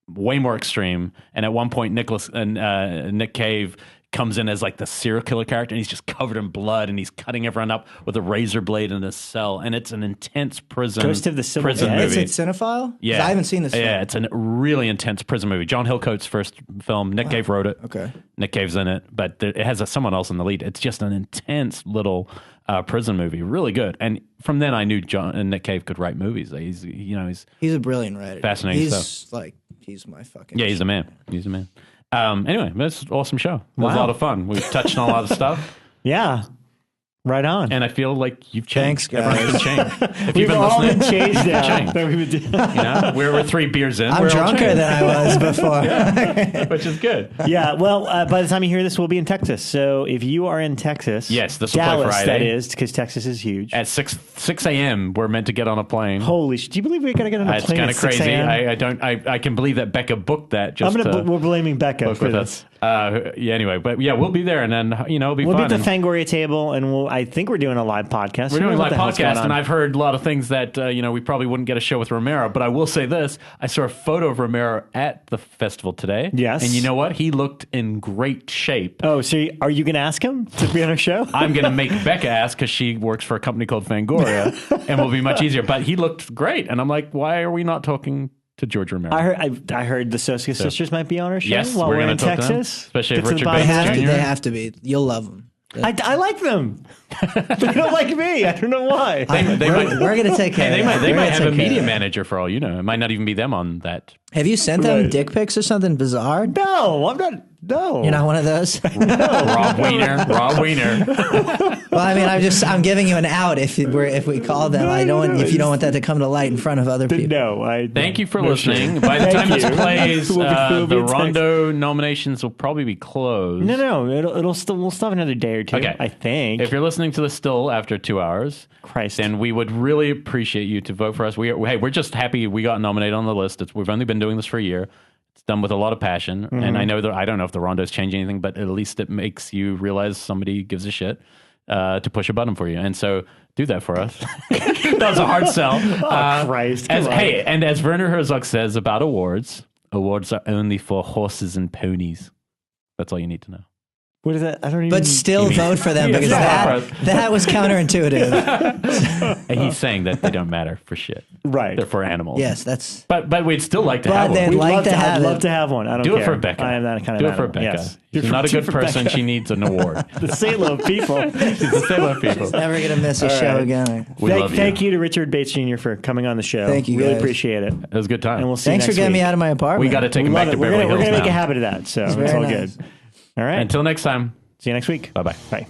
way more extreme. And at one point, Nick Cave comes in as like the serial killer character, and he's just covered in blood, and he's cutting everyone up with a razor blade in his cell, and it's an intense prison. Ghost of the Civil Dead movie. It's at Cinephile? Yeah, I haven't seen this film. Yeah, it's a really intense prison movie. John Hillcoat's first film. Nick Cave wrote it. Okay, Nick Cave's in it, but it has someone else in the lead. It's just an intense little prison movie, really good. And from then, I knew Nick Cave could write movies. He's a brilliant writer. Fascinating stuff. He's my fucking he's a man. He's a man. Anyway, that's an awesome show. It was a lot of fun. We've touched on a lot of stuff. Yeah. Right on. And I feel like you've changed. Thanks, guys. Everyone's been changed. If We've all been changed now. We're 3 beers in. I'm drunker than I was before. Which is good. Yeah. Well, by the time you hear this, we'll be in Texas. So if you are in Texas. Yes, this will Dallas, play Friday. That is, because Texas is huge. At 6 a.m., we're meant to get on a plane. Holy shit. Do you believe we got to get on a plane? It's kind of crazy. I can believe that Bekah booked that. We're blaming Bekah for this. Anyway, but we'll be there, and then it'll be fun. We'll be at the Fangoria table, and I think we're doing a live podcast. We're doing a live podcast, and I've heard a lot of things that we probably wouldn't get a show with Romero. But I will say this: I saw a photo of Romero at the festival today. Yes, and you know what? He looked in great shape. Oh, so are you going to ask him to be on our show? I'm going to make Bekah ask because she works for a company called Fangoria, and will be much easier. But he looked great, and I'm like, why are we not talking to George Romero? I heard the Soska sisters might be on our show. Yes, while we're in Texas, especially if Richard Bates Jr. They have to be. You'll love them. I like them. They don't like me. I don't know why. We're going to take care of it. They might have a media manager for all you know. It might not even be them on that. Have you sent them dick pics or something bizarre? No, I'm not. No. You're not one of those? Rob Wiener. Well, I mean, I'm giving you an out if we call them. If you don't want that to come to light in front of other people. No, Thank you for listening. By the time this plays, the Rondo nominations will probably be closed. No, we'll still have another day or two. Okay. I think. If you're listening to this still after 2 hours, then we would really appreciate you to vote for us. We're just happy we got nominated on the list. We've only been doing this for a year. It's done with a lot of passion, and I know that I don't know if the Rondos change anything, but at least it makes you realize somebody gives a shit to push a button for you, and so do that for us. That was a hard sell. Christ! And as Werner Herzog says about awards are only for horses and ponies. That's all you need to know. What is that? I don't even. But still vote for them because that was counterintuitive. And he's saying that they don't matter for shit. Right. They're for animals. Yes, that's. But we'd still like to have one. I'd love to have one. I don't care. Do it for Bekah. I am that kind of. Do it for Bekah. Yes. She's not a good person. She needs an award. The Salem people. She's the Salem people. She's never gonna miss a show again. Thank you to Richard Bates Jr. for coming on the show. Thank you. Really appreciate it. It was a good time. And we'll see. Thanks for getting me out of my apartment. We got to take him back to Beverly Hills. We're gonna make a habit of that. So it's all good. All right. Until next time. See you next week. Bye-bye. Bye.